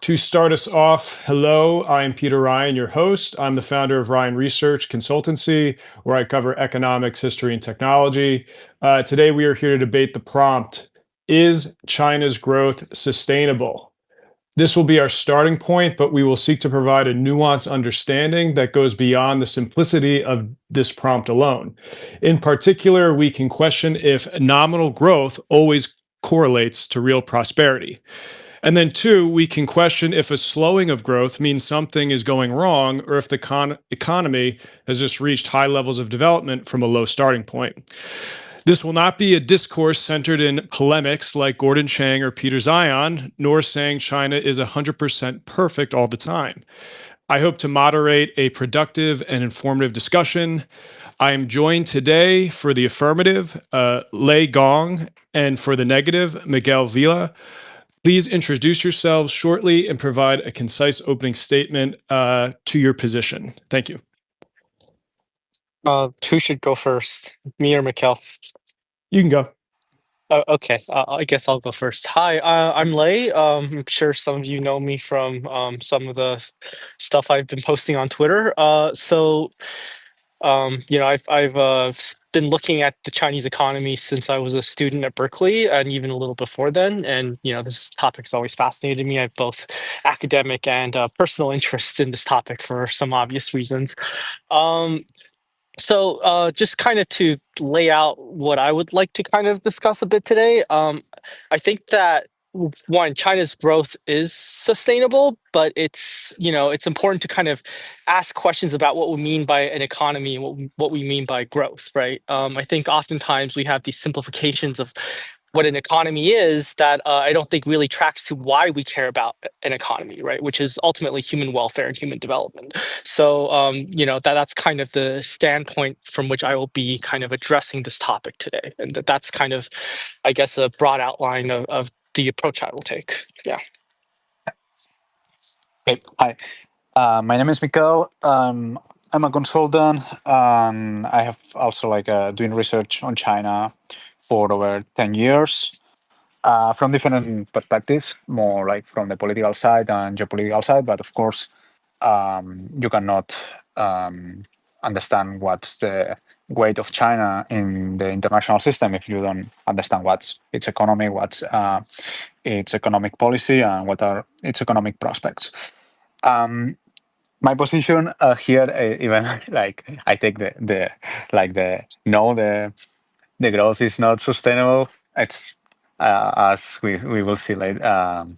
To start us off, hello, I'm Peter Ryan, your host. I'm the founder of Ryan Research Consultancy, where I cover economics, history, and technology. Today, we are here to debate the prompt: Is China's growth sustainable? This will be our starting point, but we will seek to provide a nuanced understanding that goes beyond the simplicity of this prompt alone. In particular, we can question if nominal growth always correlates to real prosperity. And then two, we can question if a slowing of growth means something is going wrong or if the economy has just reached high levels of development from a low starting point. This will not be a discourse centered in polemics like Gordon Chang or Peter Zeihan, nor saying China is 100% perfect all the time. I hope to moderate a productive and informative discussion. I am joined today for the affirmative, Lei Gong, and for the negative, Miquel Vila. Please introduce yourselves shortly and provide a concise opening statement to your position. Thank you. Who should go first, me or Mikel? You can go. Okay, I guess I'll go first. Hi, I'm Lei. I'm sure some of you know me from some of the stuff I've been posting on Twitter. I've been looking at the Chinese economy since I was a student at Berkeley, and even a little before then. And this topic's always fascinated me. I have both academic and personal interests in this topic for some obvious reasons. Um, just kind of to lay out what I would like to kind of discuss a bit today. I think that one, China's growth is sustainable, but it's important to kind of ask questions about what we mean by an economy and what we mean by growth, right? I think oftentimes we have these simplifications of what an economy is that I don't think really tracks to why we care about an economy, right? Which is ultimately human welfare and human development. So, that's kind of the standpoint from which I will be kind of addressing this topic today, and that's kind of, I guess, a broad outline of the approach I will take. Yeah. Okay. Hi. My name is Miquel. I'm a consultant, and I have also doing research on China for over 10 years from different perspectives, more like from the political side and geopolitical side. But of course, you cannot understand what's the weight of China in the international system if you don't understand what's its economy, what's its economic policy, and what are its economic prospects. My position here, even like I take the no, the growth is not sustainable. It's as we will see later.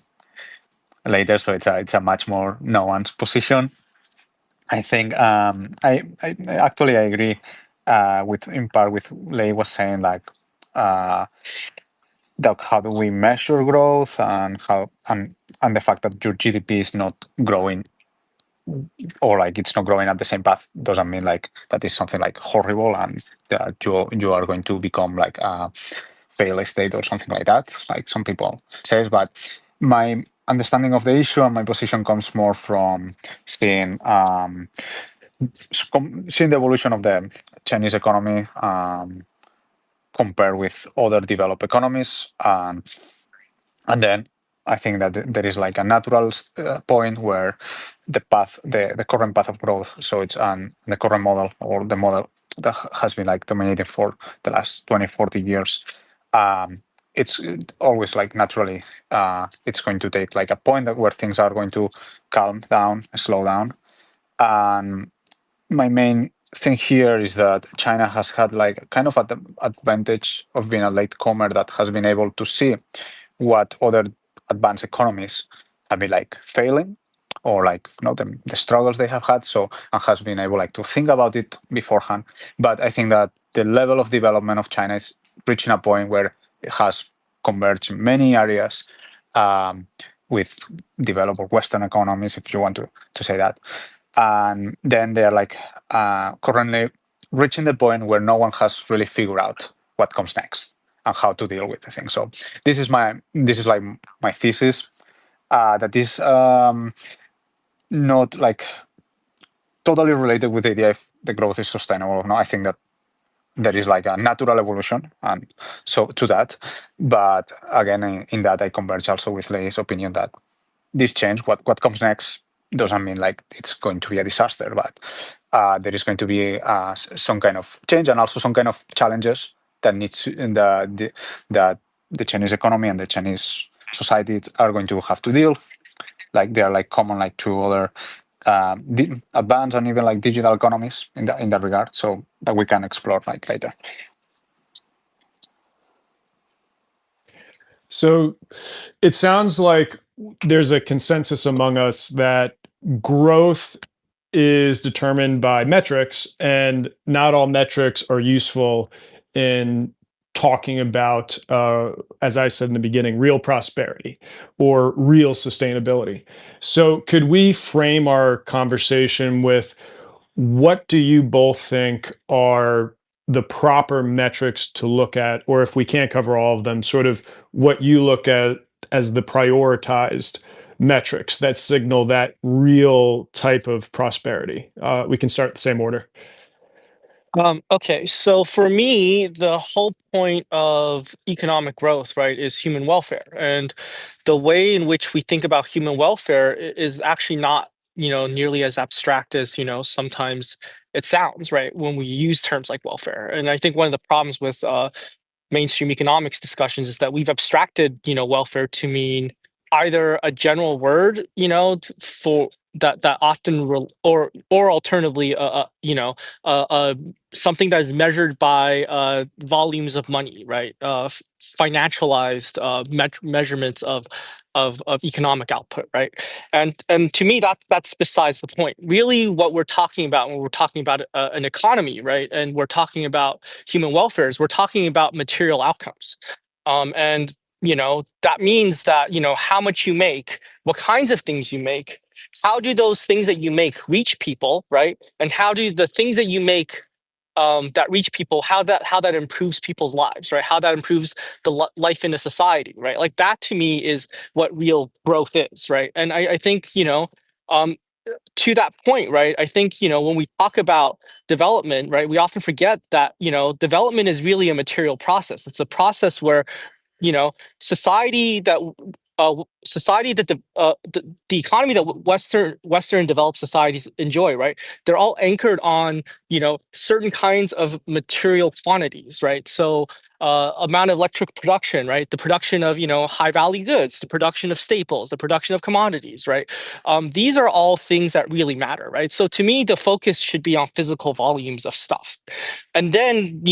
So it's a much more nuanced position. I think I actually I agree with in part with Lei was saying that how do we measure growth and how and the fact that your GDP is not growing or it's not growing at the same path doesn't mean that is something horrible and that you are going to become like a failed state or something like that, like some people says. But my understanding of the issue and my position comes more from seeing seeing the evolution of the Chinese economy compared with other developed economies, and then I think that there is like a natural point where the current path of growth, so it's the current model or the model that has been dominating for the last 20, 40 years. It's always naturally, it's going to take a point where things are going to calm down, slow down. And my main thing here is that China has had kind of the advantage of being a latecomer that has been able to see what other advanced economies have been failing or the struggles they have had, so and has been able to think about it beforehand. But I think that the level of development of China is reaching a point where it has converged in many areas with developed Western economies, if you want to say that. And then they're currently reaching the point where no one has really figured out what comes next and how to deal with the thing. So this is my thesis that is not totally related with the idea if the growth is sustainable or not. I think that there is a natural evolution and so to that. But again, in that I converge also with Lei's opinion that this change, what comes next, doesn't mean like it's going to be a disaster, but there is going to be some kind of change and also some kind of challenges that needs in that the Chinese economy and the Chinese society are going to have to deal. Like they are like common like to other advanced and even like digital economies in that regard. So that we can explore like later. So it sounds like there's a consensus among us that growth is determined by metrics, and not all metrics are useful in talking about, as I said in the beginning, real prosperity or real sustainability. So, could we frame our conversation with what do you both think are the proper metrics to look at, or if we can't cover all of them, sort of what you look at as the prioritized metrics that signal that real type of prosperity? We can start the same order. Okay, so for me, the whole point of economic growth, right, is human welfare. And the way in which we think about human welfare is actually not, nearly as abstract as, sometimes it sounds, right, when we use terms like welfare. And I think one of the problems with mainstream economics discussions is that we've abstracted, welfare to mean either a general word, for that often or alternatively, something that is measured by volumes of money, right? Financialized measurements of economic output, right? And to me, that's besides the point. Really, what we're talking about when we're talking about an economy, right, and we're talking about human welfare is we're talking about material outcomes, and that means that how much you make, what kinds of things you make, how do those things that you make reach people, right? And how do the things that you make that reach people, how that improves people's lives, right? How that improves the life in a society, right? Like that to me is what real growth is, right? And I think um, to that point, right? I think when we talk about development, right, we often forget that development is really a material process. It's a process where society that society that the economy that Western developed societies enjoy, right, they're all anchored on certain kinds of material quantities, right? So amount of electric production, right, the production of high value goods, the production of staples, the production of commodities, right? These are all things that really matter, right? So to me, the focus should be on physical volumes of stuff. And then,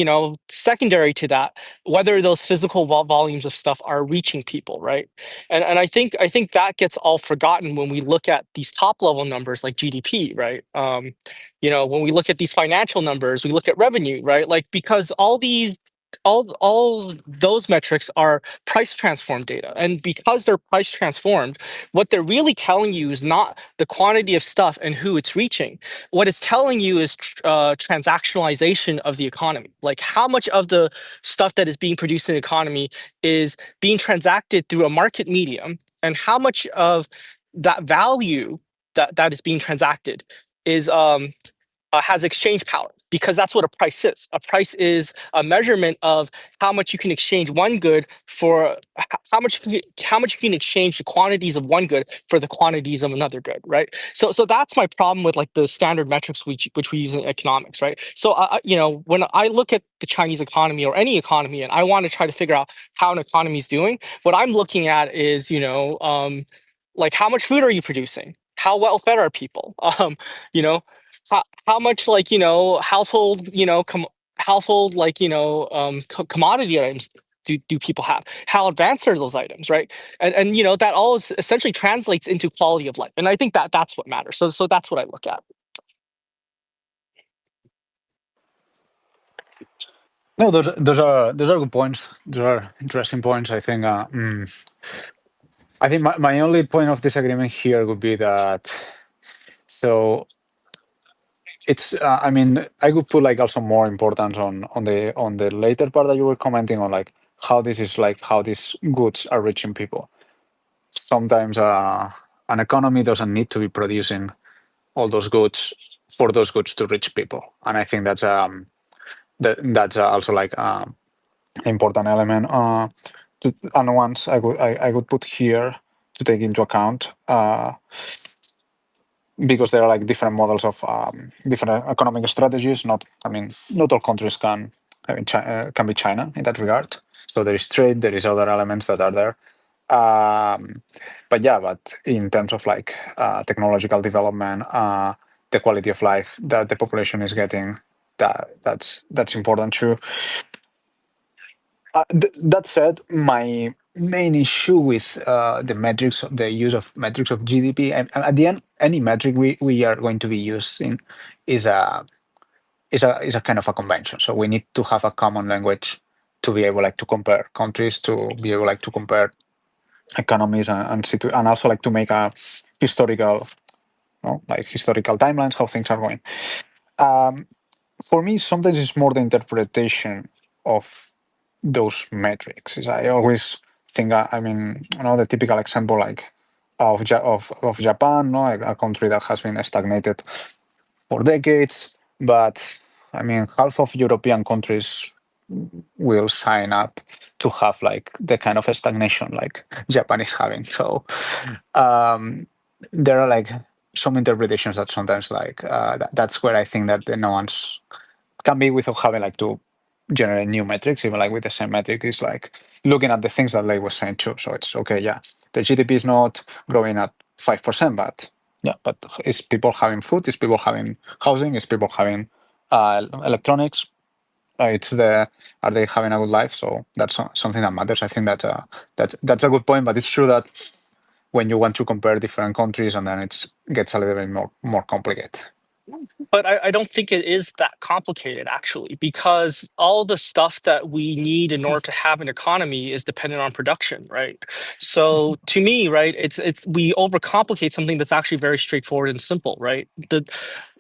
secondary to that, whether those physical volumes of stuff are reaching people, right? And I think that gets all forgotten when we look at these top level numbers like GDP, right? When we look at these financial numbers, we look at revenue, right? Like because all those metrics are price transformed data, and because they're price transformed, what they're really telling you is not the quantity of stuff and who it's reaching. What it's telling you is transactionalization of the economy, like how much of the stuff that is being produced in the economy is being transacted through a market medium, and how much of that value that is being transacted is has exchange power, because that's what a price is. A price is a measurement of how much you can exchange one good for how much you can exchange the quantities of one good for the quantities of another good, right? So that's my problem with like the standard metrics which we use in economics, right? So when I look at the Chinese economy or any economy and I want to try to figure out how an economy is doing, what I'm looking at is like how much food are you producing? How well fed are people? You know, how much like household household like commodity items do people have? How advanced are those items, right? And that all essentially translates into quality of life, and I think that's what matters. So that's what I look at. No, those are good points. Those are interesting points. I think my only point of disagreement here would be that so it's I mean I could put like also more importance on the later part that you were commenting on, like how this is like how these goods are reaching people. Sometimes an economy doesn't need to be producing all those goods for those goods to reach people, and I think that's also like important element. And once I would put here to take into account. Because there are like different models of different economic strategies. Not all countries can can be China in that regard. So there is trade, there is other elements that are there. But in terms of like technological development, the quality of life that the population is getting, that's important too. That said, my main issue with the use of metrics of GDP, and at the end, any metric we are going to be using is a kind of a convention. So we need to have a common language to be able like to compare countries, to be able like to compare economies and also like to make a historical, historical timelines how things are going. For me, sometimes it's more the interpretation of those metrics. I always think, the typical example like of Japan, no, a country that has been stagnated for decades, but I mean, half of European countries will sign up to have like the kind of stagnation like Japan is having. So there are like some interpretations that sometimes like that's where I think that the nuance can be without having like to generate new metrics, even like with the same metric, is like looking at the things that Lei was saying too. So it's okay, yeah, the GDP is not growing at 5%, but is people having food? Is people having housing? Is people having electronics? Are they having a good life? So that's something that matters. I think that that's a good point. But it's true that when you want to compare different countries, and then it gets a little bit more complicated. But I don't think it is that complicated, actually, because all the stuff that we need in order to have an economy is dependent on production, right? So to me, right, it's we overcomplicate something that's actually very straightforward and simple, right?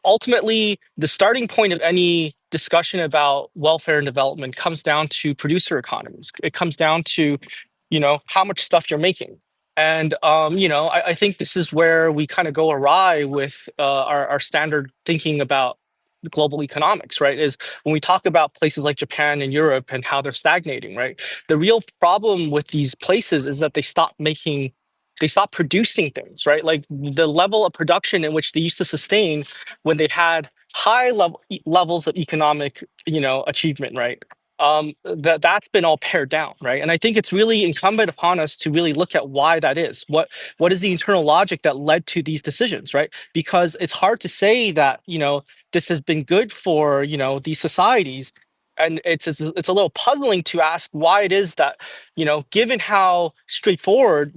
Ultimately, the starting point of any discussion about welfare and development comes down to producer economies. It comes down to, how much stuff you're making. And I think this is where we kind of go awry with our standard thinking about global economics, right? Is when we talk about places like Japan and Europe and how they're stagnating, right? The real problem with these places is that they stop producing things, right? Like the level of production in which they used to sustain when they had high levels of economic, achievement, right? That's been all pared down, right? And I think it's really incumbent upon us to really look at why that is. What is the internal logic that led to these decisions, right? Because it's hard to say that this has been good for these societies, and it's a little puzzling to ask why it is that given how straightforward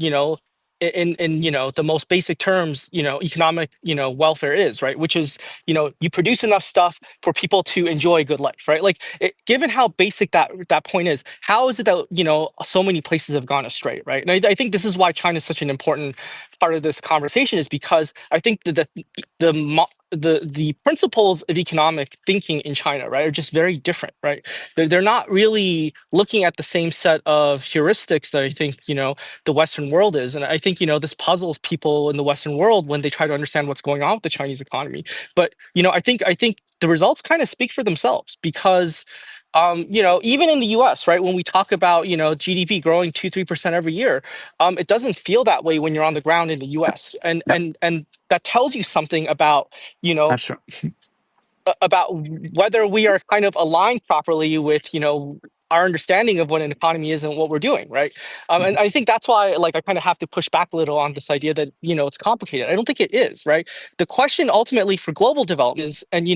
in the most basic terms economic welfare is, right, which is you produce enough stuff for people to enjoy a good life, right? Like given how basic that point is, how is it that so many places have gone astray, right? And I think this is why China is such an important part of this conversation, is because I think that the principles of economic thinking in China, right, are just very different, right? They're not really looking at the same set of heuristics that I think the Western world is, and I think this puzzles people in the Western world when they try to understand what's going on with the Chinese economy. But I think the results kind of speak for themselves, because even in the US, right, when we talk about GDP growing 2-3% every year, it doesn't feel that way when you're on the ground in the US, and Yep. and that tells you something about That's true. about whether we are kind of aligned properly with our understanding of what an economy is and what we're doing, right? And I think that's why like I kind of have to push back a little on this idea that it's complicated. I don't think it is, right? The question ultimately for global development is, and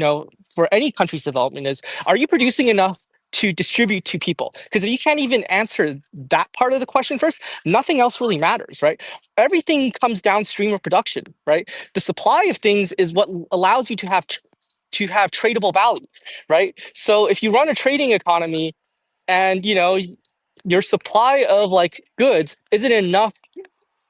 for any country's development is, are you producing enough to distribute to people? Because if you can't even answer that part of the question first, nothing else really matters, right? Everything comes downstream of production, right? The supply of things is what allows you to have tradable value, right? So if you run a trading economy and your supply of like goods isn't enough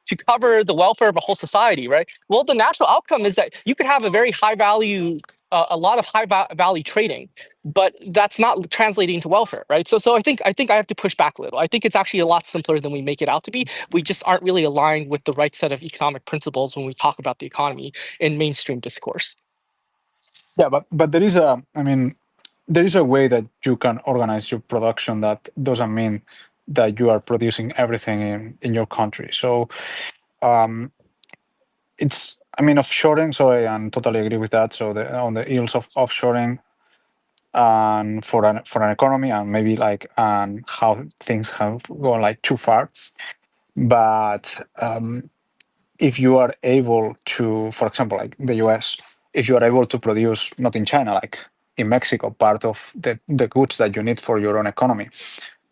to cover the welfare of a whole society, right? Well, the natural outcome is that you could have a very high value, a lot of value trading, but that's not translating to welfare, right? So I think I have to push back a little. I think it's actually a lot simpler than we make it out to be. We just aren't really aligned with the right set of economic principles when we talk about the economy in mainstream discourse. Yeah, but there is a way that you can organize your production that doesn't mean that you are producing everything in your country. So it's, I mean, offshoring. So I totally agree with that. So on the ills of offshoring and for an economy, and maybe like how things have gone like too far. But if you are able to, for example, like the US, if you are able to produce not in China, like in Mexico, part of the goods that you need for your own economy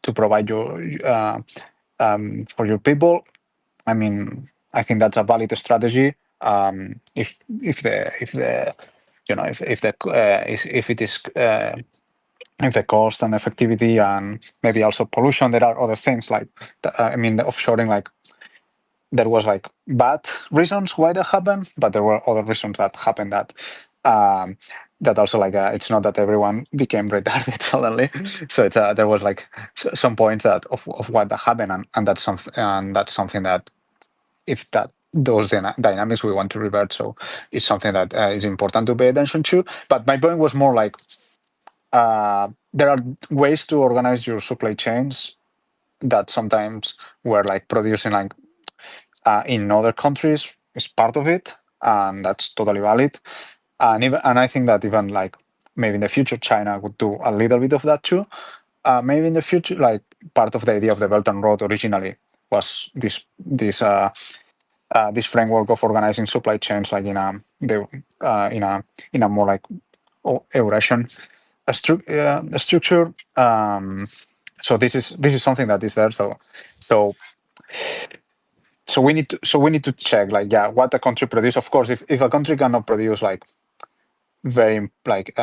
to provide your for your people, I mean, I think that's a valid strategy. If you know if it is if the cost and effectivity and maybe also pollution, there are other things like I mean, the offshoring, like there was like bad reasons why that happened, but there were other reasons that happened that also like it's not that everyone became retarded suddenly. So it's there was like some points that of what that happened, and that's something that if that those dynamics we want to revert, so it's something that is important to pay attention to. But my point was more like there are ways to organize your supply chains that sometimes were like producing like in other countries is part of it, and that's totally valid. And I think that even like maybe in the future China would do a little bit of that too. Maybe in the future, like part of the idea of the Belt and Road originally was this framework of organizing supply chains, like in a more like Eurasian structure. So this is something that is there. So we need to check, like, yeah, what the country produce. Of course, if a country cannot produce like very like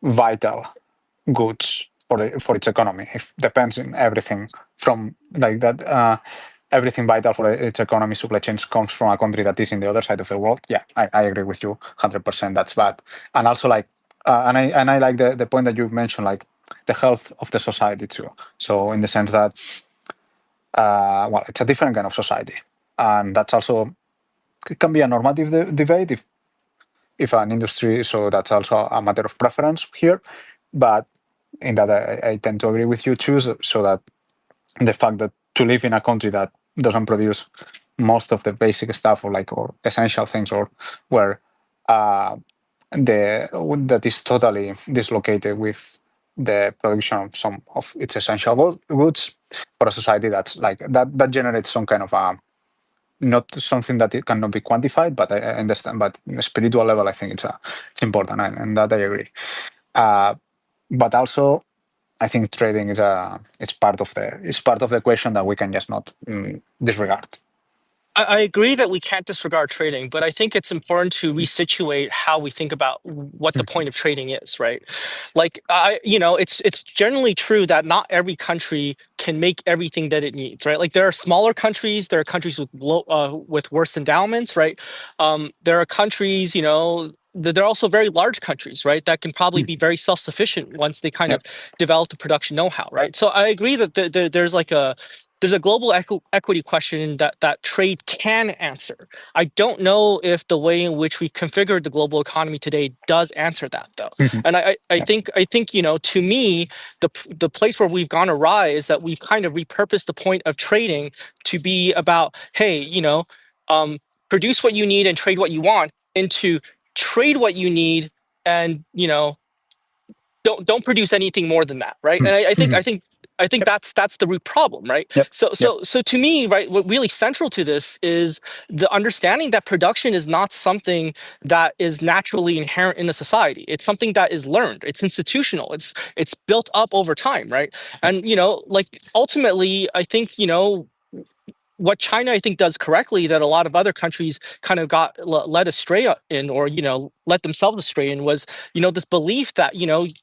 vital goods for its economy, if depends on everything from like that, everything vital for its economy supply chains comes from a country that is in the other side of the world. Yeah, I agree with you 100%. That's bad. And also like and I like the point that you mentioned, like the health of the society too. So in the sense that well, it's a different kind of society, and that's also, it can be a normative debate if an industry. So that's also a matter of preference here. But in that, I tend to agree with you too. So that the fact that to live in a country that doesn't produce most of the basic stuff or essential things, or where that is totally dislocated with the production of some of its essential goods, for a society that's like that generates some kind of not something that it cannot be quantified, but I understand. But in a spiritual level, I think it's important, and that I agree. But also, I think trading is it's part of the equation that we can just not disregard. I agree that we can't disregard trading, but I think it's important to resituate how we think about what the point of trading is, right? Like, it's generally true that not every country can make everything that it needs, right? Like, there are smaller countries, there are countries with with worse endowments, right? There are countries, there are also very large countries, right, that can probably be very self-sufficient once they kind of Yep. develop the production know-how, right? So I agree that there's a global equity question that trade can answer. I don't know if the way in which we configured the global economy today does answer that, though. Mhm. And I Yep. think to me, the place where we've gone awry is that we've kind of repurposed the point of trading to be about, hey, produce what you need and trade what you want, into trade what you need and don't produce anything more than that, right? And I think Yep. that's the root problem, right? Yep. So Yep. so so to me, right, what really central to this is the understanding that production is not something that is naturally inherent in a society. It's something that is learned. It's institutional. It's built up over time, right? And like ultimately, I think what China, I think, does correctly that a lot of other countries kind of got led astray in, or let themselves astray in, was this belief that you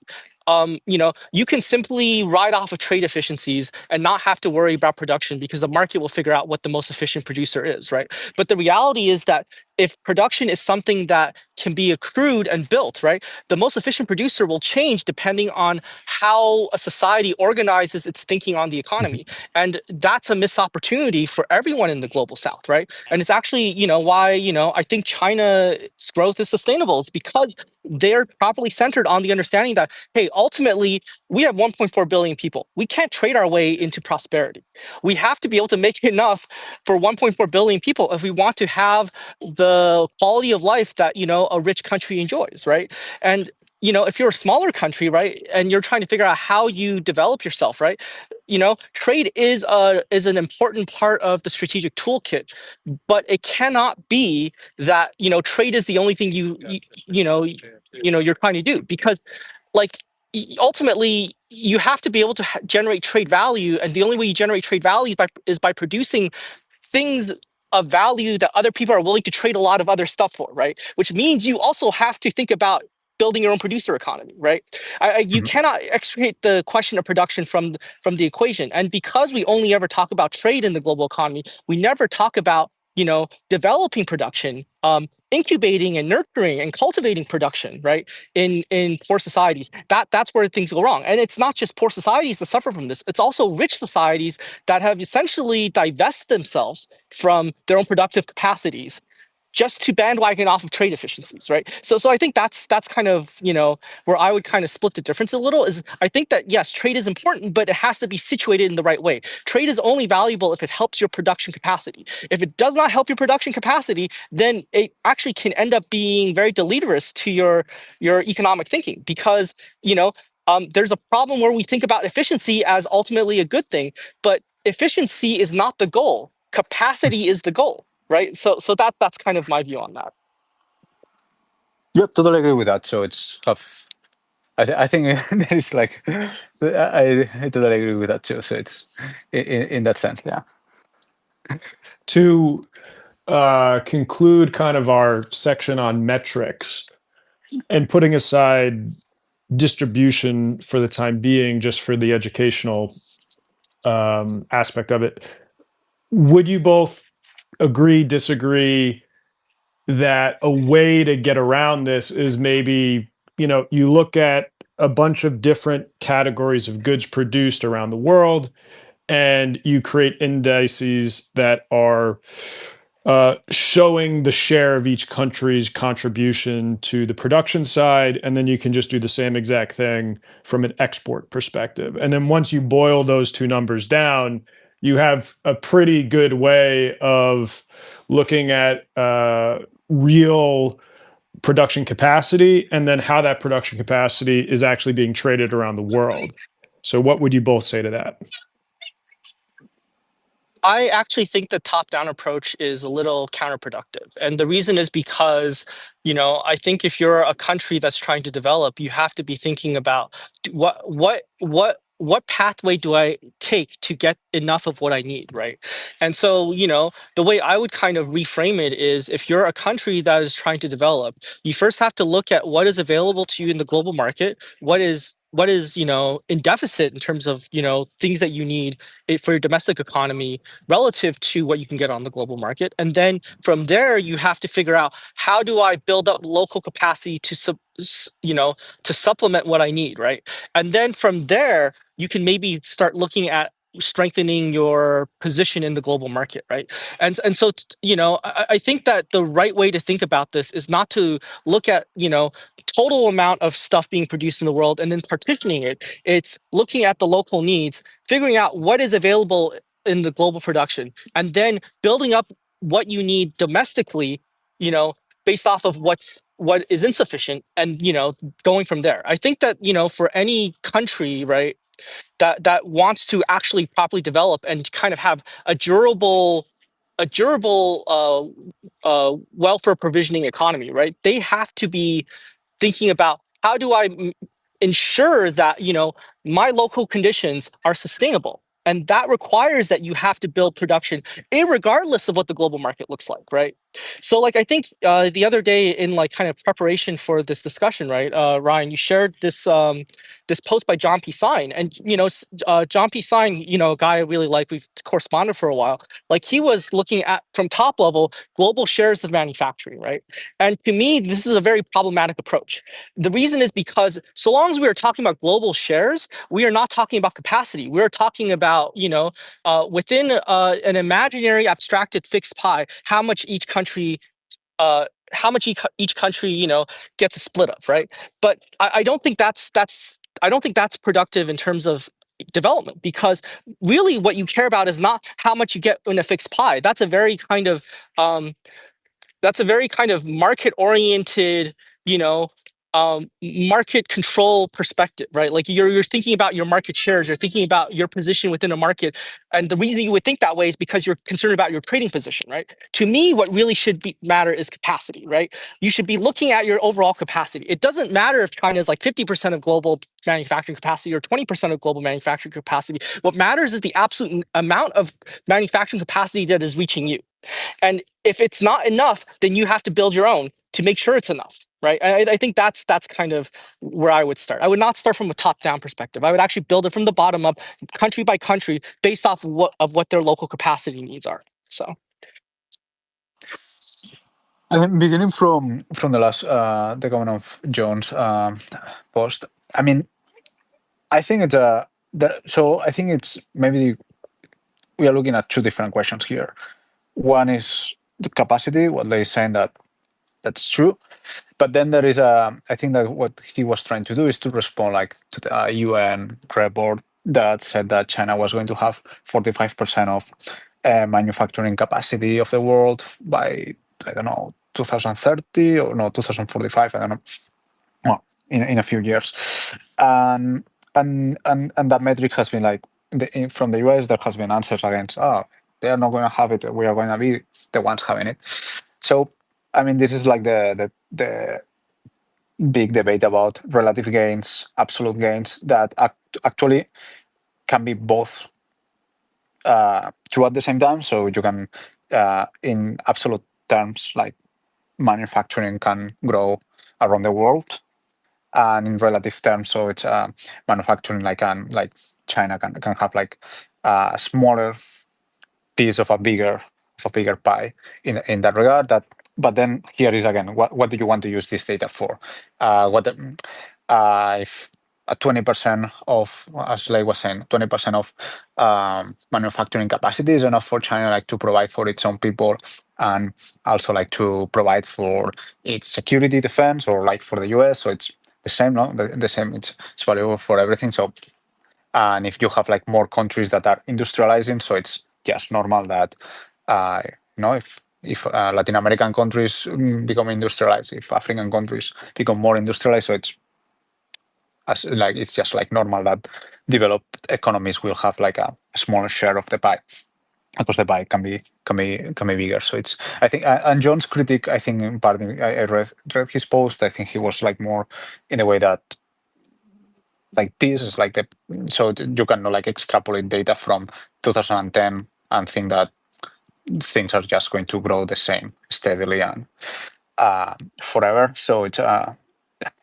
can simply ride off of trade efficiencies and not have to worry about production because the market will figure out what the most efficient producer is, right? But the reality is that if production is something that can be accrued and built, right, the most efficient producer will change depending on how a society organizes its thinking on the economy. And that's a missed opportunity for everyone in the global south, right? And it's actually, why, I think China's growth is sustainable. It's because they're properly centered on the understanding that, hey, ultimately, we have 1.4 billion people. We can't trade our way into prosperity. We have to be able to make enough for 1.4 billion people if we want to have the quality of life that a rich country enjoys, right? And if you're a smaller country, right, and you're trying to figure out how you develop yourself, right, trade is an important part of the strategic toolkit, but it cannot be that trade is the only thing you're trying to do, because like ultimately you have to be able to generate trade value, and the only way you generate trade value is by producing things of value that other people are willing to trade a lot of other stuff for, right? Which means you also have to think about building your own producer economy, right? You cannot extricate the question of production from the equation. And because we only ever talk about trade in the global economy, we never talk about developing production, incubating and nurturing and cultivating production, right? In poor societies, that's where things go wrong. And it's not just poor societies that suffer from this; it's also rich societies that have essentially divested themselves from their own productive capacities just to bandwagon off of trade efficiencies, right? So I think that's kind of where I would kind of split the difference a little. Is I think that yes, trade is important, but it has to be situated in the right way. Trade is only valuable if it helps your production capacity. If it does not help your production capacity, then it actually can end up being very deleterious to your economic thinking, because there's a problem where we think about efficiency as ultimately a good thing, but efficiency is not the goal. Capacity is the goal, right? So that's kind of my view on that. Yeah, totally agree with that. So it's tough. I think there is like I totally agree with that too. So it's in that sense, yeah. To conclude kind of our section on metrics and putting aside distribution for the time being, just for the educational aspect of it, would you both agree, disagree that a way to get around this is maybe, you look at a bunch of different categories of goods produced around the world and you create indices that are showing the share of each country's contribution to the production side, and then you can just do the same exact thing from an export perspective. And then once you boil those two numbers down, you have a pretty good way of looking at real production capacity and then how that production capacity is actually being traded around the world. So what would you both say to that? I actually think the top-down approach is a little counterproductive. And the reason is because, I think if you're a country that's trying to develop, you have to be thinking about what pathway do I take to get enough of what I need, right? And so, the way I would kind of reframe it is, if you're a country that is trying to develop, you first have to look at what is available to you in the global market, what is in deficit in terms of things that you need for your domestic economy relative to what you can get on the global market. And then from there, you have to figure out, how do I build up local capacity to supplement what I need, right? And then from there, you can maybe start looking at strengthening your position in the global market, right? And so I think that the right way to think about this is not to look at total amount of stuff being produced in the world and then partitioning it. It's looking at the local needs, figuring out what is available in the global production, and then building up what you need domestically, based off of what is insufficient, and going from there. I think that for any country, right, that wants to actually properly develop and kind of have a durable welfare provisioning economy, right? They have to be thinking about, how do I ensure that my local conditions are sustainable, and that requires that you have to build production, irregardless of what the global market looks like, right? So like I think the other day in like kind of preparation for this discussion, right, Ryan, you shared this post by John P. Sine, and John P. Sine, a guy I really like, we've corresponded for a while. Like he was looking at from top level global shares of manufacturing, right? And to me, this is a very problematic approach. The reason is because so long as we are talking about global shares, we are not talking about capacity. We're talking about within an imaginary abstracted fixed pie, how much each country each country gets a split of, right? But I don't think that's productive in terms of development, because really what you care about is not how much you get in a fixed pie. That's a very kind of market oriented, market control perspective, right? Like you're thinking about your market shares, you're thinking about your position within a market, and the reason you would think that way is because you're concerned about your trading position, right? To me, what really should matter is capacity, right? You should be looking at your overall capacity. It doesn't matter if China is like 50% of global manufacturing capacity or 20% of global manufacturing capacity. What matters is the absolute amount of manufacturing capacity that is reaching you. And if it's not enough, then you have to build your own to make sure it's enough, right? I think that's kind of where I would start. I would not start from a top-down perspective. I would actually build it from the bottom up, country by country, based off of what their local capacity needs are. So. I think beginning from the last the comment of John's post. I mean, I think it's so I think it's maybe we are looking at two different questions here. One is the capacity, what they're saying that's true, but then there is I think that what he was trying to do is to respond like to the UN report that said that China was going to have 45% of manufacturing capacity of the world by, I don't know, 2030 or no 2045, I don't know, well, in a few years, and that metric has been like from the US there has been answers against, they are not going to have it, we are going to be the ones having it. So I mean, this is like the big debate about relative gains, absolute gains, that actually can be both true at the same time. So you can, in absolute terms, like manufacturing can grow around the world, and in relative terms, so it's manufacturing like China can have like a smaller piece of a bigger pie in that regard. But then here is again, what do you want to use this data for? If 20% of, as Lei was saying, 20% of manufacturing capacity is enough for China, like to provide for its own people, and also like to provide for its security defense, or like for the US. So it's the same, no? The same. It's valuable for everything. So, and if you have like more countries that are industrializing, so it's just normal that if Latin American countries become industrialized, if African countries become more industrialized, so it's just like normal that developed economies will have like a smaller share of the pie, because the pie can be bigger. So it's, I think, and John's critique, I think in part, I read his post. I think he was like more in a way that like this is like so you cannot like extrapolate data from 2010 and think that things are just going to grow the same steadily and forever. So it's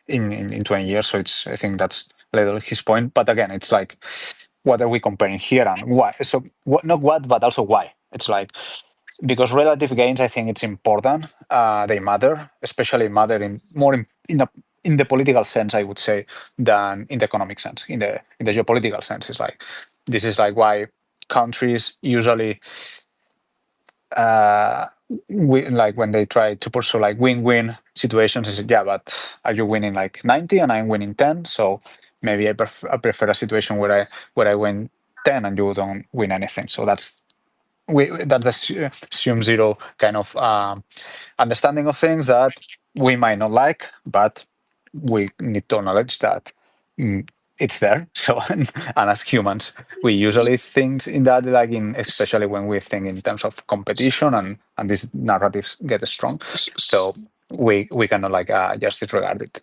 in 20 years. So it's, I think that's little his point. But again, it's like, what are we comparing here and why? So not what, but also why. It's like, because relative gains, I think it's important. They matter, especially matter in the political sense, I would say, than in the economic sense. In the geopolitical sense, it's like, this is like why countries usually like when they try to pursue like win-win situations, is, yeah, but are you winning like 90 and I'm winning 10? So maybe I prefer a situation where I win 10 and you don't win anything. So that's the assume zero kind of understanding of things that we might not like, but we need to acknowledge that it's there. So and as humans, we usually think in that, like especially when we think in terms of competition and these narratives get strong. So we cannot like just disregard it.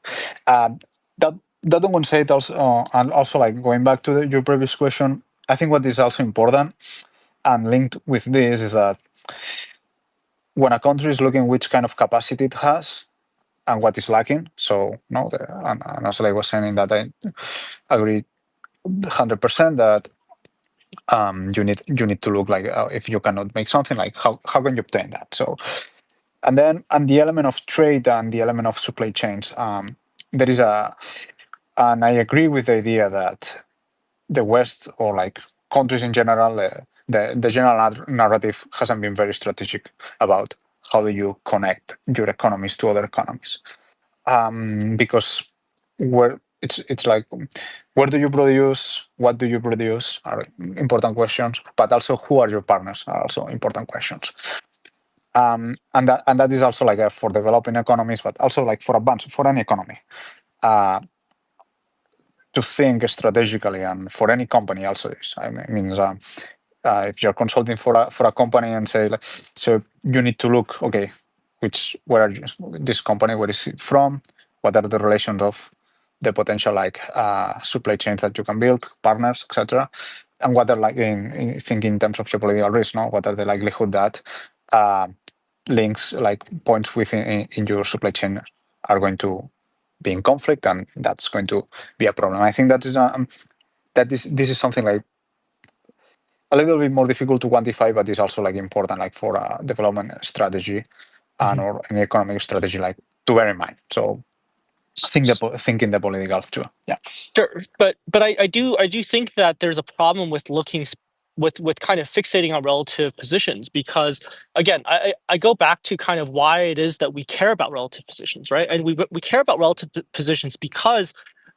That one said also, and also like going back to your previous question, I think what is also important and linked with this is that when a country is looking which kind of capacity it has and what is lacking. So no, and as I was saying that I agree 100% that you need to look like if you cannot make something, like how can you obtain that? So and the element of trade and the element of supply chains, there is and I agree with the idea that the West, or like countries in general, the general narrative hasn't been very strategic about how do you connect your economies to other economies, because where it's like, where do you produce, what do you produce are important questions, but also who are your partners are also important questions. And that is also like for developing economies, but also like for any economy, to think strategically, and for any company also is. I mean, if you're consulting for a company and say, like, so you need to look, okay, where are this company, where is it from, what are the relations of the potential like supply chains that you can build, partners, etc., and what are like in thinking in terms of geopolitical risk, no, what are the likelihood that links, like points within in your supply chain are going to be in conflict, and that's going to be a problem. I think that this is something like a little bit more difficult to quantify, but it's also like important, like for a development strategy and or an economic strategy, like to bear in mind. So thinking the political too. Yeah. Sure, but I do think that there's a problem with looking with kind of fixating on relative positions, because again, I go back to kind of why it is that we care about relative positions, right? And we care about relative positions because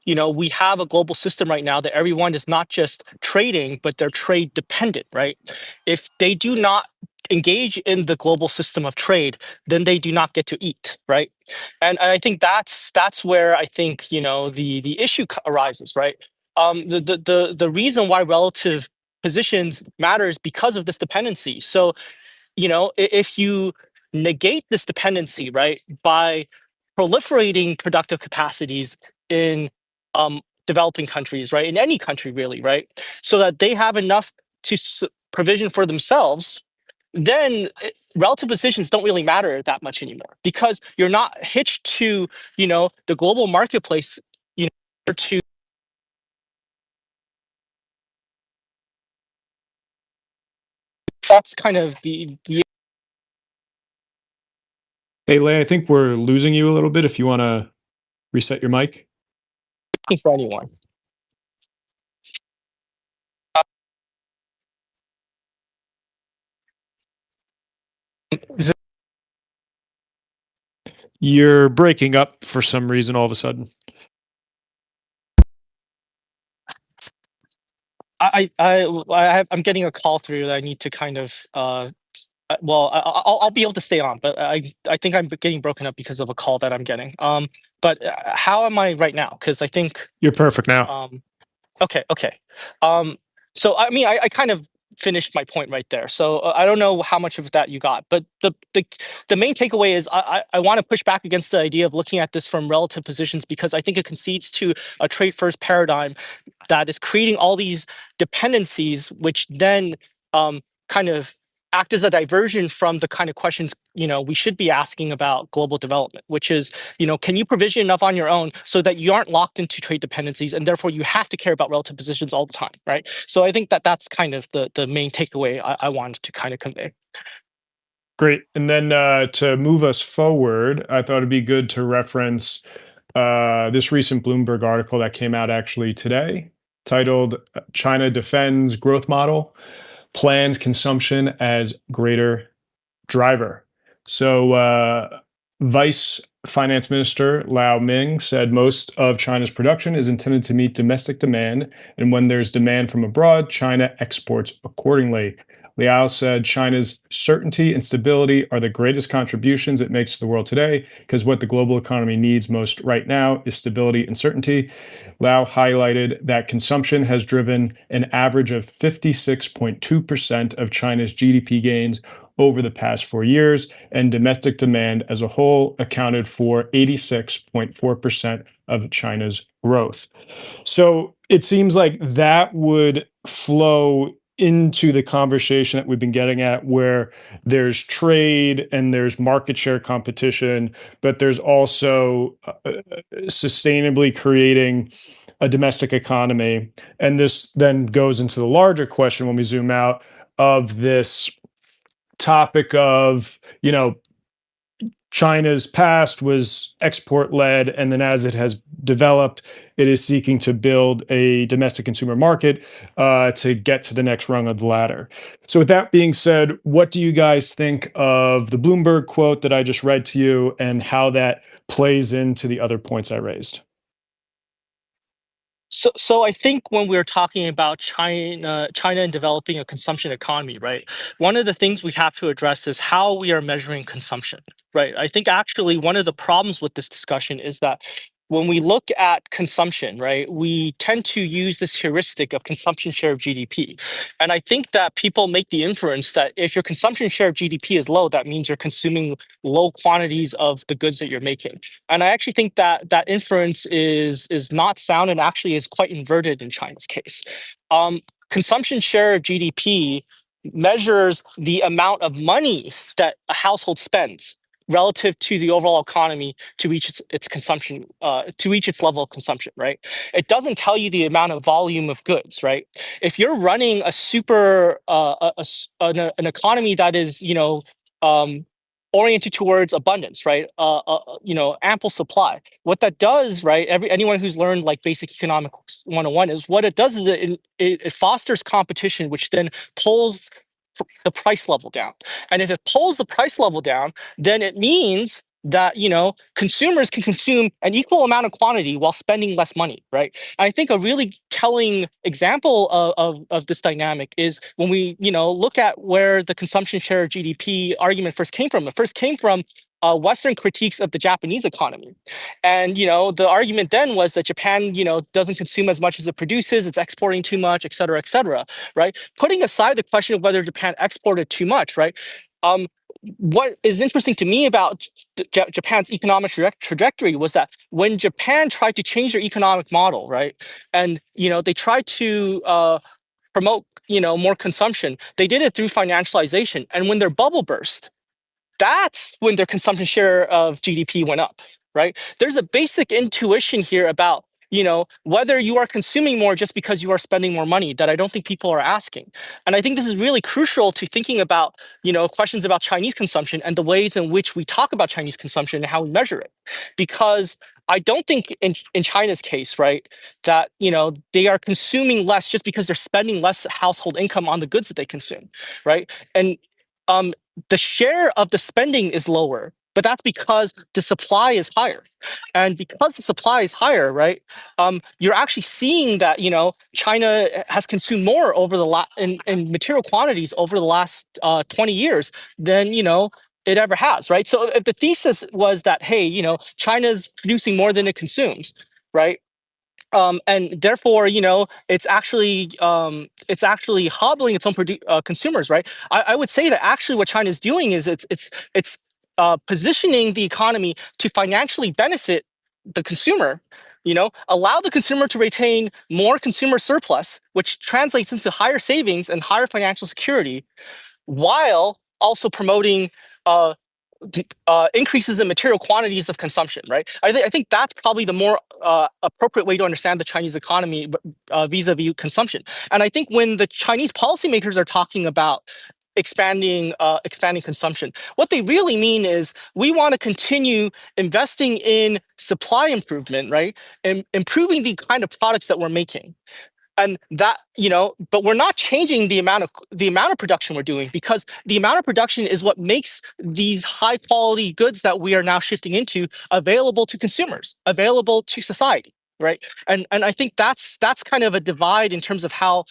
we have a global system right now that everyone is not just trading, but they're trade dependent, right? If they do not engage in the global system of trade, then they do not get to eat, right? And I think that's where I think the issue arises, right? The reason why relative positions matters because of this dependency. So if you negate this dependency, right, by proliferating productive capacities in developing countries, right, in any country really, right, so that they have enough to provision for themselves, then relative positions don't really matter that much anymore, because you're not hitched to the global marketplace to that's kind of the Hey, Lei, I think we're losing you a little bit. If you want to reset your mic. for anyone. Is it- You're breaking up for some reason all of a sudden. I'm getting a call through that I need to kind of well, I'll be able to stay on, but I think I'm getting broken up because of a call that I'm getting. But how am I right now? Because I think You're perfect now. Okay. So I mean, I kind of finished my point right there. So I don't know how much of that you got, but the main takeaway is I want to push back against the idea of looking at this from relative positions, because I think it concedes to a trade first paradigm that is creating all these dependencies, which then kind of act as a diversion from the kind of questions we should be asking about global development, which is can you provision enough on your own so that you aren't locked into trade dependencies, and therefore you have to care about relative positions all the time, right? So I think that that's kind of the main takeaway I wanted to kind of convey. Great. And then to move us forward, I thought it'd be good to reference this recent Bloomberg article that came out actually today, titled China Defends Growth Model, Plans Consumption as Greater Driver. So Vice Finance Minister Lau Ming said most of China's production is intended to meet domestic demand, and when there's demand from abroad, China exports accordingly. Liao said China's certainty and stability are the greatest contributions it makes to the world today, because what the global economy needs most right now is stability and certainty. Liao highlighted that consumption has driven an average of 56.2% of China's GDP gains over the past 4 years, and domestic demand as a whole accounted for 86.4% of China's growth. So it seems like that would flow into the conversation that we've been getting at, where there's trade and there's market share competition, but there's also sustainably creating a domestic economy. And this then goes into the larger question when we zoom out of this topic of, China's past was export led, and then as it has developed, it is seeking to build a domestic consumer market to get to the next rung of the ladder. So, with that being said, what do you guys think of the Bloomberg quote that I just read to you, and how that plays into the other points I raised? So I think when we're talking about China and developing a consumption economy, right? One of the things we have to address is how we are measuring consumption, right? I think actually one of the problems with this discussion is that when we look at consumption, right, we tend to use this heuristic of consumption share of GDP. And I think that people make the inference that if your consumption share of GDP is low, that means you're consuming low quantities of the goods that you're making. And I actually think that that inference is not sound and actually is quite inverted in China's case. Consumption share of GDP measures the amount of money that a household spends relative to the overall economy to reach its consumption, to reach its level of consumption, right? It doesn't tell you the amount of volume of goods, right? If you're running a super an economy that is, oriented towards abundance, right? Ample supply. What that does, right? Anyone who's learned like basic economics 101 is what it does is it fosters competition, which then pulls the price level down. And if it pulls the price level down, then it means that consumers can consume an equal amount of quantity while spending less money, right? And I think a really telling example of this dynamic is when we look at where the consumption share of GDP argument first came from. It first came from Western critiques of the Japanese economy, and the argument then was that Japan doesn't consume as much as it produces, it's exporting too much, et cetera, right? Putting aside the question of whether Japan exported too much, right? What is interesting to me about Japan's economic trajectory was that when Japan tried to change their economic model, right, and they tried to promote more consumption, they did it through financialization. And when their bubble burst, that's when their consumption share of GDP went up, right? There's a basic intuition here about whether you are consuming more just because you are spending more money that I don't think people are asking. And I think this is really crucial to thinking about questions about Chinese consumption and the ways in which we talk about Chinese consumption and how we measure it. Because I don't think in China's case, right, that they are consuming less just because they're spending less household income on the goods that they consume, right? And the share of the spending is lower, but that's because the supply is higher. And because the supply is higher, right, you're actually seeing that China has consumed more over the in material quantities over the last 20 years than it ever has, right? So if the thesis was that, hey, China's producing more than it consumes, right? And therefore, it's actually hobbling its own consumers, right? I would say that actually what China is doing is it's positioning the economy to financially benefit the consumer. Allow the consumer to retain more consumer surplus, which translates into higher savings and higher financial security, while also promoting increases in material quantities of consumption, right? I think that's probably the more appropriate way to understand the Chinese economy vis-a-vis consumption. And I think when the Chinese policymakers are talking about expanding consumption, what they really mean is we want to continue investing in supply improvement, right? And improving the kind of products that we're making. And that but we're not changing the amount of production we're doing, because the amount of production is what makes these high quality goods that we are now shifting into available to consumers, available to society, right? And I think that's kind of a divide in terms of how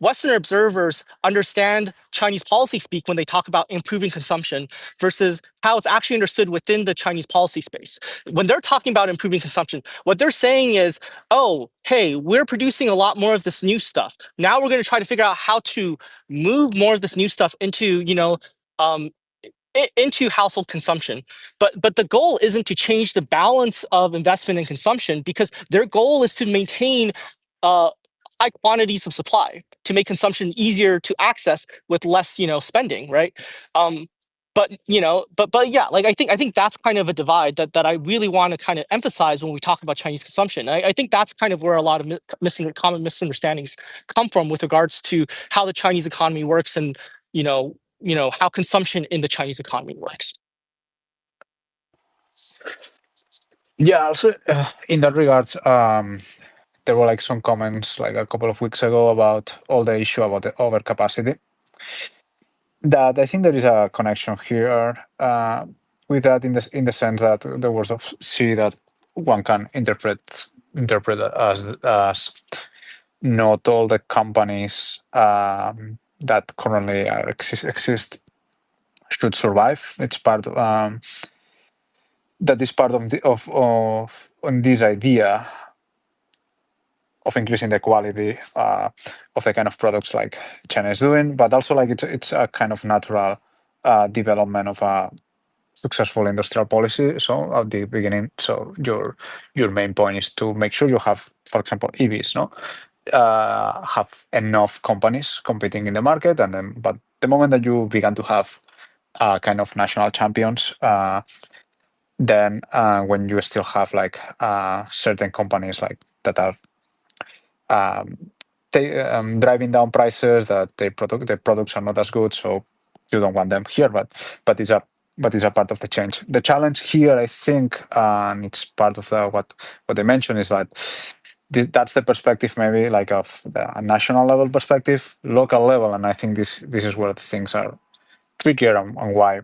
Western observers understand Chinese policy speak when they talk about improving consumption versus how it's actually understood within the Chinese policy space. When they're talking about improving consumption, what they're saying is, oh, hey, we're producing a lot more of this new stuff. Now we're going to try to figure out how to move more of this new stuff into, into household consumption. But the goal isn't to change the balance of investment and consumption, because their goal is to maintain high quantities of supply to make consumption easier to access with less, spending, right? But yeah, like I think that's kind of a divide that I really want to kind of emphasize when we talk about Chinese consumption. I think that's kind of where a lot of common misunderstandings come from with regards to how the Chinese economy works and how consumption in the Chinese economy works. Yeah, also in that regards, there were like some comments like a couple of weeks ago about all the issue about the overcapacity. That I think there is a connection here with that in the sense that the words of Xi that one can interpret as not all the companies that currently exist should survive. It's part that is part of on this idea of increasing the quality of the kind of products like China is doing, but also like it's a kind of natural development of a successful industrial policy. So at the beginning, so your main point is to make sure you have, for example, EVs, no, have enough companies competing in the market, and then but the moment that you begin to have kind of national champions. Then when you still have like certain companies like that are driving down prices, that the products are not as good, so you don't want them here. But it's a part of the change. The challenge here, I think, and it's part of what they mentioned, is that that's the perspective maybe like of a national level perspective, local level, and I think this is where things are trickier and why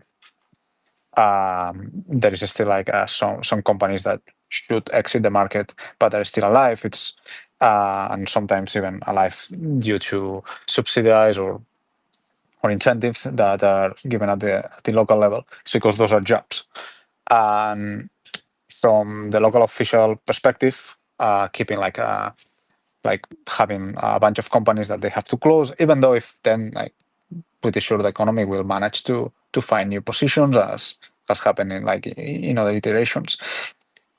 there is still like some companies that should exit the market but are still alive. It's and sometimes even alive due to subsidies or incentives that are given at the local level. It's because those are jobs. And from the local official perspective, keeping like having a bunch of companies that they have to close, even though if then like pretty sure the economy will manage to find new positions as has happened in like in other iterations.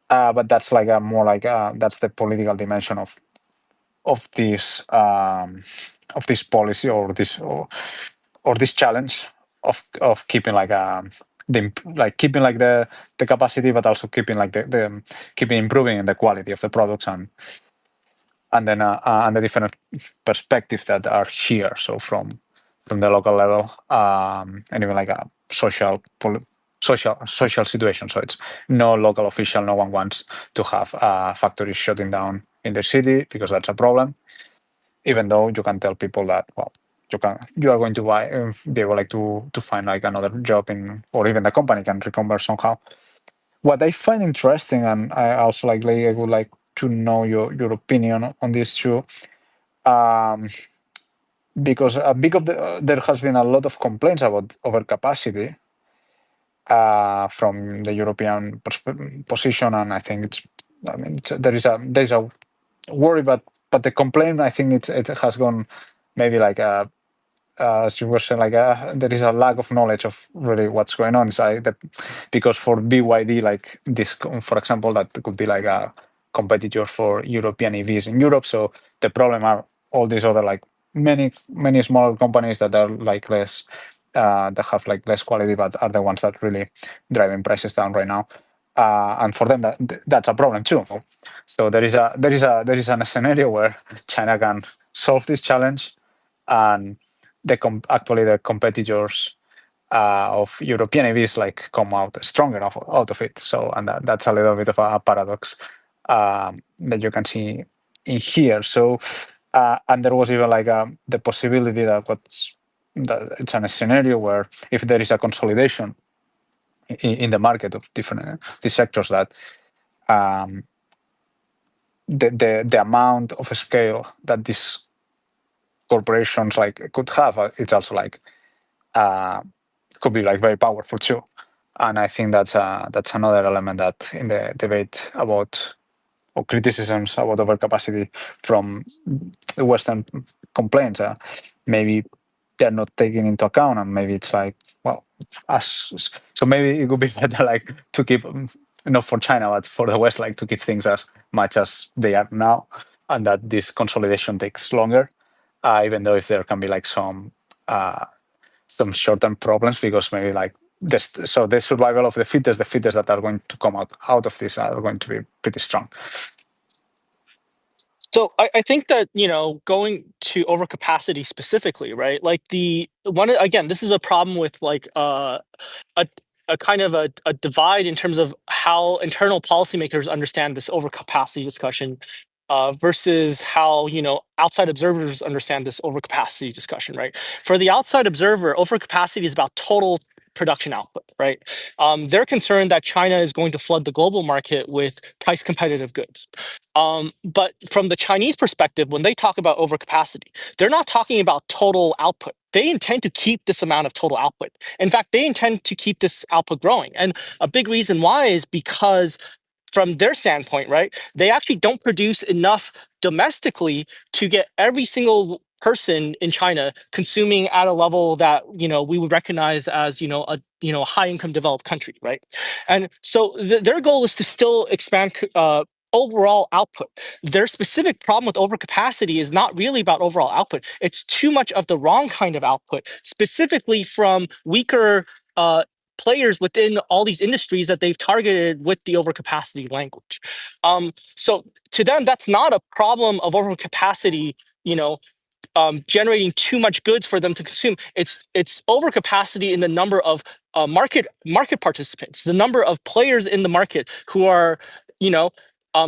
But that's like a more like that's the political dimension of this policy or this challenge of keeping like keeping like the capacity, but also keeping like the keeping improving the quality of the products and then and the different perspectives that are here. So from the local level and even like a social situation. So it's no local official, no one wants to have factories shutting down in the city because that's a problem. Even though you can tell people that, well, you are going to be able like to find like another job or even the company can reconvert somehow. What I find interesting, and I also I would like to know your opinion on this too, because there has been a lot of complaints about overcapacity from the European position, and I think there is a worry, but the complaint, I think it has gone maybe like as you were saying, like there is a lack of knowledge of really what's going on. So because for BYD, like this, for example, that could be like a competitor for European EVs in Europe. So the problem are all these other like many smaller companies that are like less that have like less quality, but are the ones that really driving prices down right now. And for them, that's a problem too. So there is a scenario where China can solve this challenge, and actually the competitors of European EVs like come out stronger out of it. So and that's a little bit of a paradox that you can see in here. So and there was even like the possibility that it's a scenario where if there is a consolidation in the market of different these sectors, that the amount of scale that these corporations like could have, it's also like could be like very powerful too. And I think that's another element that in the debate about or criticisms about overcapacity from the Western complaints, maybe they're not taking into account, and maybe it's like, well, so maybe it would be better like to keep not for China but for the West, like to keep things as much as they are now, and that this consolidation takes longer, even though if there can be like some short-term problems, because maybe like this, so the survival of the fittest that are going to come out of this are going to be pretty strong. So I think that, going to overcapacity specifically, right? Like the one, again, this is a problem with like a kind of a divide in terms of how internal policymakers understand this overcapacity discussion versus how outside observers understand this overcapacity discussion, right? For the outside observer, overcapacity is about total production output, right? They're concerned that China is going to flood the global market with price competitive goods. But from the Chinese perspective, when they talk about overcapacity, they're not talking about total output. They intend to keep this amount of total output. In fact, they intend to keep this output growing. And a big reason why is because from their standpoint, right, they actually don't produce enough domestically to get every single person in China consuming at a level that we would recognize as a high income developed country, right? And so their goal is to still expand overall output. Their specific problem with overcapacity is not really about overall output. It's too much of the wrong kind of output, specifically from weaker players within all these industries that they've targeted with the overcapacity language. So to them, that's not a problem of overcapacity, generating too much goods for them to consume. It's overcapacity in the number of market participants, the number of players in the market who are,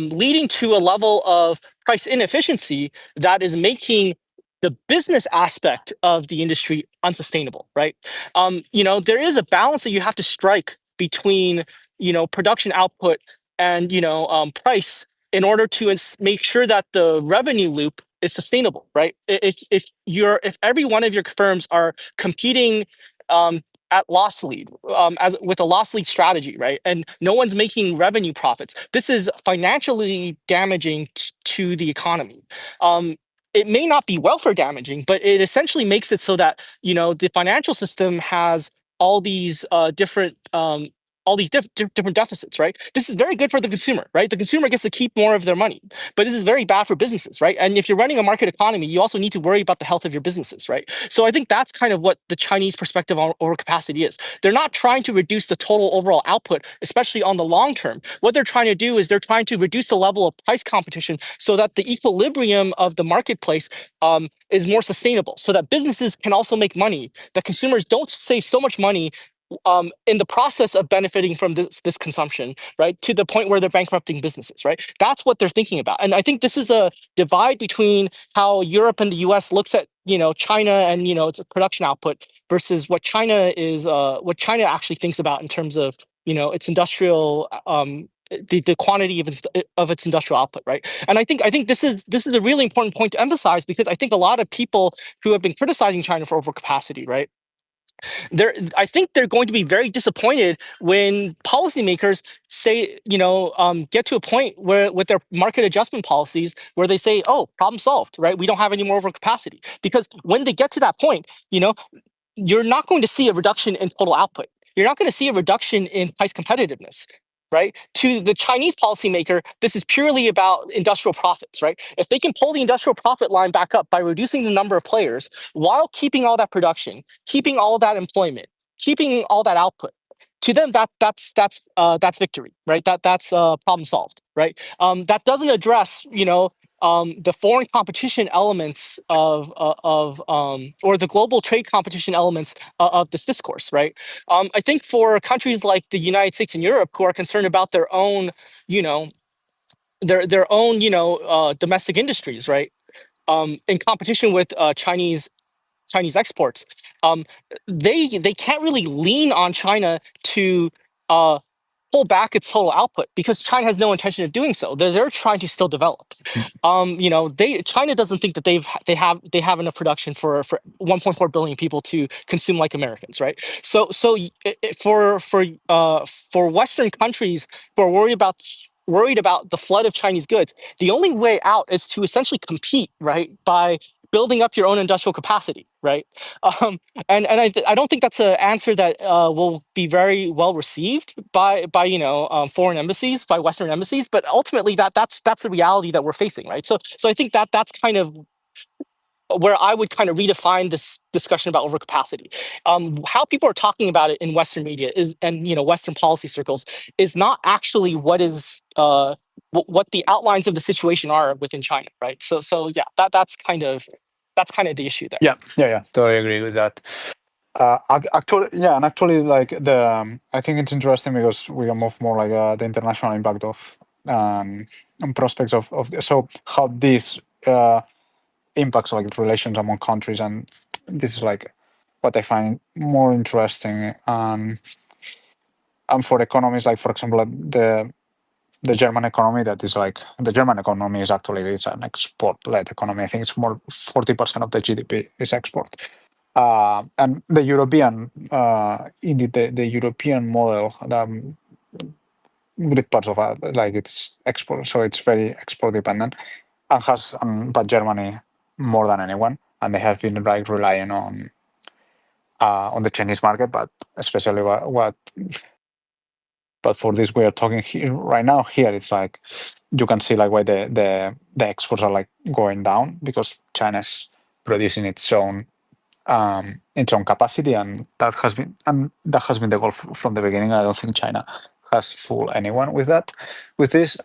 leading to a level of price inefficiency that is making the business aspect of the industry unsustainable, right? There is a balance that you have to strike between, production output and, price in order to make sure that the revenue loop is sustainable, right? If every one of your firms are competing at loss lead as with a loss lead strategy, right, and no one's making revenue profits, this is financially damaging to the economy. It may not be welfare damaging, but it essentially makes it so that the financial system has all these different different deficits, right? This is very good for the consumer, right? The consumer gets to keep more of their money, but this is very bad for businesses, right? And if you're running a market economy, you also need to worry about the health of your businesses, right? So I think that's kind of what the Chinese perspective on overcapacity is. They're not trying to reduce the total overall output, especially on the long term. What they're trying to do is they're trying to reduce the level of price competition so that the equilibrium of the marketplace is more sustainable, so that businesses can also make money, that consumers don't save so much money in the process of benefiting from this consumption, right, to the point where they're bankrupting businesses, right? That's what they're thinking about. And I think this is a divide between how Europe and the US looks at, China and, its production output versus what China actually thinks about in terms of, its industrial the quantity of its industrial output, right? And I think this is a really important point to emphasize, because I think a lot of people who have been criticizing China for overcapacity, right, I think they're going to be very disappointed when policymakers say, get to a point where with their market adjustment policies where they say, oh, problem solved, right? We don't have any more overcapacity. Because when they get to that point, you're not going to see a reduction in total output. You're not going to see a reduction in price competitiveness, right? To the Chinese policymaker, this is purely about industrial profits, right? If they can pull the industrial profit line back up by reducing the number of players while keeping all that production, keeping all that employment, keeping all that output, to them that's victory, right? That's problem solved, right? That doesn't address, the foreign competition elements or the global trade competition elements of this discourse, right? I think for countries like the United States and Europe who are concerned about their own, their own, domestic industries, right? In competition with Chinese exports, they can't really lean on China to uh, pull back its total output, because China has no intention of doing so. They're trying to still develop. China doesn't think that they have enough production for 1.4 billion people to consume like Americans, right? So for Western countries who are worried about the flood of Chinese goods, the only way out is to essentially compete, right, by building up your own industrial capacity, right? I don't think that's an answer that will be very well received by foreign embassies, by Western embassies. But ultimately, that's the reality that we're facing, right? So I think that's kind of where I would kind of redefine this discussion about overcapacity. How people are talking about it in Western media is, and Western policy circles, is not actually what is what the outlines of the situation are within China, right? So yeah, that's kind of the issue there. Yeah, totally agree with that. Actually, like I think it's interesting because we can move more like the international impact of and prospects of so how this impacts like relations among countries, and this is like what I find more interesting. And for economies, like for example, the German economy, that is like the German economy is actually it's an export-led economy. I think it's more 40% of the GDP is export. And the European, indeed, the European model, great parts of it, like it's export, so it's very export dependent, and has, but Germany more than anyone, and they have been like relying on the Chinese market, but especially but for this we are talking here right now. Here it's like you can see like why the exports are like going down because China's producing its own capacity, and that has been the goal from the beginning. I don't think China has fooled anyone with that. With this,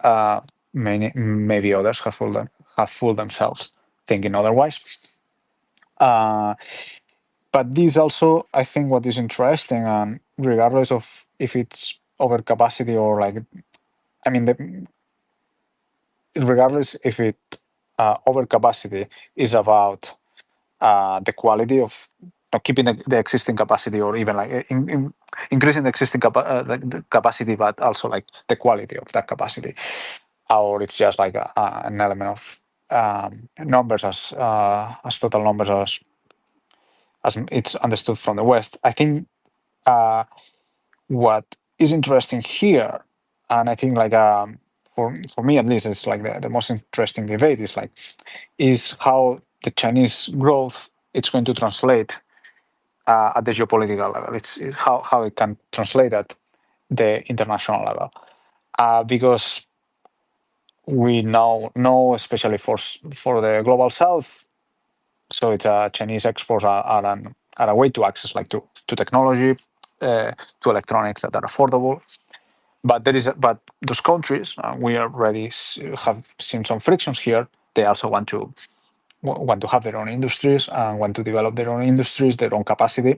maybe others have fooled themselves thinking otherwise. But this also, I think, what is interesting, and regardless of if it's overcapacity or like, I mean, regardless if it overcapacity is about the quality of keeping the existing capacity, or even like increasing the existing the capacity, but also like the quality of that capacity, or it's just like an element of numbers as total numbers as it's understood from the West. I think what is interesting here, and I think like for me at least, it's like the most interesting debate is how the Chinese growth it's going to translate at the geopolitical level. It's how it can translate at the international level, because we now know, especially for the global South, so it's Chinese exports are a way to access like to technology, to electronics that are affordable. But but those countries, we already have seen some frictions here. They also want to have their own industries and want to develop their own industries, their own capacity.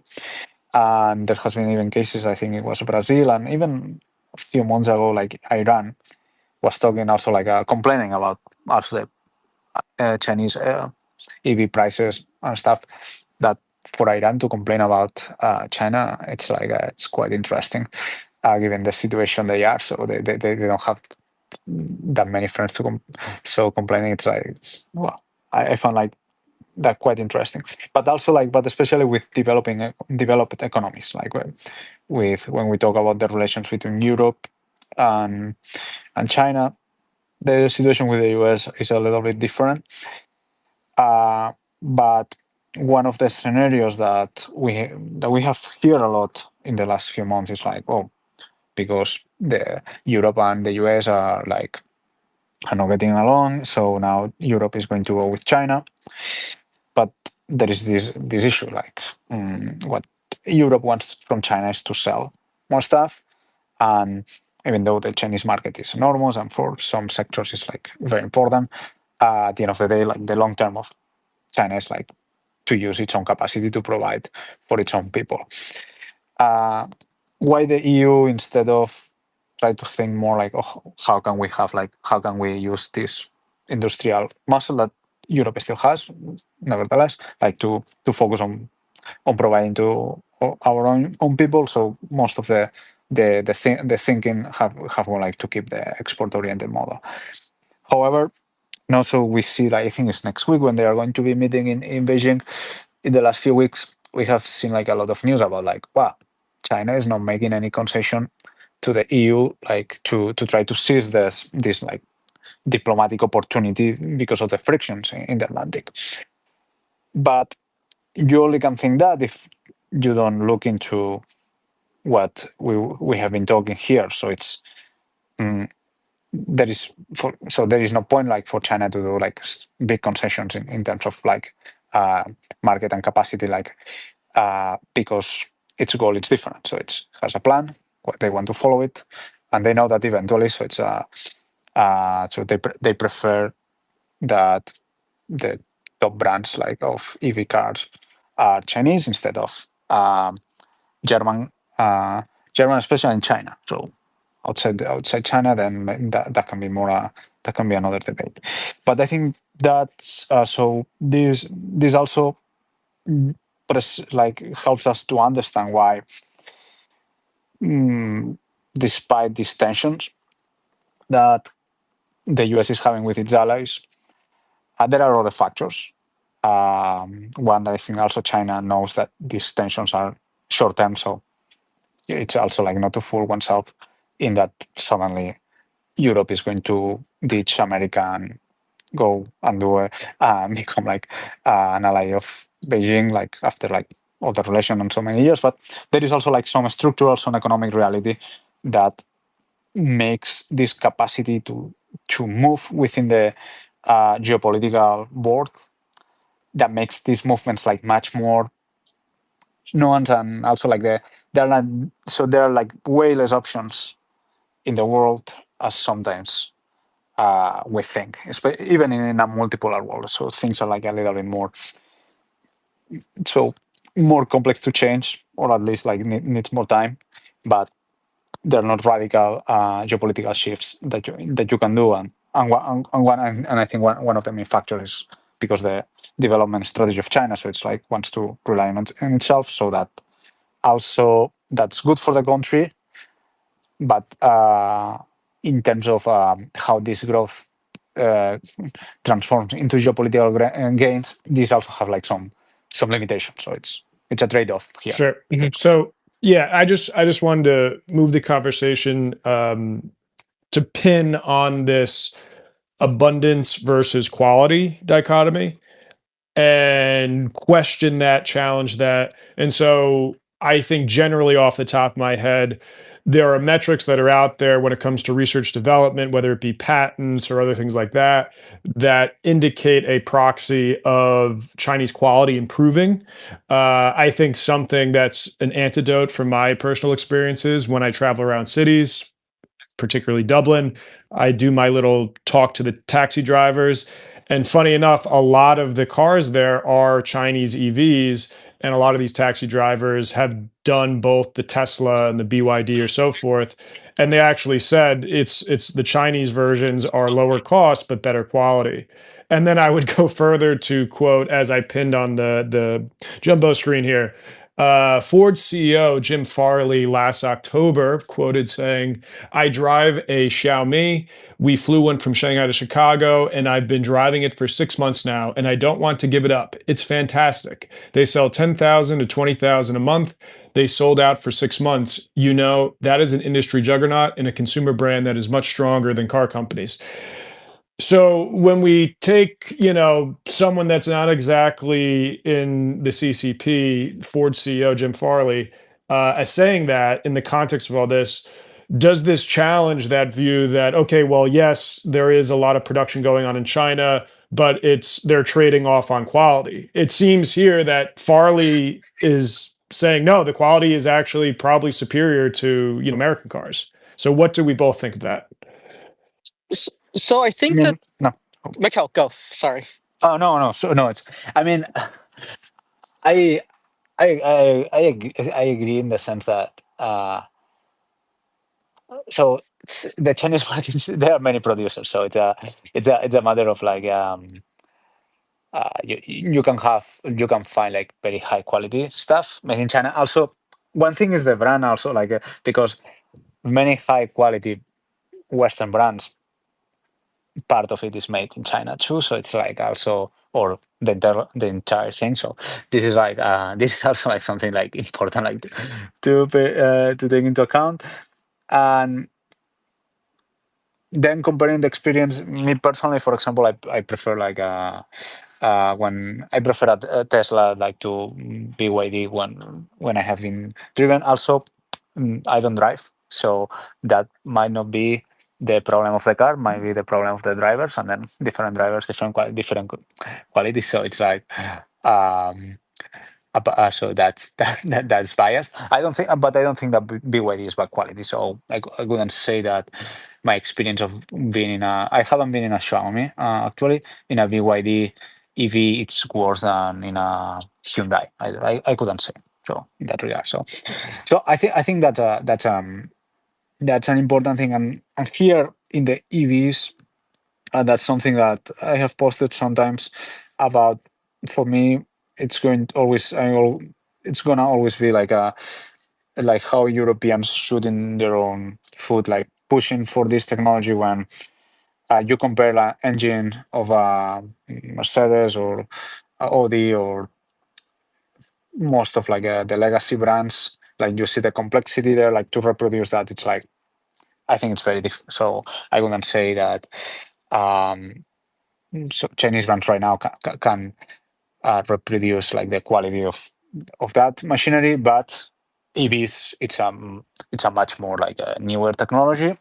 And there has been even cases, I think it was Brazil, and even a few months ago, like Iran was talking also like complaining about also the Chinese EV prices and stuff. That for Iran to complain about China, it's like it's quite interesting, given the situation they are. So they don't have that many friends to so complaining. It's like well, I found like that quite interesting, but also like but especially with developed economies, like when we talk about the relations between Europe and China, the situation with the US is a little bit different. But one of the scenarios that we have heard a lot in the last few months is like, oh, because the Europe and the US are not getting along, so now Europe is going to go with China. But there is this issue, like what Europe wants from China is to sell more stuff, and even though the Chinese market is enormous and for some sectors is like very important, at the end of the day, like the long term of China is like to use its own capacity to provide for its own people. Why the EU, instead of try to think more like, oh, how can we use this industrial muscle that Europe still has, nevertheless, like to focus on providing to our own people. So most of the thinking have more like to keep the export oriented model. However, and also we see, like, I think it's next week when they are going to be meeting in Beijing. In the last few weeks, we have seen like a lot of news about like, wow, China is not making any concession to the EU, like to try to seize this like diplomatic opportunity because of the frictions in the Atlantic. But you only can think that if you don't look into what we have been talking here. So it's there is there is no point like for China to do like big concessions in terms of like market and capacity, like because its goal is different. So it has a plan, they want to follow it, and they know that eventually. So it's so they prefer that the top brands like of EV cars are Chinese instead of German, German, especially in China. So outside China, then that can be more that can be another debate. But I think that's so this also like helps us to understand why, despite these tensions that the US is having with its allies, there are other factors. One that I think also China knows that these tensions are short term, so it's also like not to fool oneself in that suddenly Europe is going to ditch America and go and do become like an ally of Beijing, like after like all the relation on so many years. But there is also like some structural, some economic reality that makes this capacity to move within the geopolitical board, that makes these movements like much more nuanced, and also like there are like way less options in the world as sometimes we think, even in a multipolar world. So things are like a little bit more, so more complex to change, or at least like needs more time. But they're not radical geopolitical shifts that you can do. And I think one of the main factors is because the development strategy of China. So it's like wants to rely on itself. So that also that's good for the country, but in terms of how this growth transforms into geopolitical gains, these also have like some limitations. So it's a trade-off here. Sure. Mhm. So yeah, I just wanted to move the conversation to pin on this abundance versus quality dichotomy and question that, challenge that. And so I think generally off the top of my head, there are metrics that are out there when it comes to research development, whether it be patents or other things like that, that indicate a proxy of Chinese quality improving. I think something that's an antidote from my personal experiences when I travel around cities, particularly Dublin. I do my little talk to the taxi drivers. And funny enough, a lot of the cars there are Chinese EVs. And a lot of these taxi drivers have done both the Tesla and the BYD or so forth. And they actually said it's the Chinese versions are lower cost but better quality. And then I would go further to quote, as I pinned on the jumbo screen here, Ford CEO Jim Farley last October quoted saying, I drive a Xiaomi. We flew one from Shanghai to Chicago, and I've been driving it for 6 months now, and I don't want to give it up. It's fantastic. They sell 10,000 to 20,000 a month. They sold out for 6 months. You know, that is an industry juggernaut and a consumer brand that is much stronger than car companies. So when we take, someone that's not exactly in the CCP, Ford CEO Jim Farley, as saying that in the context of all this, does this challenge that view that, okay, well, yes, there is a lot of production going on in China, but they're trading off on quality? It seems here that Farley is saying, no, the quality is actually probably superior to, American cars. So what do we both think of that? So I I think that mean, no. Miquel, go. Sorry. Oh no. So no, it's. I mean, I I agree in the sense that so the Chinese market, there are many producers, so it's a matter of like you can find like very high quality stuff made in China. Also, one thing is the brand also like because many high quality Western brands, part of it is made in China too. So it's like also, or the entire thing. So this is like this is also like something like important like to take into account. And then comparing the experience, me personally, for example, I prefer like when I prefer a Tesla like to BYD when I have been driven. Also, I don't drive, so that might not be the problem of the car, might be the problem of the drivers, and then different drivers, different quality. So it's like, um, so that's biased. I don't think, but I don't think that BYD is bad quality. So I wouldn't say that my experience of being in a, I haven't been in a Xiaomi actually. In a BYD EV, it's worse than in a Hyundai. I couldn't say so in that regard. So I think that's an important thing, and here in the EVs, and that's something that I have posted sometimes about. For me, it's going to always it's gonna always be like how Europeans shoot in their own foot, like pushing for this technology when you compare the engine of a Mercedes or a Audi or most of the legacy brands. Like you see the complexity there, like to reproduce that, it's like I think it's very different. So I wouldn't say that um, so Chinese brands right now can reproduce like the quality of that machinery, but EVs it's a much more like a newer technology,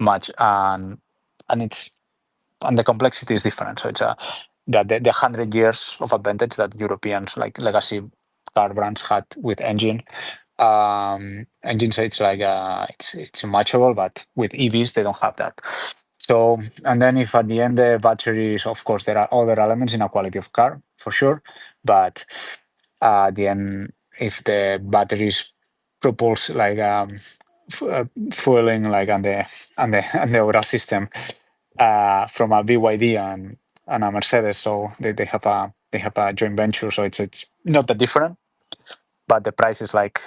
much and it's and the complexity is different. So it's a that the 100 years of advantage that Europeans like legacy car brands had with engines, it's like it's matchable, but with EVs they don't have that. So, and then if at the end the batteries, of course, there are other elements in a quality of car for sure, but at the end, if the batteries propulse like fueling like and the overall system from a BYD and a Mercedes, so they have a joint venture, so it's not that different, but the price is like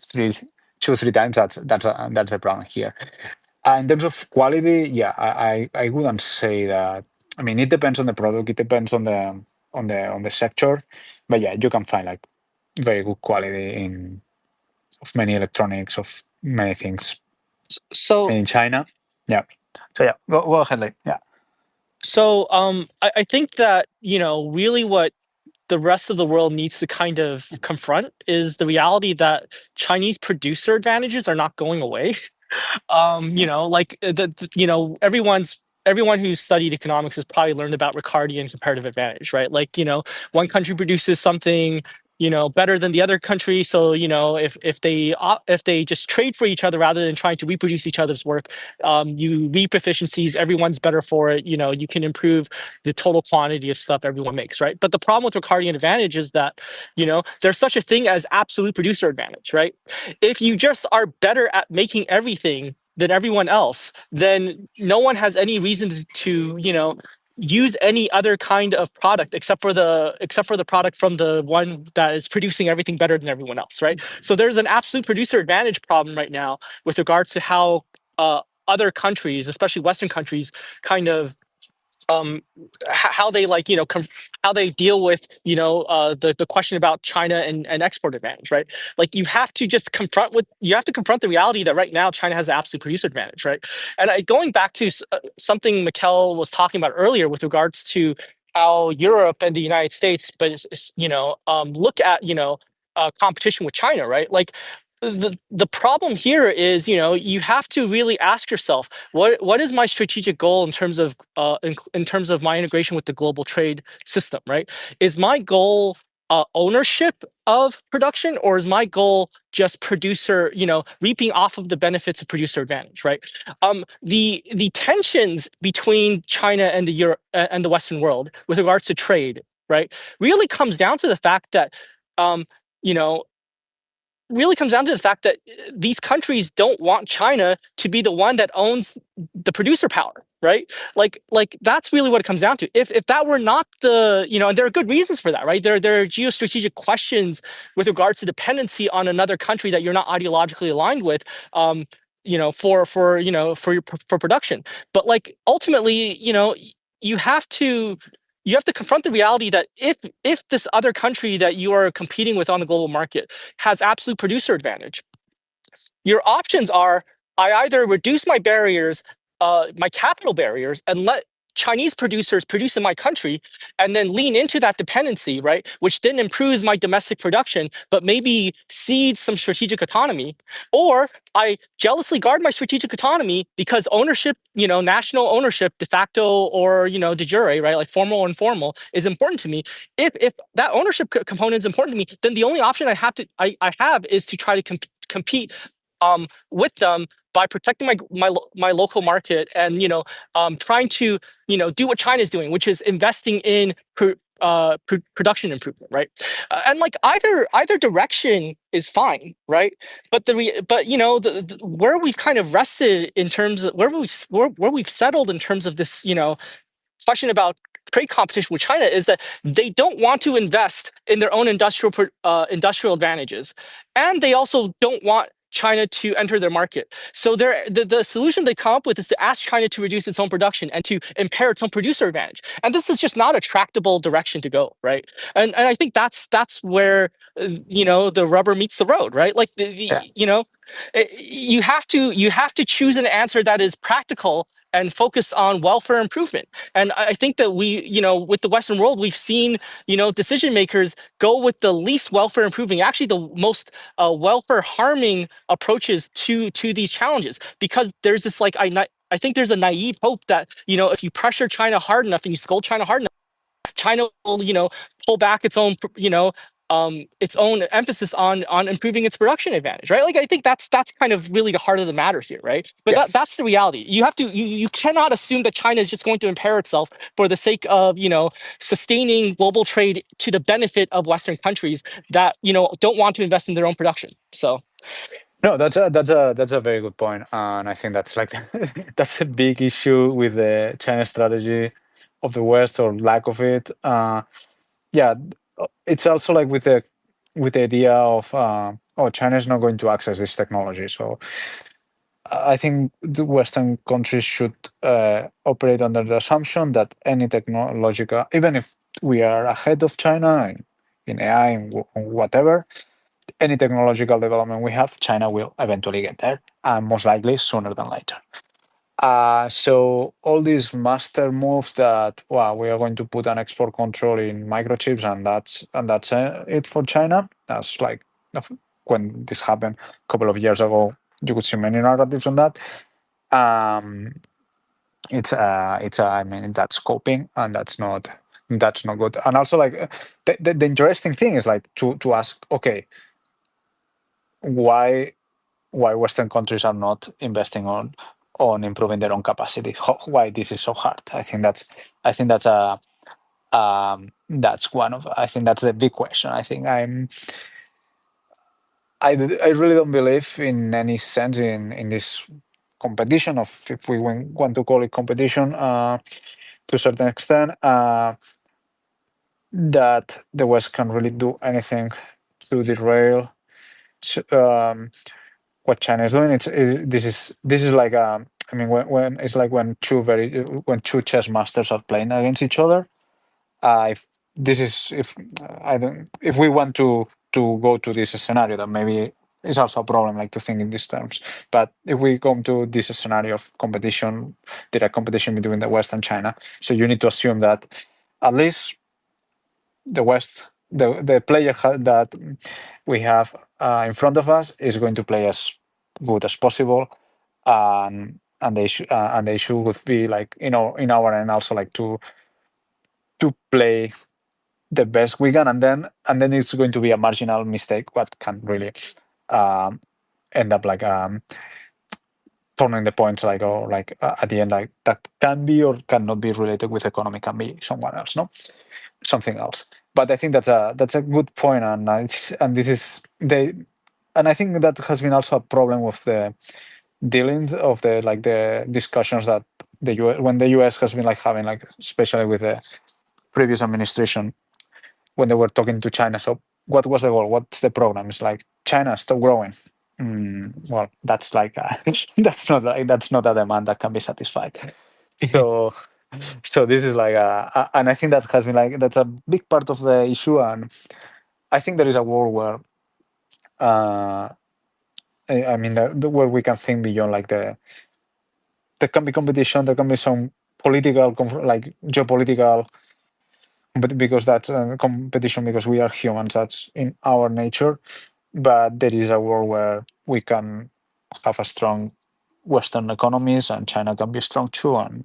three, 2, 3 times. That's the problem here. In terms of quality, yeah, I wouldn't say that. I mean, it depends on the product. It depends on the sector, but yeah, you can find like very good quality in of many electronics of many things So in China. Yeah. So yeah, go ahead. Like yeah. I think that, really what the rest of the world needs to kind of confront is the reality that Chinese producer advantages are not going away. Everyone who's studied economics has probably learned about Ricardian comparative advantage, right? Like, one country produces something better than the other country, so if they just trade for each other rather than trying to reproduce each other's work, you reap efficiencies, everyone's better for it. You can improve the total quantity of stuff everyone makes, right? But the problem with Ricardian advantage is that there's such a thing as absolute producer advantage, right? If you just are better at making everything than everyone else, then no one has any reason to use any other kind of product except for the product from the one that is producing everything better than everyone else, right? So there's an absolute producer advantage problem right now with regards to how other countries, especially Western countries, kind of um how they how they deal with the question about China and export advantage, right? Like you have to confront the reality that right now China has the absolute producer advantage, right? And going back to something Miquel was talking about earlier with regards to how Europe and the United States look at competition with China, right? Like the problem here is you have to really ask yourself what is my strategic goal in terms of in terms of my integration with the global trade system, right? Is my goal ownership of production, or is my goal just producer, reaping off of the benefits of producer advantage, right? The tensions between China and the Europe and the Western world with regards to trade, right, really comes down to the fact that um, you know really comes down to the fact that these countries don't want China to be the one that owns the producer power, right? Like that's really what it comes down to. If that were not the, and there are good reasons for that, right? There are geostrategic questions with regards to dependency on another country that you're not ideologically aligned with, for production. But like ultimately, you have to you have to confront the reality that if this other country that you are competing with on the global market has absolute producer advantage, your options are I either reduce my barriers, my capital barriers, and let Chinese producers produce in my country and then lean into that dependency, right, which then improves my domestic production, but maybe cedes some strategic autonomy, or I jealously guard my strategic autonomy because ownership, national ownership, de facto or de jure, right, like formal or informal, is important to me. If that ownership component is important to me, then the only option I have is to try to compete with them by protecting my local market and trying to do what China's doing, which is investing in production improvement, right? And like either direction is fine, right? But where we've kind of rested in terms of where we've settled in terms of this question about trade competition with China is that they don't want to invest in their own industrial advantages, and they also don't want China to enter their market. So the solution they come up with is to ask China to reduce its own production and to impair its own producer advantage. And this is just not a tractable direction to go, right? And I think that's where the rubber meets the road, right? Like Yeah. you have to choose an answer that is practical and focused on welfare improvement. And I think that with the Western world, we've seen, decision makers go with the least welfare improving, actually the most welfare harming approaches to these challenges, because there's this I think there's a naive hope that, if you pressure China hard enough and you scold China hard enough, China will, pull back its own emphasis on improving its production advantage, right? Like I think that's kind of really the heart of the matter here, right? But Yeah. that's the reality. You cannot assume that China is just going to impair itself for the sake of sustaining global trade to the benefit of Western countries that don't want to invest in their own production. So. No, that's a very good point, and I think that's like that's a big issue with the China strategy of the West or lack of it. Yeah, it's also like with the idea of oh, China is not going to access this technology, so I think the Western countries should operate under the assumption that any technological, even if we are ahead of China in AI and whatever, any technological development we have, China will eventually get there, and most likely sooner than later. So all these master moves that we are going to put an export control in microchips, and that's it for China. That's like when this happened a couple of years ago. You could see many narratives on that. I mean, that's coping, and that's not good. And also, like the interesting thing is like to ask, okay, why Western countries are not investing on improving their own capacity? Why this is so hard? I think that's one of, I think that's the big question. I think I really don't believe in any sense in this competition, of if we want to call it competition, to a certain extent, that the West can really do anything to derail what China is doing. This is like I mean, when it's like when two chess masters are playing against each other. If this is if I don't if we want to go to this scenario, that maybe is also a problem, like to think in these terms. But if we come to this scenario of competition, direct competition between the West and China, so you need to assume that at least the West, the player that we have in front of us is going to play as good as possible, and they should be like in our end also like to play the best we can, and then it's going to be a marginal mistake what can really end up like turning the points, like, or like at the end, like that can be or cannot be related with economy, can be someone else, no, something else. But I think that's a good point, and this is and I think that has been also a problem with the dealings of the discussions that the US, when the US has been like having, like especially with the previous administration, when they were talking to China. So what was the goal? What's the program? It's like, China, stop growing. Well, that's like that's not a demand that can be satisfied. So this is like and I think that has been like, that's a big part of the issue, and I think there is a world where I mean where we can think beyond like there can be competition, there can be some political, like geopolitical, but because that's competition, because we are humans, that's in our nature. But there is a world where we can have a strong Western economies, and China can be strong too, and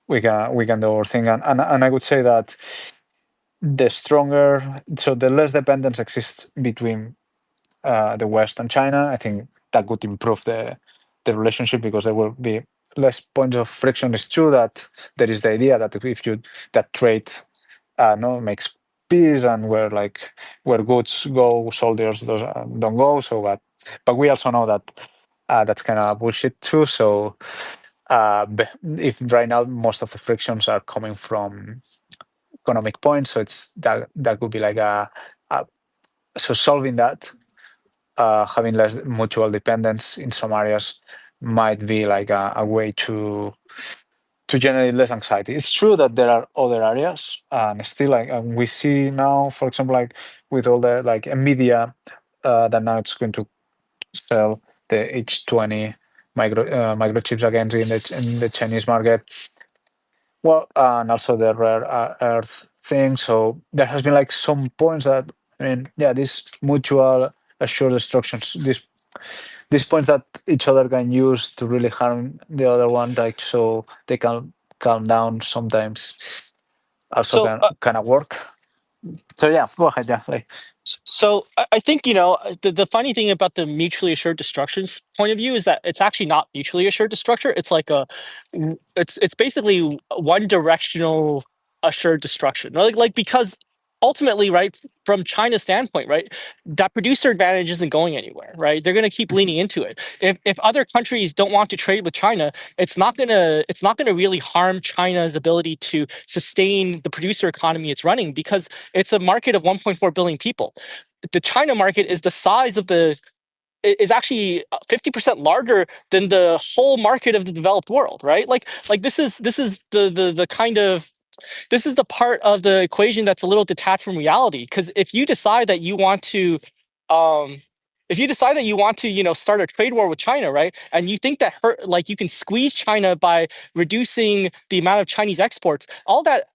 we can do our thing. And I would say that the stronger, so the less dependence exists between the West and China, I think that would improve the relationship, because there will be less points of friction. It's true that there is the idea that if you that trade no makes peace, and where goods go, soldiers don't go. So, but we also know that that's kind of bullshit too. So, if right now most of the frictions are coming from economic points, so it's that would be like a so solving that, having less mutual dependence in some areas might be like a way to generate less anxiety. It's true that there are other areas, and still, like we see now, for example, like with all the like Nvidia, that now it's going to sell the H20 microchips again in the Chinese market. Well, and also the rare earth thing. So there has been like some points that, I mean, yeah, these mutual assured destructions, these points that each other can use to really harm the other one, like so they can calm down sometimes. Also So, can kind of work. So yeah, go ahead. Yeah, like So I think the funny thing about the mutually assured destructions point of view is that it's actually not mutually assured destruction. It's like it's basically one directional assured destruction. Like because ultimately, right, from China's standpoint, right, that producer advantage isn't going anywhere, right? They're going to keep leaning into it. If other countries don't want to trade with China, it's not gonna really harm China's ability to sustain the producer economy it's running, because it's a market of 1.4 billion people. The China market is the size of is actually 50% larger than the whole market of the developed world, right? Like this is the kind of this is the part of the equation that's a little detached from reality. Because um, if you decide that you want to, start a trade war with China, right, and you think that like you can squeeze China by reducing the amount of Chinese exports, all that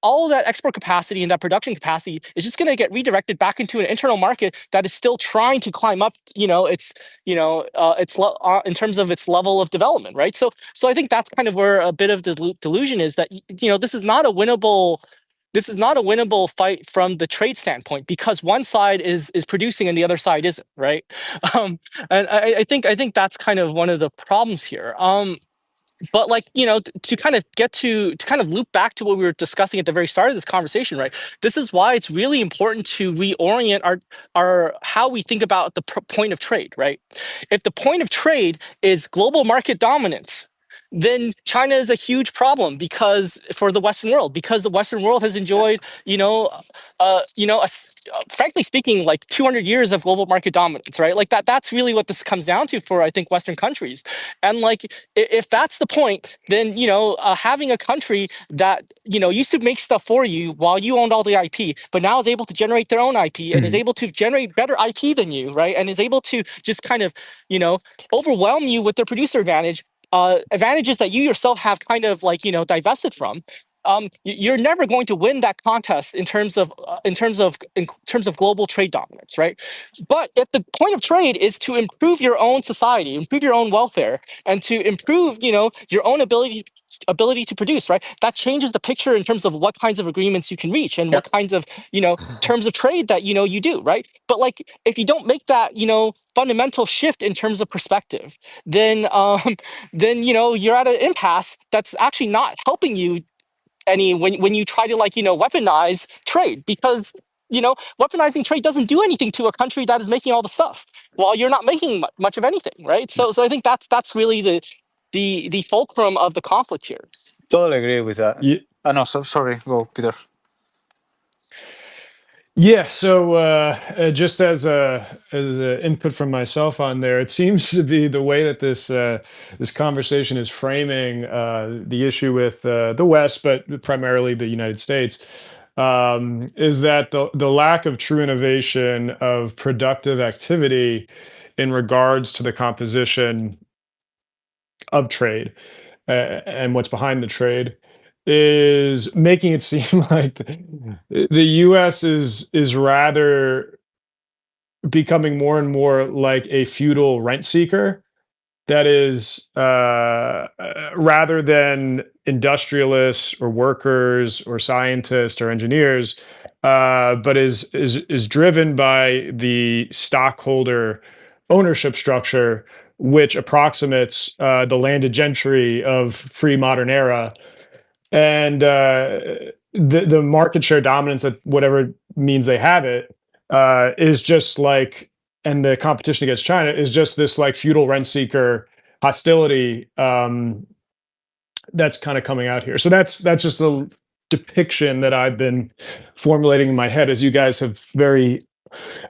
export capacity and that production capacity is just going to get redirected back into an internal market that is still trying to climb up, in terms of its level of development, right? So I think that's kind of where a bit of the delusion is, that this is not a winnable fight from the trade standpoint, because one side is producing and the other side isn't, right? Um, and I think that's kind of one of the problems here. But like, to kind of loop back to what we were discussing at the very start of this conversation, right? This is why it's really important to reorient our how we think about the point of trade, right? If the point of trade is global market dominance, then China is a huge problem, because for the Western world, because the Western world has enjoyed, frankly speaking, like 200 years of global market dominance, right? Like that's really what this comes down to for, I think, Western countries. And like, if that's the point, then having a country that used to make stuff for you while you owned all the IP, but now is able to generate their own IP and is able to generate better IP than you, right? And is able to just kind of overwhelm you with their producer advantages that you yourself have kind of like divested from. You're never going to win that contest in terms of global trade dominance, right? But if the point of trade is to improve your own society, improve your own welfare, and to improve, your own ability to produce, right? That changes the picture in terms of what kinds of agreements you can reach and yeah, what kinds of, terms of trade that you do, right? But like, if you don't make that, fundamental shift in terms of perspective, then you're at an impasse that's actually not helping you any when you try to, like, weaponize trade, because weaponizing trade doesn't do anything to a country that is making all the stuff while you're not making much of anything, right? So I think that's really the fulcrum of the conflict here. totally agree with that. Ye- No, so sorry, go Peter. Yeah, so just as a input from myself on there, it seems to be the way that this conversation is framing the issue with the West, but primarily the United States, is that the lack of true innovation of productive activity in regards to the composition of trade and what's behind the trade. is making it seem like the US is rather becoming more and more like a feudal rent seeker that is rather than industrialists or workers or scientists or engineers, but is driven by the stockholder ownership structure, which approximates the landed gentry of pre-modern era, and the market share dominance at whatever means they have it is just like, and the competition against China is just this like feudal rent seeker hostility that's kind of coming out here. So that's just a depiction that I've been formulating in my head as you guys have very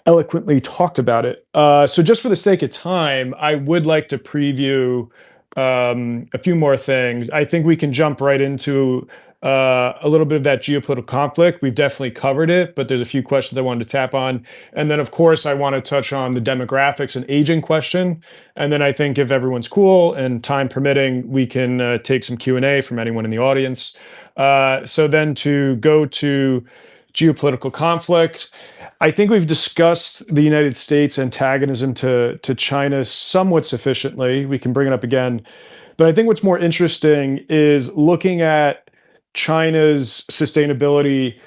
eloquently talked about it. So, just for the sake of time, I would like to preview a few more things. I think we can jump right into a little bit of that geopolitical conflict. We've definitely covered it, but there's a few questions I wanted to tap on. And then, of course, I want to touch on the demographics and aging question. And then I think if everyone's cool and time permitting, we can take some Q&A from anyone in the audience. So then to go to geopolitical conflict, I think we've discussed the United States antagonism to China somewhat sufficiently. We can bring it up again. But I think what's more interesting is looking at China's sustainability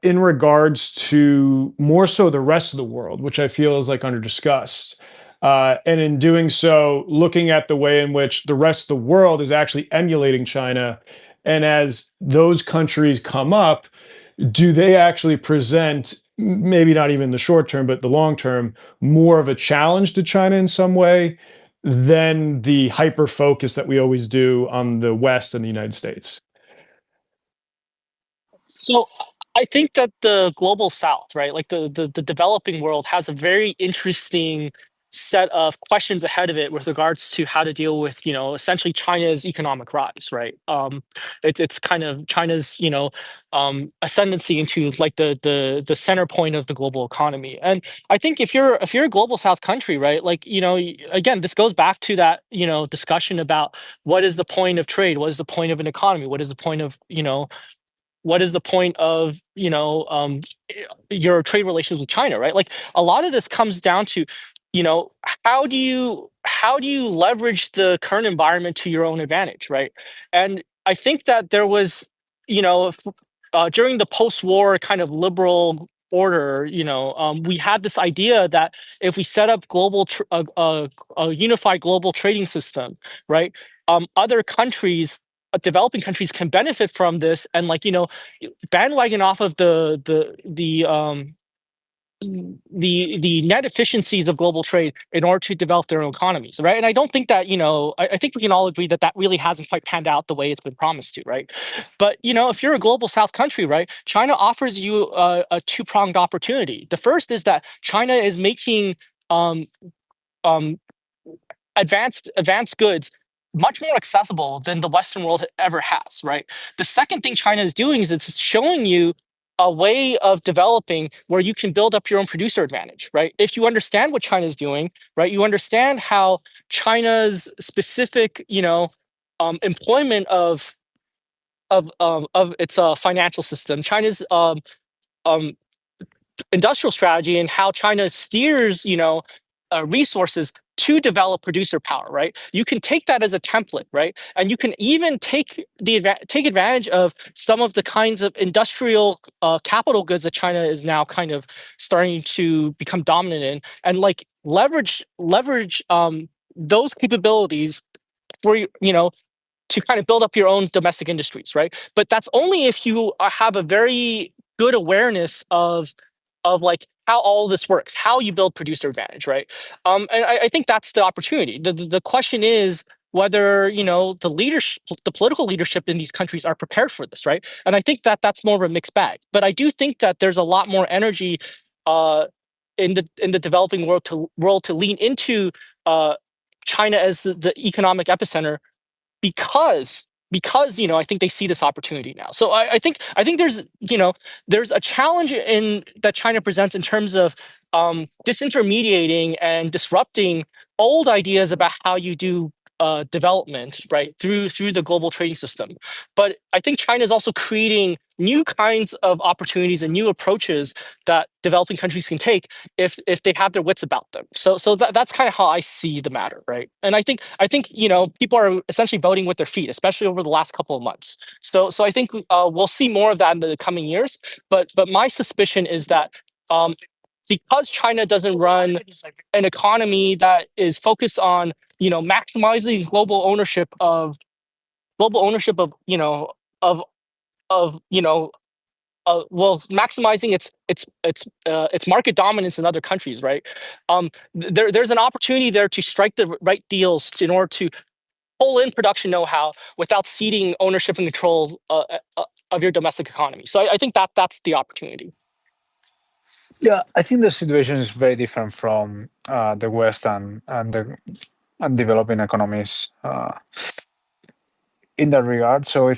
in regards to more so the rest of the world, which I feel is like under discussed. And in doing so, looking at the way in which the rest of the world is actually emulating China. And as those countries come up, do they actually present, maybe not even the short term, but the long term, more of a challenge to China in some way than the hyper focus that we always do on the West and the United States? So I think that the global south, right, like the developing world has a very interesting set of questions ahead of it with regards to how to deal with, essentially China's economic rise, right? It's kind of China's, ascendancy into like the center point of the global economy. And I think if you're a global south country, right, like, again, this goes back to that, discussion about what is the point of trade, what is the point of an economy, what is the point of, what is the point of your trade relations with China, right? Like a lot of this comes down to, you know, how do you leverage the current environment to your own advantage, right? And I think that there was, during the post-war kind of liberal order, we had this idea that if we set up a unified global trading system, right, other countries, developing countries can benefit from this and, like, bandwagon off of the net efficiencies of global trade in order to develop their own economies, right? And I don't think that, I think we can all agree that that really hasn't quite panned out the way it's been promised to, right? But, if you're a global south country, right, China offers you a two-pronged opportunity. The first is that China is making um, um, advanced goods much more accessible than the Western world ever has, right? The second thing China is doing is it's showing you a way of developing where you can build up your own producer advantage, right? If you understand what China is doing, right, you understand how China's specific, employment of its financial system, China's um, industrial strategy, and how China steers, resources to develop producer power, right? You can take that as a template, right? And you can even take advantage of some of the kinds of industrial capital goods that China is now kind of starting to become dominant in, and like leverage those capabilities for to kind of build up your own domestic industries, right? But that's only if you have a very good awareness of like how all this works, how you build producer advantage, right? And I think that's the opportunity. The question is whether, the leadership, the political leadership in these countries are prepared for this, right? And I think that that's more of a mixed bag. But I do think that there's a lot more energy uh, in the developing world to lean into China as the economic epicenter, because I think they see this opportunity now. So I think there's a challenge in that China presents in terms of disintermediating and disrupting old ideas about how you do development, right, through the global trading system. But I think China is also creating new kinds of opportunities and new approaches that developing countries can take if they have their wits about them. So that's kind of how I see the matter, right? And I think people are essentially voting with their feet, especially over the last couple of months. So I think we'll see more of that in the coming years. But my suspicion is that um, because China doesn't run an economy that is focused on maximizing global ownership of of maximizing its market dominance in other countries, right? There's an opportunity there to strike the right deals in order to pull in production know-how without ceding ownership and control of your domestic economy. So I think that's the opportunity. Yeah, I think the situation is very different from the West and developing economies in that regard. So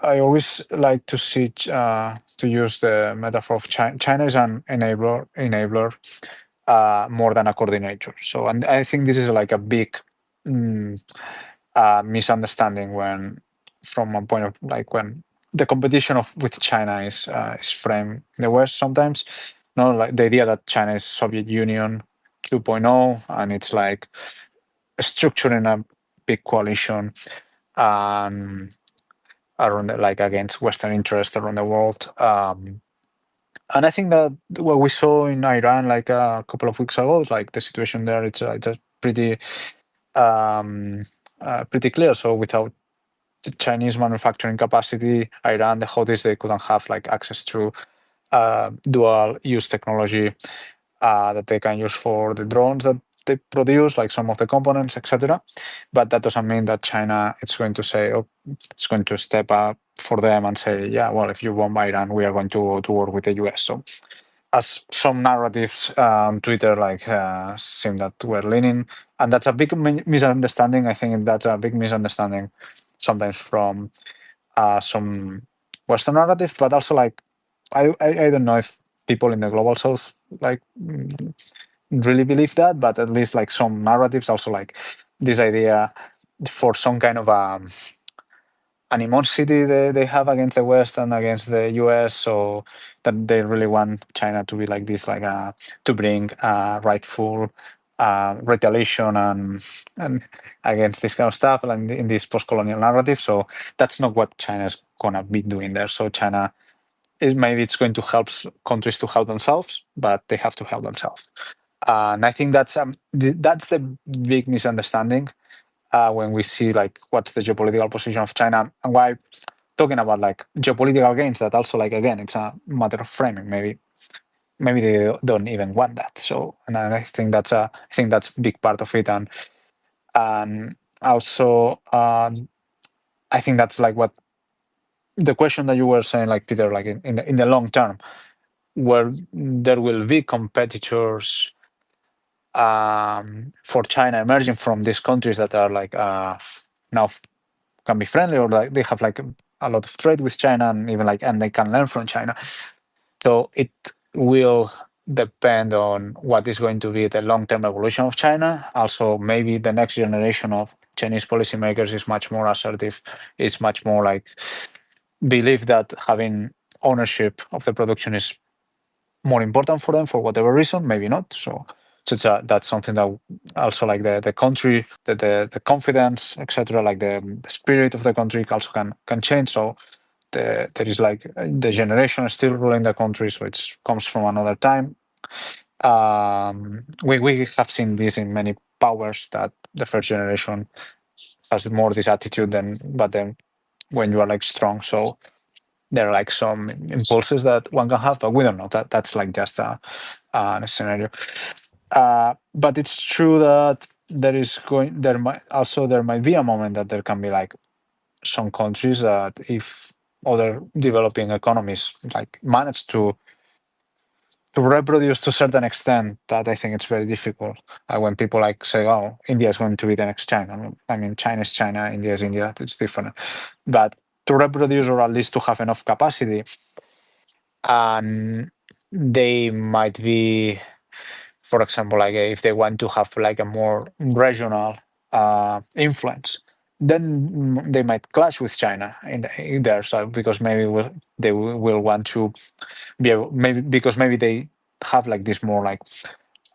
I always like to to use the metaphor of China. China is an enabler more than a coordinator. So, and I think this is like a big mm, misunderstanding from a point of like when the competition with China is framed in the West sometimes. No, like the idea that China is Soviet Union 2.0 and it's like structuring a big coalition um, like against Western interests around the world. And I think that what we saw in Iran like a couple of weeks ago, like the situation there, it's a um, pretty clear. So without the Chinese manufacturing capacity, Iran, the Houthis, they couldn't have like access to dual use technology that they can use for the drones that they produce, like some of the components, etc. But that doesn't mean that China is going to say, oh, it's going to step up for them and say, yeah, well, if you bomb Iran, we are going to go to war with the US. So as some narratives on Twitter like seem that we're leaning, and that's a big misunderstanding. I think that's a big misunderstanding sometimes from some Western narrative, but also like I don't know if people in the global south like really believe that, but at least like some narratives also like this idea for some kind of animosity they have against the West and against the US, so that they really want China to be like this, like to bring rightful retaliation and against this kind of stuff, and in this post-colonial narrative. So that's not what China's gonna be doing there. So China is maybe it's going to help countries to help themselves, but they have to help themselves. And I think that's the big misunderstanding when we see like what's the geopolitical position of China and why talking about like geopolitical gains, that also like again it's a matter of framing. Maybe they don't even want that. So and I think that's a big part of it, and also I think that's like what the question that you were saying, like Peter, like in the long term, where there will be competitors for China emerging from these countries that are like now can be friendly, or like they have like a lot of trade with China, and even like and they can learn from China. So it will depend on what is going to be the long-term evolution of China. Also, maybe the next generation of Chinese policymakers is much more assertive, is much more like believe that having ownership of the production is more important for them for whatever reason, maybe not. So that's something that also like the country, the confidence, etc., like the spirit of the country also can change. So there is like the generation is still ruling the country, so it comes from another time. We have seen this in many powers that the first generation has more this attitude but then when you are like strong, so there are like some impulses that one can have, but we don't know that's like just a scenario. But it's true that there might be a moment that there can be like some countries that if other developing economies like manage to reproduce to a certain extent, that I think it's very difficult. When people like say, "Oh, India is going to be the next China," I mean, China is China, India is India. It's different, but to reproduce or at least to have enough capacity, and they might be, for example, like if they want to have like a more regional influence, then they might clash with China in there. So because maybe they will want to be maybe because maybe they have like this more like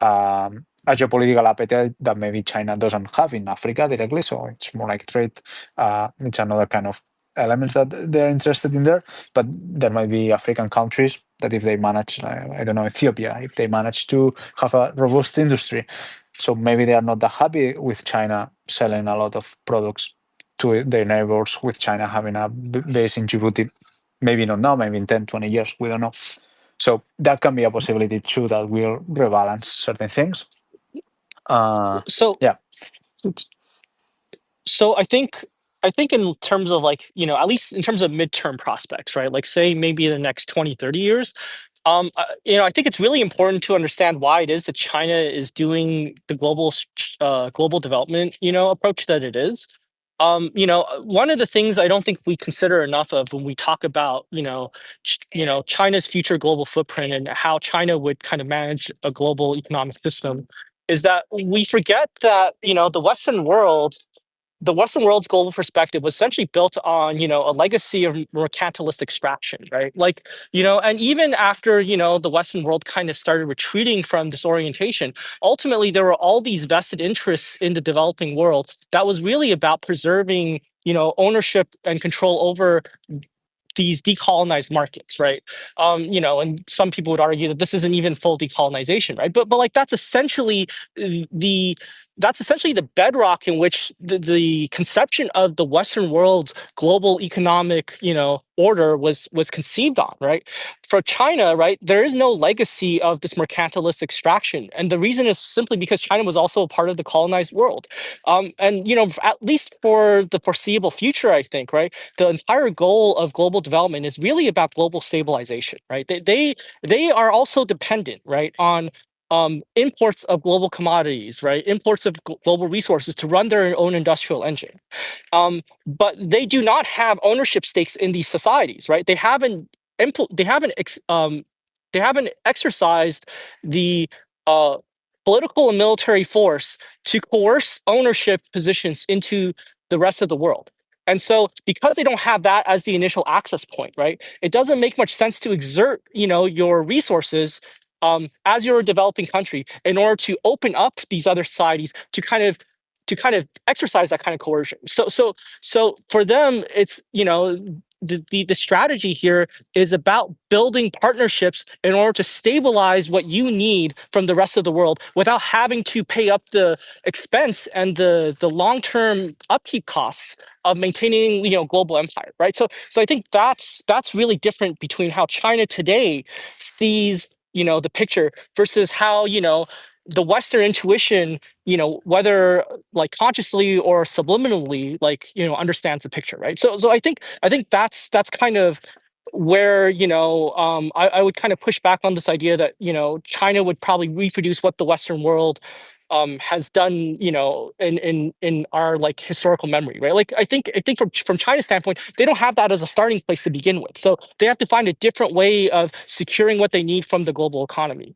a geopolitical appetite that maybe China doesn't have in Africa directly. So it's more like trade. It's another kind of elements that they're interested in there. But there might be African countries that if they manage, I don't know, Ethiopia, if they manage to have a robust industry, so maybe they are not that happy with China selling a lot of products to their neighbors, with China having a base in Djibouti. Maybe not now, maybe in 10, 20 years, we don't know. So that can be a possibility too, that will rebalance certain things. So Yeah. so I think in terms of like, at least in terms of midterm prospects, right? Like say maybe in the next 20, 30 years, I think it's really important to understand why it is that China is doing the global development, approach that it is. One of the things I don't think we consider enough of when we talk about, China's future global footprint and how China would kind of manage a global economic system is that we forget that, the Western world's global perspective was essentially built on, a legacy of mercantilist extraction, right? Like, and even after, the Western world kind of started retreating from this orientation, ultimately there were all these vested interests in the developing world that was really about preserving, ownership and control over these decolonized markets, right? And some people would argue that this isn't even full decolonization, right? But like the that's essentially the bedrock in which the conception of the Western world's global economic, order was conceived on, right? For China, right, there is no legacy of this mercantilist extraction, and the reason is simply because China was also a part of the colonized world, and at least for the foreseeable future, I think, right, the entire goal of global development is really about global stabilization, right? They are also dependent, right, on imports of global commodities, right, imports of global resources to run their own industrial engine. But they do not have ownership stakes in these societies, right? They haven't exercised the uh, political and military force to coerce ownership positions into the rest of the world. And so, because they don't have that as the initial access point, right, it doesn't make much sense to exert, your resources as you're a developing country in order to open up these other societies to kind of exercise that kind of coercion. So for them, it's the strategy here is about building partnerships in order to stabilize what you need from the rest of the world without having to pay up the expense and the long-term upkeep costs of maintaining global empire, right? So I think that's really different between how China today sees the picture versus how the Western intuition, whether like consciously or subliminally, like understands the picture, right? So I think that's kind of where I would kind of push back on this idea that China would probably reproduce what the Western world has done, in our like historical memory, right? Like I think from China's standpoint, they don't have that as a starting place to begin with, so they have to find a different way of securing what they need from the global economy.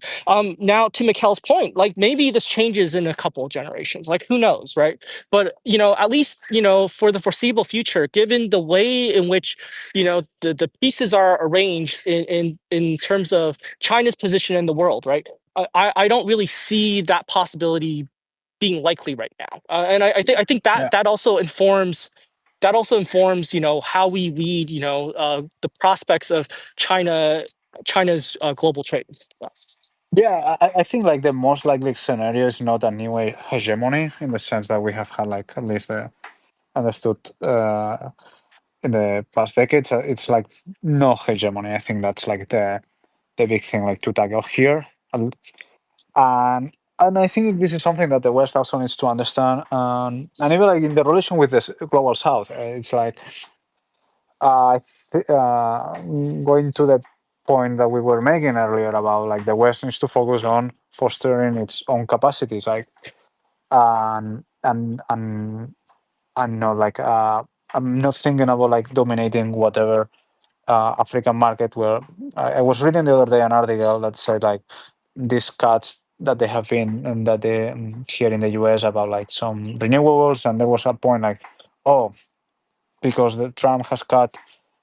Now, to Mikkel's point, like maybe this changes in a couple of generations, like who knows, right? But at least for the foreseeable future, given the way in which the pieces are arranged in terms of China's position in the world, right? I don't really see that possibility being likely right now, and I think that Yeah. that also informs how we read the prospects of China's global trade. Yeah, I think like the most likely scenario is not a new hegemony, in the sense that we have had like at least understood in the past decades. It's like no hegemony. I think that's like the big thing like to tackle here. And I think this is something that the West also needs to understand. And even like in the relation with the global South, it's like going to the point that we were making earlier about like the West needs to focus on fostering its own capacities, like and not like I'm not thinking about like dominating whatever African market. Where I was reading the other day an article that said like these cuts that they have been and that they here in the US about like some renewables, and there was a point like, oh, because the Trump has cut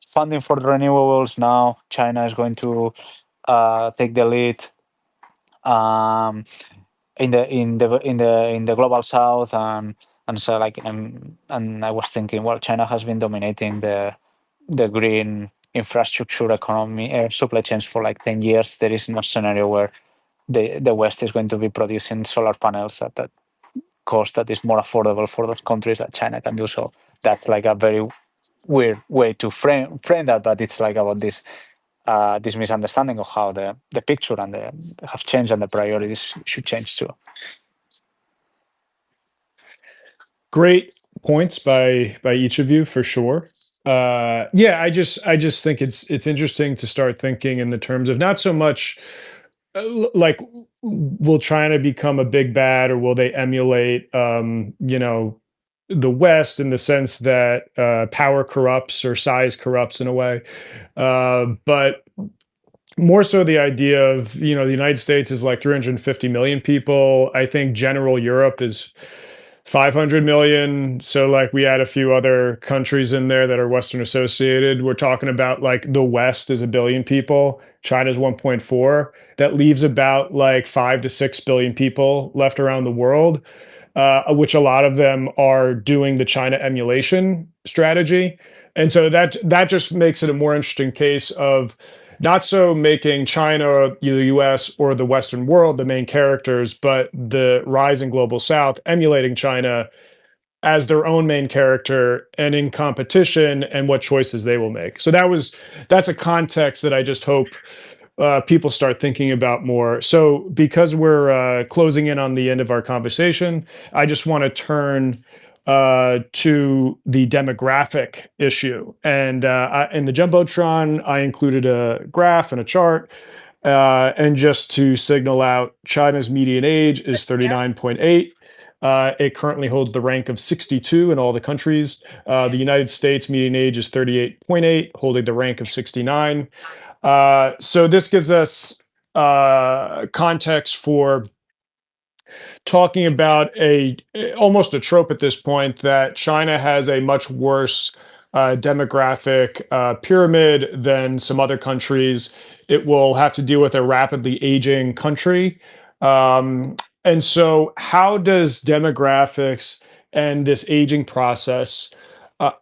funding for the renewables, now China is going to take the lead um, in the global south, and so like and I was thinking, well, China has been dominating the green infrastructure economy supply chains for like 10 years. There is no scenario where the West is going to be producing solar panels at that cost that is more affordable for those countries that China can do. So that's like a very weird way to frame that, but it's like about this misunderstanding of how the picture and the have changed and the priorities should change too. Great points by each of you for sure. Yeah, I just think it's interesting to start thinking in the terms of not so much like will China become a big bad, or will they emulate the West, in the sense that power corrupts or size corrupts in a way, but more so the idea of, the United States is like 350 million people. I think general Europe is 500 million. So like we add a few other countries in there that are Western associated. We're talking about like the West is a billion people. China's 1.4. That leaves about like 5 to 6 billion people left around the world, which a lot of them are doing the China emulation strategy. And so that just makes it a more interesting case of not so making China, the US, or the Western world the main characters, but the rising global South emulating China as their own main character and in competition, and what choices they will make. So that's a context that I just hope people start thinking about more. So because we're closing in on the end of our conversation, I just want to turn to the demographic issue. And in the Jumbotron, I included a graph and a chart. And just to signal out, China's median age is 39.8. It currently holds the rank of 62 in all the countries. The United States median age is 38.8, holding the rank of 69. So this gives us context for talking about almost a trope at this point, that China has a much worse demographic pyramid than some other countries. It will have to deal with a rapidly aging country. And so, how does demographics and this aging process,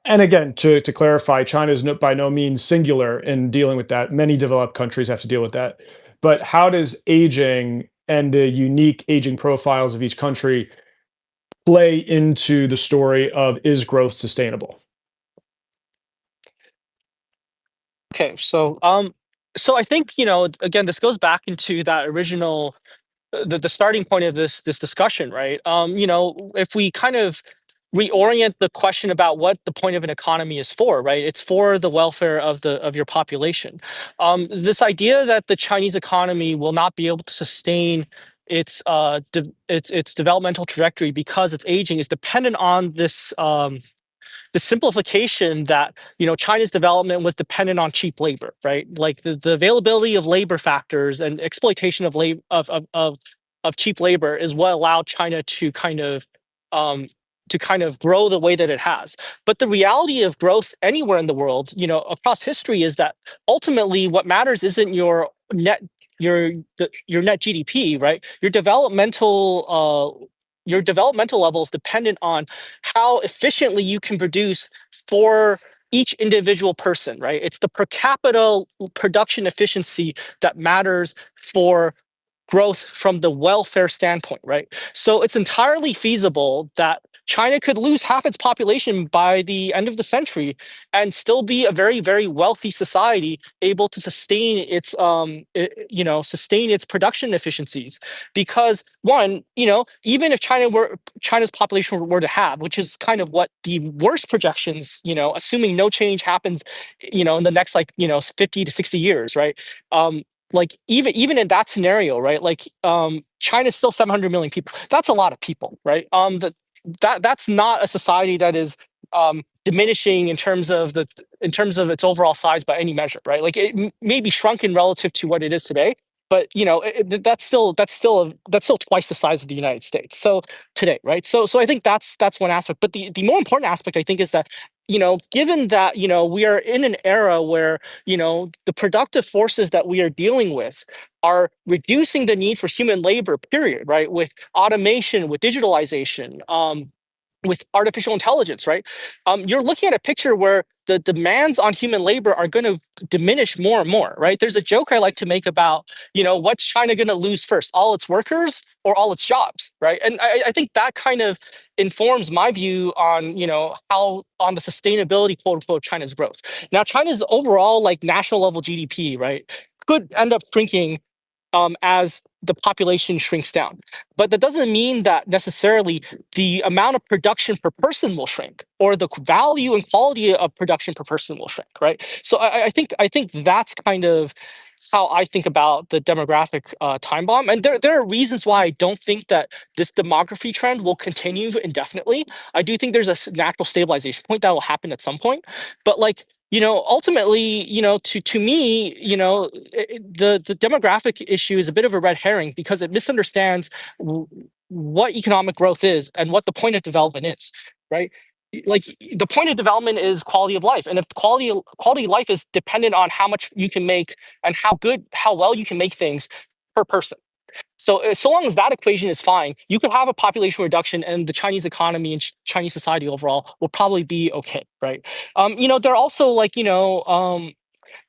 and again, to clarify, China is by no means singular in dealing with that. Many developed countries have to deal with that. But how does aging and the unique aging profiles of each country play into the story of, is growth sustainable? Okay, so so I think, again, this goes back into that original the starting point of this discussion, right? If we kind of reorient the question about what the point of an economy is for, right? It's for the welfare of your population. This idea that the Chinese economy will not be able to sustain its developmental trajectory because it's aging is dependent on this the simplification that China's development was dependent on cheap labor, right? Like the availability of labor factors and exploitation of cheap labor is what allowed China um, to kind of grow the way that it has. But the reality of growth anywhere in the world, across history, is that ultimately what matters isn't your net GDP, right? Your developmental level is dependent on how efficiently you can produce for each individual person, right? It's the per capita production efficiency that matters for growth from the welfare standpoint, right? So it's entirely feasible that China could lose half its population by the end of the century and still be a very, very wealthy society, able to sustain its production efficiencies. Because one, even if China's population were to have, which is kind of what the worst projections, assuming no change happens, in the next 50 to 60 years, right? Like even in that scenario, right? Like China's still 700 million people. That's a lot of people, right? That's not a society that is diminishing in terms of its overall size by any measure, right? Like it may be shrunken relative to what it is today, but that's still twice the size of the United States. So today, right? So I think that's one aspect. But the more important aspect, I think, is that given that we are in an era where the productive forces that we are dealing with are reducing the need for human labor, period, right? With automation, with digitalization, with artificial intelligence, right? You're looking at a picture where the demands on human labor are going to diminish more and more, right? There's a joke I like to make about, what's China going to lose first, all its workers or all its jobs, right? And I think that kind of informs my view on, how on the sustainability, quote unquote, China's growth. Now, China's overall like national level GDP, right, could end up shrinking as the population shrinks down. But that doesn't mean that necessarily the amount of production per person will shrink, or the value and quality of production per person will shrink, right? So I think that's kind of how I think about the demographic time bomb. And there are reasons why I don't think that this demography trend will continue indefinitely. I do think there's a natural stabilization point that will happen at some point. But like, ultimately, to me, the demographic issue is a bit of a red herring because it misunderstands what economic growth is and what the point of development is, right? Like the point of development is quality of life, and if quality of life is dependent on how much you can make and how well you can make things per person. So so long as that equation is fine, you could have a population reduction, and the Chinese economy and Chinese society overall will probably be okay, right? There are also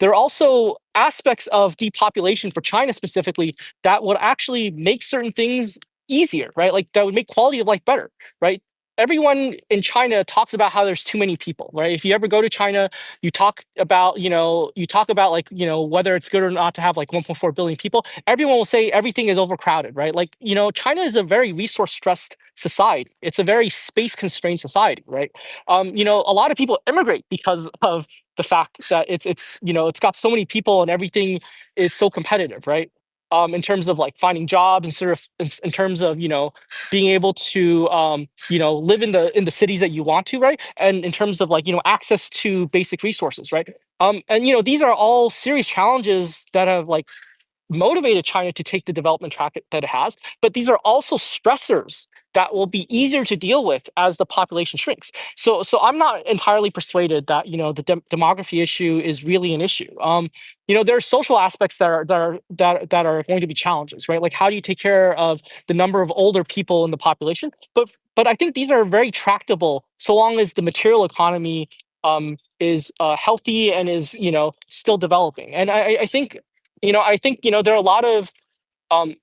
there are also aspects of depopulation for China specifically that would actually make certain things easier, right? Like that would make quality of life better, right? Everyone in China talks about how there's too many people, right? If you ever go to China, you talk about like, whether it's good or not to have like 1.4 billion people. Everyone will say everything is overcrowded, right? Like, China is a very resource stressed society. It's a very space constrained society, right? A lot of people immigrate because of the fact that it's got so many people and everything is so competitive, right? In terms of like finding jobs and sort of in terms of being able to live in the cities that you want to, right? And in terms of like access to basic resources, right? And these are all serious challenges that have like motivated China to take the development track that it has. But these are also stressors that will be easier to deal with as the population shrinks. So I'm not entirely persuaded that the demography issue is really an issue. There are social aspects that are going to be challenges, right? Like how do you take care of the number of older people in the population? But I think these are very tractable so long as the material economy is healthy and is still developing. And I think there are a lot of um,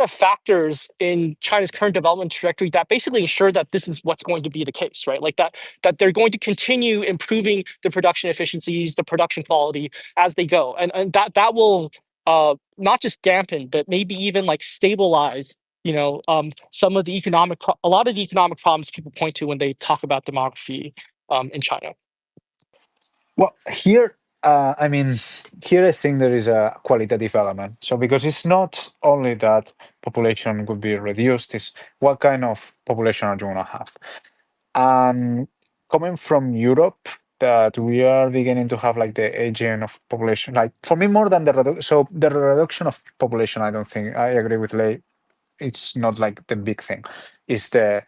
factors in China's current development trajectory that basically ensure that this is what's going to be the case, right? Like that they're going to continue improving the production efficiencies, the production quality as they go, and that will not just dampen, but maybe even like stabilize. Some of the a lot of the economic problems people point to when they talk about demography in China. Well, I mean, here I think there is a qualitative element. So because it's not only that population could be reduced, it's what kind of population are you gonna have? And coming from Europe, that we are beginning to have like the aging of population. Like for me, more than the reduction of population, I don't think I agree with Lei. It's not like the big thing. It's the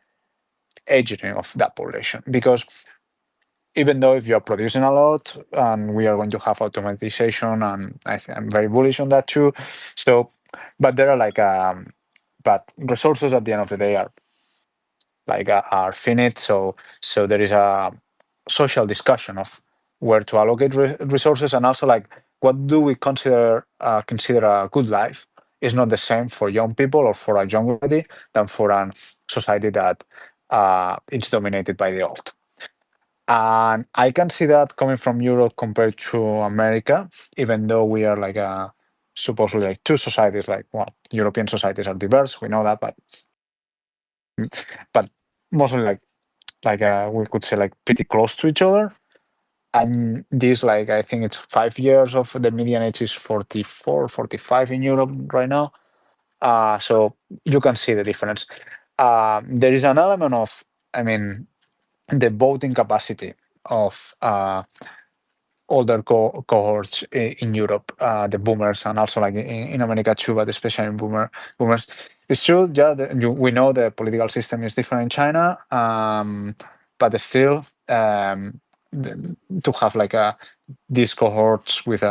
aging of that population because even though if you're producing a lot and we are going to have automatization and I'm very bullish on that too. So, but there are like but resources at the end of the day are like are finite. So there is a social discussion of where to allocate resources, and also like what do we consider a good life is not the same for young people or for a young society than for a society that it's dominated by the old. And I can see that coming from Europe compared to America, even though we are like supposedly like two societies. Like, well, European societies are diverse, we know that, but mostly we could say like pretty close to each other. And this, like, I think it's 5 years of the median age is 44, 45 in Europe right now. So you can see the difference. There is an element of, I mean, the voting capacity of older cohorts in Europe, the boomers, and also like in America too, but especially in boomers. It's true, yeah. We know the political system is different in China, but still, to have like these cohorts with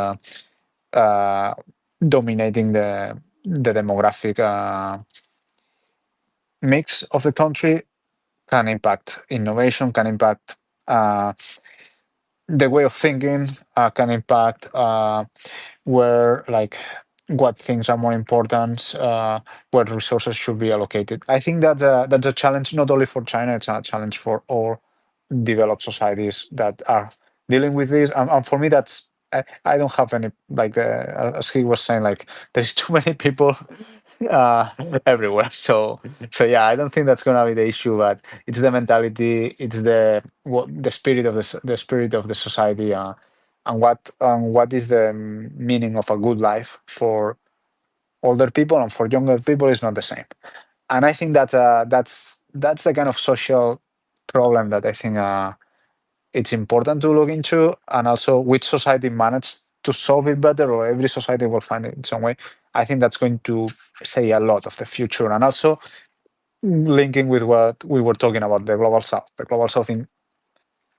dominating the demographic mix of the country can impact innovation, can impact the way of thinking, can impact where like what things are more important, where resources should be allocated. I think that's a challenge not only for China; it's a challenge for all developed societies that are dealing with this. And for me, that's I don't have any like as he was saying, like there's too many people uh, everywhere. So yeah, I don't think that's gonna be the issue, but it's the mentality, it's the spirit of the spirit of the society, and what is the meaning of a good life for older people and for younger people is not the same. And I think that's the kind of social problem that I think it's important to look into, and also which society managed to solve it better, or every society will find it in some way. I think that's going to say a lot of the future, and also linking with what we were talking about, the global south. The global south,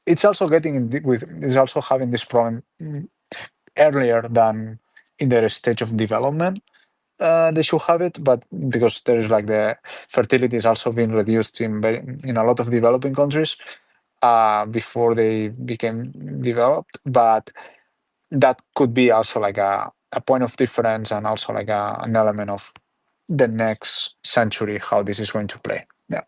it's also getting is also having this problem earlier than in their stage of development. They should have it, but because there is like the fertility is also being reduced in a lot of developing countries before they became developed. But that could be also like a point of difference, and also like an element of the next century, how this is going to play. Yeah.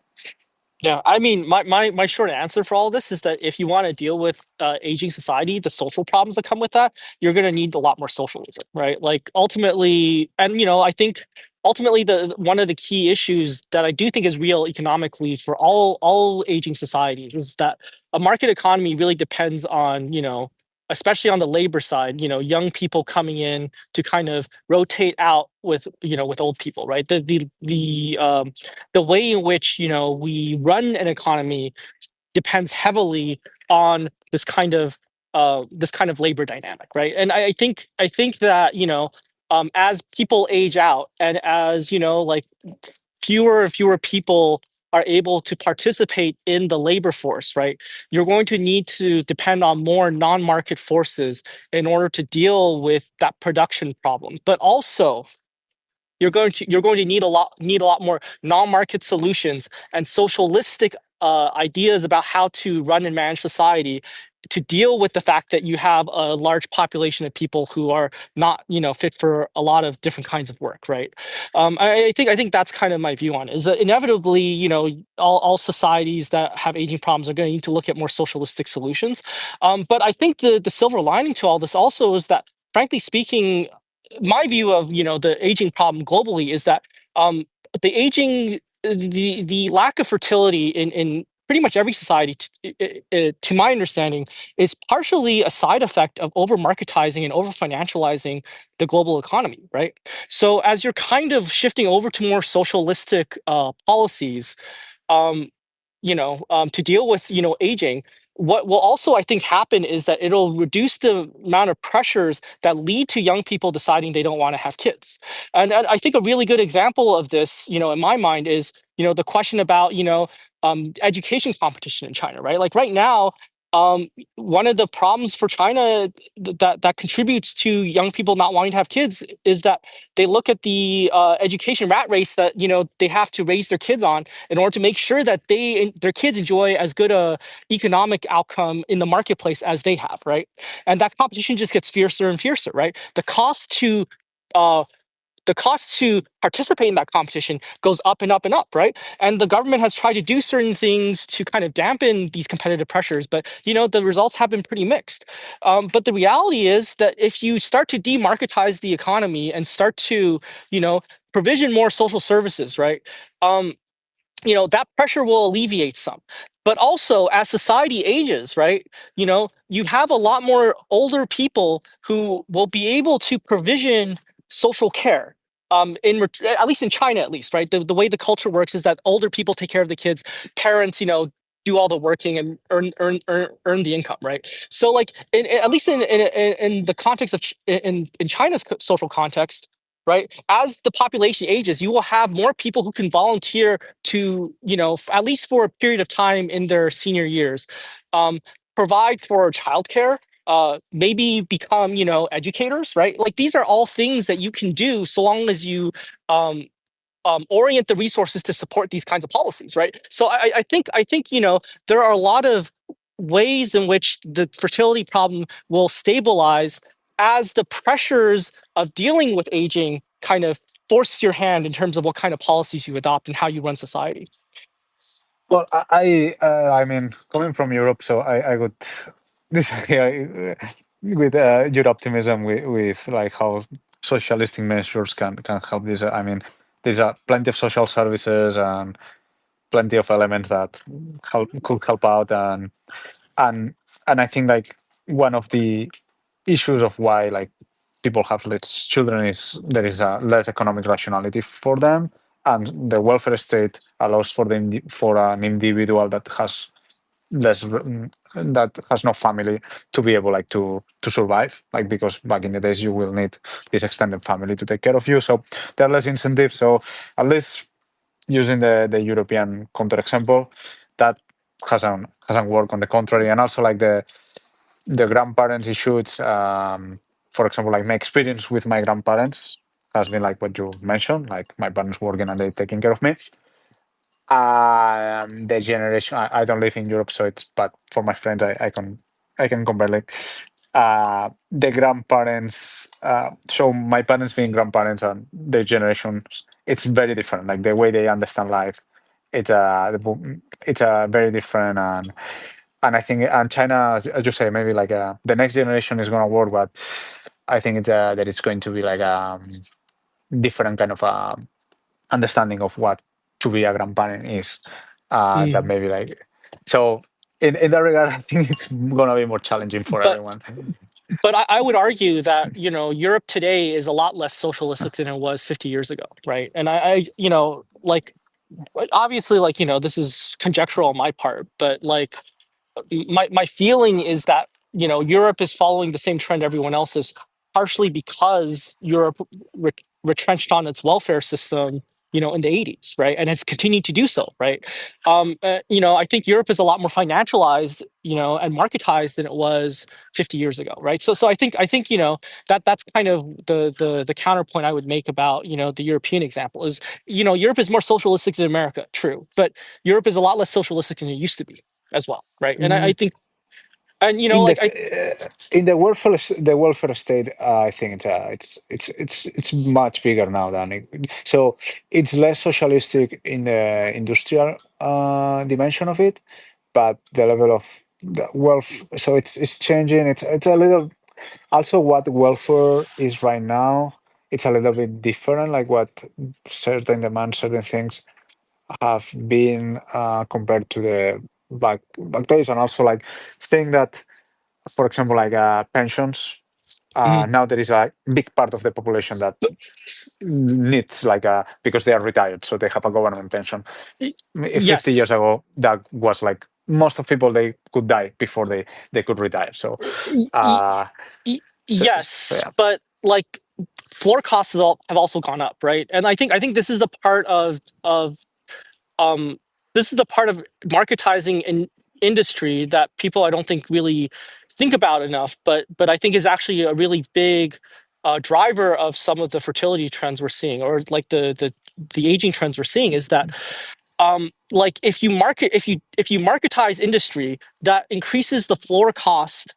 Yeah, I mean, my short answer for all this is that if you want to deal with aging society, the social problems that come with that, you're going to need a lot more socialism, right? Like ultimately, and I think ultimately the one of the key issues that I do think is real economically for all aging societies is that a market economy really depends on, especially on the labor side, young people coming in to kind of rotate out with, with old people, right? The way in which we run an economy depends heavily on this kind of labor dynamic, right? And I think that as people age out, and as like fewer and fewer people are able to participate in the labor force, right? You're going to need to depend on more non-market forces in order to deal with that production problem. But also, you're going to need a lot more non-market solutions and socialistic ideas about how to run and manage society to deal with the fact that you have a large population of people who are not fit for a lot of different kinds of work, right? I think that's kind of my view on it, is that inevitably all societies that have aging problems are going to need to look at more socialistic solutions. But I think the silver lining to all this also is that, frankly speaking, my view of the aging problem globally is that the aging the lack of fertility in pretty much every society, to my understanding, is partially a side effect of over marketizing and over financializing the global economy, right? So as you're kind of shifting over to more socialistic policies, um, to deal with aging, what will also, I think, happen is that it'll reduce the amount of pressures that lead to young people deciding they don't want to have kids. And I think a really good example of this, in my mind, is the question about education competition in China, right? Like right now, one of the problems for China that contributes to young people not wanting to have kids is that they look at the education rat race that they have to raise their kids on in order to make sure that their kids enjoy as good a economic outcome in the marketplace as they have, right? And that competition just gets fiercer and fiercer, right? Uh, the cost to participate in that competition goes up and up and up, right? And the government has tried to do certain things to kind of dampen these competitive pressures, but the results have been pretty mixed. But the reality is that if you start to demarketize the economy and start to, provision more social services, right? That pressure will alleviate some. But also, as society ages, right, you have a lot more older people who will be able to provision social care. At least in China, at least, right? The way the culture works is that older people take care of the kids. Parents, do all the working and earn the income, right? So like at least in the context of in China's social context, right? As the population ages, you will have more people who can volunteer to, at least for a period of time in their senior years, um, provide for childcare, maybe become, educators, right? Like these are all things that you can do so long as you um, orient the resources to support these kinds of policies, right? So I think there are a lot of ways in which the fertility problem will stabilize as the pressures of dealing with aging kind of force your hand in terms of what kind of policies you adopt and how you run society. Well, I mean, coming from Europe, so I would disagree with your optimism with like how socialistic measures can help this. I mean, there's plenty of social services and plenty of elements that could help out, and and I think like one of the issues of why like people have less children is there is a less economic rationality for them, and the welfare state allows for for an individual that has that has no family to be able like to survive, like because back in the days you will need this extended family to take care of you, so there are less incentives. So at least using the European counter example, that hasn't worked. On the contrary, and also like the grandparents issues. For example, like my experience with my grandparents has been like what you mentioned. Like my parents working and they taking care of me. The generation I don't live in Europe, so it's but for my friends I can compare like the grandparents. So my parents being grandparents and their generation, it's very different. Like the way they understand life, it's very different, and I think and China, as you say, maybe like the next generation is gonna work, but I think that it's going to be like different kind of understanding of what to be a grandparent is. That Mm. maybe like so in that regard, I think it's gonna be more challenging for But everyone. but I would argue that Europe today is a lot less socialistic than it was 50 years ago, right? And like obviously like this is conjectural on my part, but like my feeling is that Europe is following the same trend everyone else is, partially because Europe retrenched on its welfare system, in the 80s, right, and has continued to do so, right. I think Europe is a lot more financialized, and marketized than it was 50 years ago, right. So I think that's kind of the counterpoint I would make about the European example is Europe is more socialistic than America, true, but Europe is a lot less socialistic than it used to be as well, right? And I think, and In the like I, in the welfare state, I think it's much bigger now than so it's less socialistic in the industrial dimension of it, but the level of the wealth, so it's changing. It's a little also what welfare is right now. It's a little bit different, like what certain demands, certain things have been compared to the back days, and also like saying that, for example, like pensions. Mhm. Now there is a big part of the population that needs like a because they are retired, so they have a government pension. 50 years Yes. ago, that was like most of people they could die before they could retire. So, Y- y- uh, so yes, yeah. but like floor costs have also gone up, right? And I think this is the part of um this is the part of marketizing in industry that people I don't think really think about enough, but I think is actually a really big driver of some of the fertility trends we're seeing, or like the aging trends we're seeing, is that like if you marketize industry, that increases the floor cost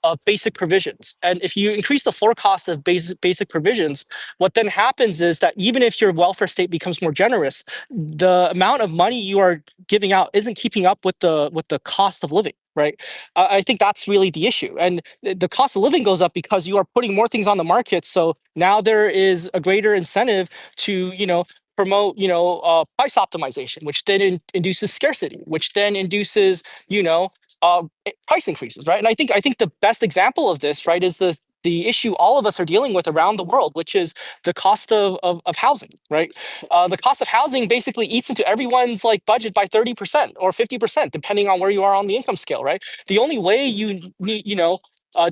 of basic provisions. And if you increase the floor cost of basic provisions, what then happens is that even if your welfare state becomes more generous, the amount of money you are giving out isn't keeping up with the cost of living, right. I think that's really the issue, and the cost of living goes up because you are putting more things on the market, so now there is a greater incentive to promote price optimization, which then induces scarcity, which then induces price increases, right. And I think the best example of this, right, is the issue all of us are dealing with around the world, which is the cost of housing, right? The cost of housing basically eats into everyone's like budget by 30% or 50%, depending on where you are on the income scale, right? The only way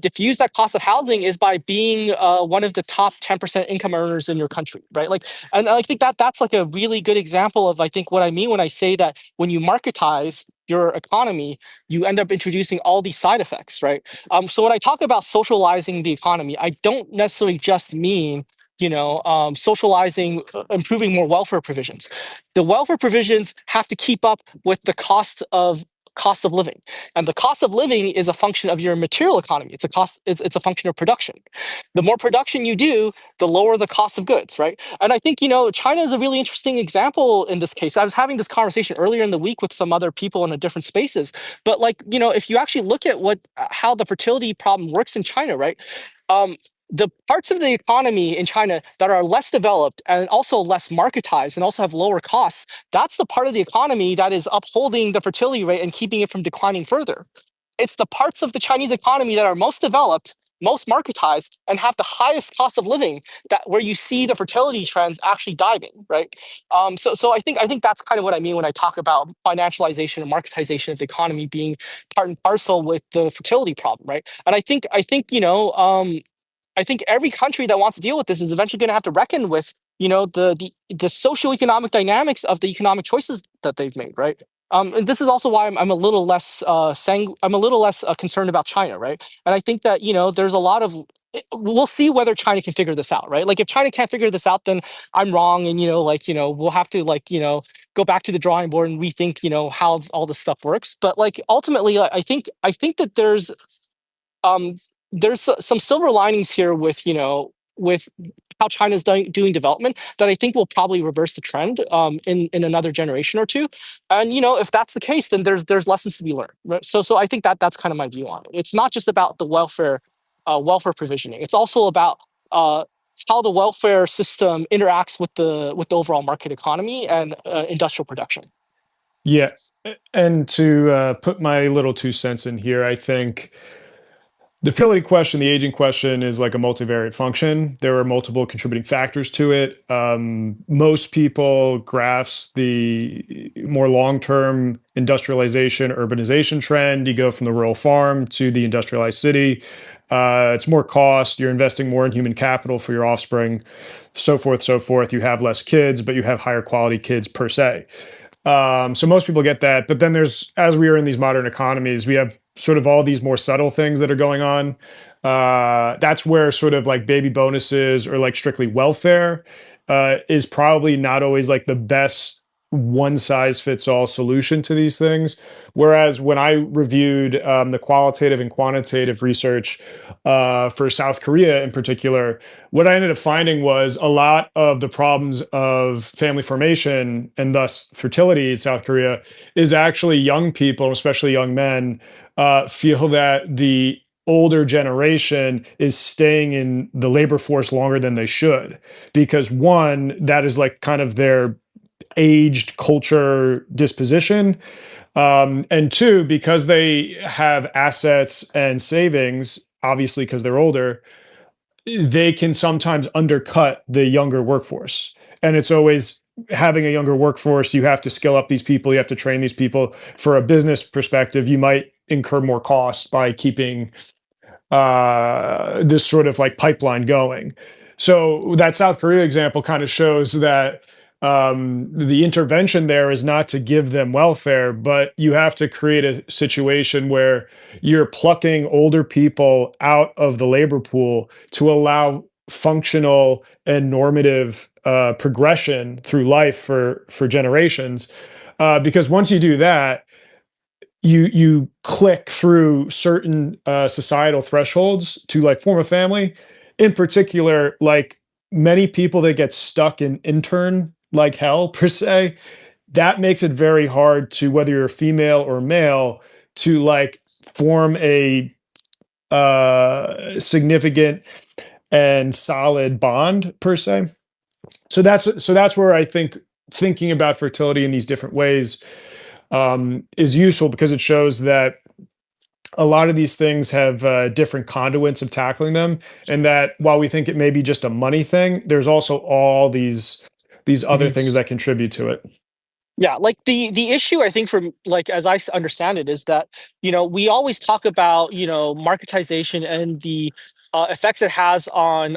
diffuse that cost of housing is by being one of the top 10% income earners in your country, right? Like, and I think that that's like a really good example of I think what I mean when I say that when you marketize your economy, you end up introducing all these side effects, right? So when I talk about socializing the economy, I don't necessarily just mean socializing, improving more welfare provisions. The welfare provisions have to keep up with the cost of living, and the cost of living is a function of your material economy. It's a function of production. The more production you do, the lower the cost of goods, right? And I think China is a really interesting example in this case. I was having this conversation earlier in the week with some other people in a different spaces, but like if you actually look at how the fertility problem works in China, right? um, the parts of the economy in China that are less developed and also less marketized and also have lower costs, that's the part of the economy that is upholding the fertility rate and keeping it from declining further. It's the parts of the Chinese economy that are most developed, most marketized, and have the highest cost of living that where you see the fertility trends actually diving, right? So I think that's kind of what I mean when I talk about financialization and marketization of the economy being part and parcel with the fertility problem, right? And I think every country that wants to deal with this is eventually going to have to reckon with, the socioeconomic dynamics of the economic choices that they've made, right? And this is also why I'm a little less I'm a little less concerned about China, right? And I think that there's a lot of we'll see whether China can figure this out, right? Like if China can't figure this out, then I'm wrong, and we'll have to go back to the drawing board and rethink how all this stuff works. But like ultimately, I think that um, there's some silver linings here with with how China's doing development that I think will probably reverse the trend in another generation or two. And if that's the case, then there's lessons to be learned. Right? So I think that that's kind of my view on it. It's not just about the welfare provisioning. It's also about how the welfare system interacts with the overall market economy and industrial production. Yeah. And to put my little 2 cents in here, I think the fertility question, the aging question, is like a multivariate function. There are multiple contributing factors to it. Most people grasp the more long-term industrialization, urbanization trend. You go from the rural farm to the industrialized city. It's more cost. You're investing more in human capital for your offspring, so forth, so forth. You have less kids, but you have higher quality kids per se. So most people get that. But then as we are in these modern economies, we have sort of all these more subtle things that are going on. That's where sort of like baby bonuses or like strictly welfare is probably not always like the best one size fits all solution to these things. Whereas when I reviewed the qualitative and quantitative research for South Korea in particular, what I ended up finding was a lot of the problems of family formation and thus fertility in South Korea is actually young people, especially young men, feel that the older generation is staying in the labor force longer than they should. Because one, that is like kind of their aged culture disposition. And two, because they have assets and savings, obviously because they're older, they can sometimes undercut the younger workforce. And it's always having a younger workforce, you have to skill up these people, you have to train these people. For a business perspective, you might incur more costs by keeping this sort of like pipeline going. So that South Korea example kind of shows that the intervention there is not to give them welfare, but you have to create a situation where you're plucking older people out of the labor pool to allow functional and normative progression through life for generations. Because once you do that, you click through certain societal thresholds to like form a family. In particular, like many people that get stuck in intern like hell per se, that makes it very hard to, whether you're female or male, to like form a significant and solid bond per se. So that's where I think thinking about fertility in these different ways is useful, because it shows that a lot of these things have different conduits of tackling them, and that while we think it may be just a money thing, there's also all these other Mhm. things that contribute to it. Yeah, like the issue I think from like as understand it is that we always talk about marketization and the effects it has on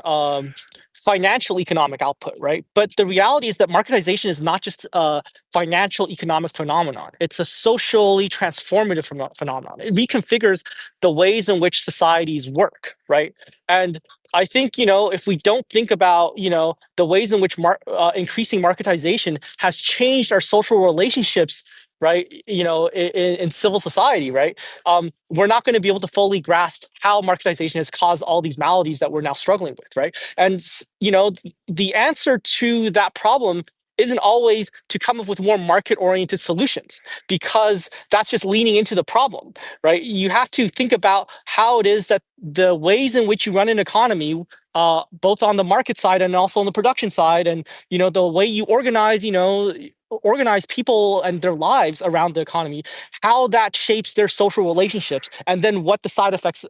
financial economic output, right? But the reality is that marketization is not just a financial economic phenomenon; it's a socially transformative phenomenon. It reconfigures the ways in which societies work, right? And I think if we don't think about the ways in which increasing marketization has changed our social relationships, right? In civil society, right? We're not going to be able to fully grasp how marketization has caused all these maladies that we're now struggling with, right? And the answer to that problem isn't always to come up with more market-oriented solutions, because that's just leaning into the problem, right? You have to think about how it is that the ways in which you run an economy, both on the market side and also on the production side, and the way you organize people and their lives around the economy, how that shapes their social relationships, and then what the side effects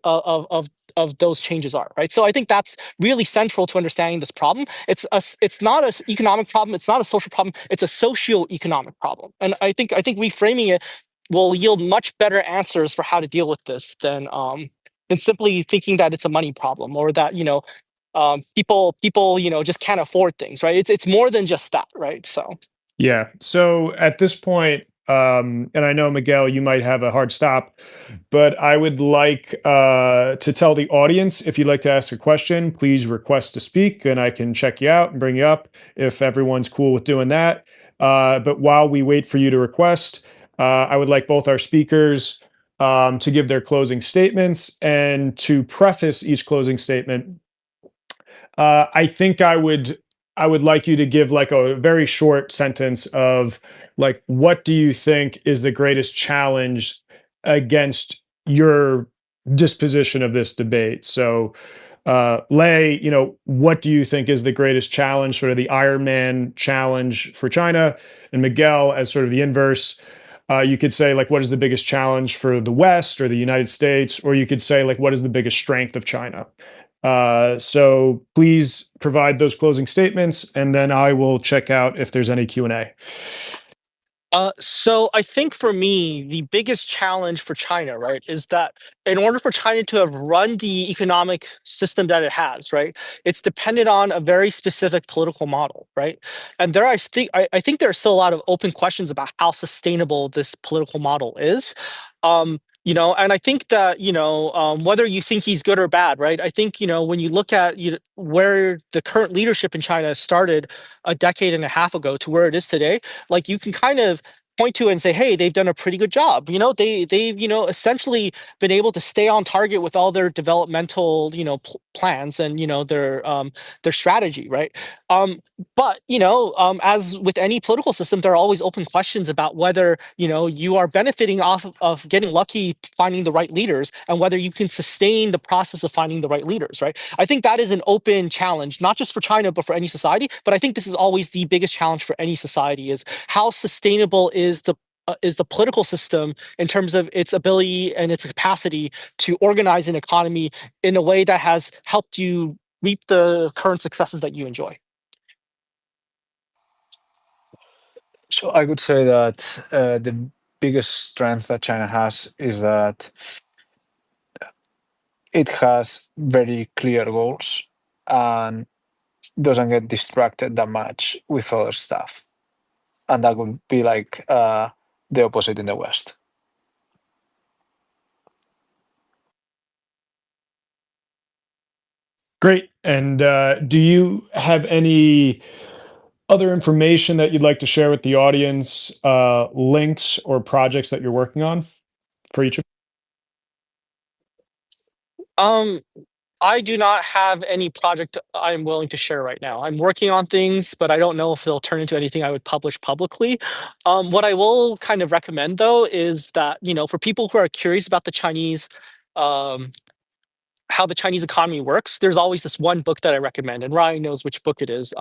of those changes are, right? So I think that's really central to understanding this problem. It's not an economic problem, it's not a social problem, it's a socio-economic problem. And I think reframing it will yield much better answers for how to deal with this than simply thinking that it's a money problem, or that people just can't afford things, right? It's more than just that, right? So Yeah. So at this point, and I know Miguel, you might have a hard stop, but I would like to tell the audience, if you'd like to ask a question, please request to speak, and I can check you out and bring you up if everyone's cool with doing that. But while we wait for you to request, I would like both our speakers to give their closing statements, and to preface each closing statement. I think I would like you to give like a very short sentence of like, what do you think is the greatest challenge against your disposition of this debate? So, Lei, what do you think is the greatest challenge, sort of the Iron Man challenge for China? And Miguel, as sort of the inverse, you could say like, what is the biggest challenge for the West or the United States? Or you could say like, what is the biggest strength of China? So please provide those closing statements, and then I will check out if there's any Q&A. So I think for me, the biggest challenge for China, right, is that in order for China to have run the economic system that it has, right, it's dependent on a very specific political model, right? And I think there are still a lot of open questions about how sustainable this political model is. And I think that, whether you think he's good or bad, right? I think, when you look at where the current leadership in China started a decade and a half ago to where it is today, like you can kind of point to and say, hey, they've done a pretty good job. They've essentially been able to stay on target with all their developmental plans and their strategy, right? But as with any political system, there are always open questions about whether you are benefiting off of getting lucky finding the right leaders, and whether you can sustain the process of finding the right leaders, right? I think that is an open challenge, not just for China, but for any society. But I think this is always the biggest challenge for any society: is how sustainable is the political system in terms of its ability and its capacity to organize an economy in a way that has helped you reap the current successes that you enjoy. So I would say that the biggest strength that China has is that it has very clear goals and doesn't get distracted that much with other stuff. And that would be like the opposite in the West. Great. And do you have any other information that you'd like to share with the audience, links or projects that you're working on for each of? Um, I do not have any project I'm willing to share right now. I'm working on things, but I don't know if it'll turn into anything I would publish publicly. What I will kind of recommend, though, is that, for people who are curious about um, how the Chinese economy works, there's always this one book that I recommend, and Ryan knows which book it is.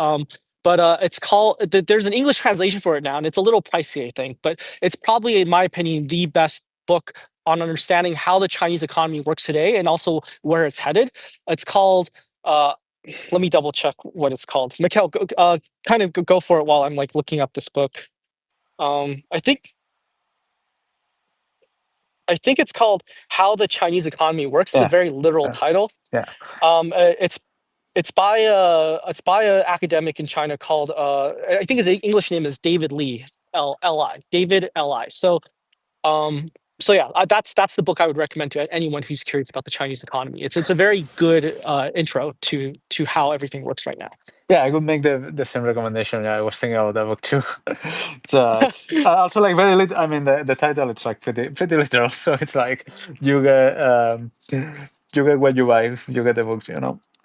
But it's called. There's an English translation for it now, and it's a little pricey, I think. But it's probably, in my opinion, the best book on understanding how the Chinese economy works today and also where it's headed. It's called. Let me double check what it's called. Miquel, kind of go for it while I'm like looking up this book. I think it's called How the Chinese Economy Works. It's a Yeah. very literal title. Yeah. It's by a academic in China called I think his English name is David Lee Li David Li. So yeah, that's the book I would recommend to anyone who's curious about the Chinese economy. It's a very good intro to how everything works right now. Yeah, I could make the same recommendation. Yeah, I was thinking about that book too. It's also like very lit. I mean, the title it's like pretty literal. So it's like you get what you buy. You get the book.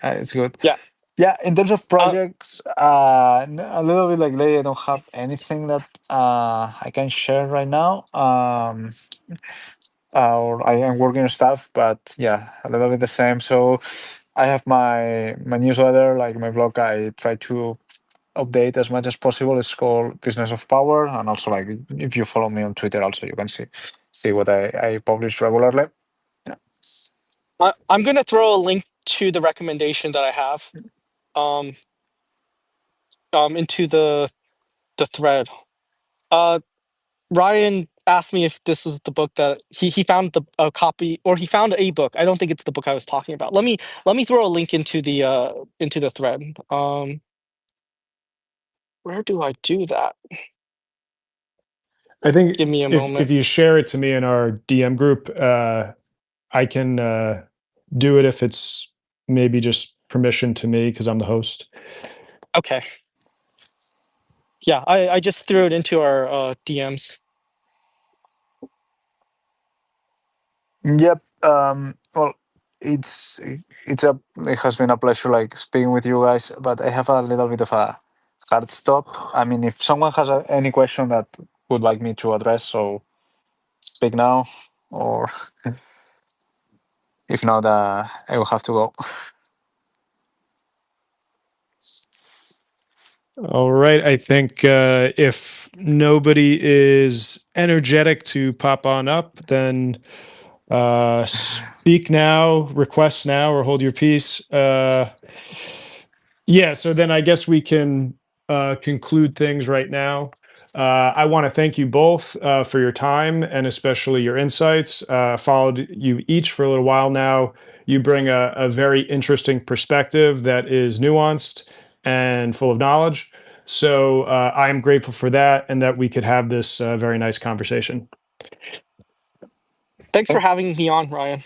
It's good. Yeah. Yeah. In terms of projects, a little bit like Lei, I don't have anything that I can share right now. Or I am working on stuff, but yeah, a little bit the same. So I have my newsletter, like my blog. I try to update as much as possible. It's called Business of Power, and also like if you follow me on Twitter, also you can see what I publish regularly. Yeah. I'm gonna throw a link to the recommendation that I have into the thread. Ryan asked me if this was the book that he found a copy, or he found a book. I don't think it's the book I was talking about. Let me throw a link into the thread. Where do I do that? I think Give me a if moment. you share it to me in our DM group, I can do it if it's maybe just permission to me because I'm the host. Okay. Yeah, I just threw it into our DMs. Yep. Well, it has been a pleasure like speaking with you guys, but I have a little bit of a hard stop. I mean, if someone has any question that would like me to address, so speak now, or if not, I will have to go. All right. I think if nobody is energetic to pop on up, then speak now, request now, or hold your peace. Yeah. So then I guess we can conclude things right now. I want to thank you both for your time and especially your insights. Followed you each for a little while now. You bring a very interesting perspective that is nuanced and full of knowledge. So I am grateful for that and that we could have this very nice conversation. Thanks for having me on, Ryan.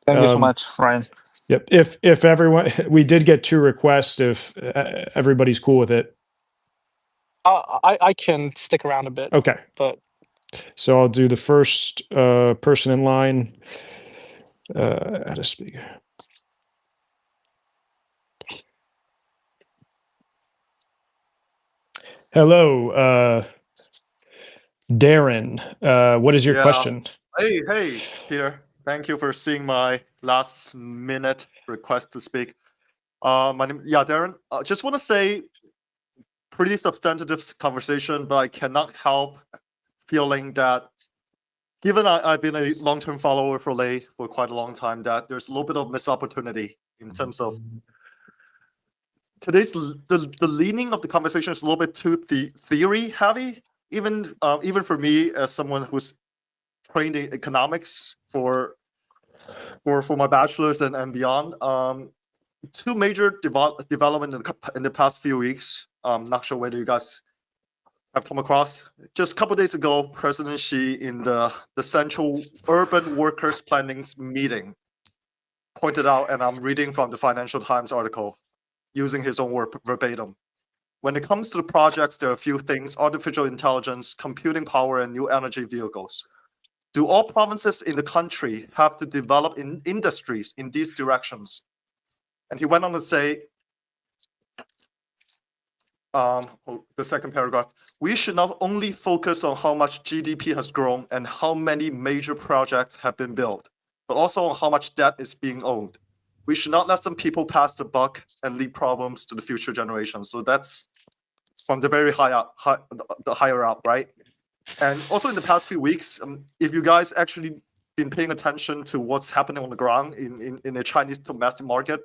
Thank you so much, Ryan. Yep. If everyone, we did get 2 requests. If everybody's cool with it. I can stick around a bit. Okay. But so I'll do the first person in line. Add a speaker. Hello, Darren. What is your question? Hey, Peter. Thank you for seeing my last minute request to speak. My name, Darren. Just want to say, pretty substantive conversation, but I cannot help feeling that, given I've been a long-term follower for Lei for quite a long time, that there's a little bit of missed opportunity in terms of today's the leaning of the conversation is a little bit too theory heavy. Even for me as someone who's trained in economics for my bachelor's and beyond. 2 major development in the past few weeks. Not sure whether you guys have come across. Just a couple days ago, President Xi in the Central Urban Workers Planning's meeting pointed out, and I'm reading from the Financial Times article, using his own word verbatim. When it comes to the projects, there are a few things: artificial intelligence, computing power, and new energy vehicles. Do all provinces in the country have to develop in industries in these directions? And he went on to say, the second paragraph, we should not only focus on how much GDP has grown and how many major projects have been built, but also on how much debt is being owed. We should not let some people pass the buck and leave problems to the future generations. So that's from the very the higher up, right? And also in the past few weeks, if you guys actually been paying attention to what's happening on the ground in the Chinese domestic market,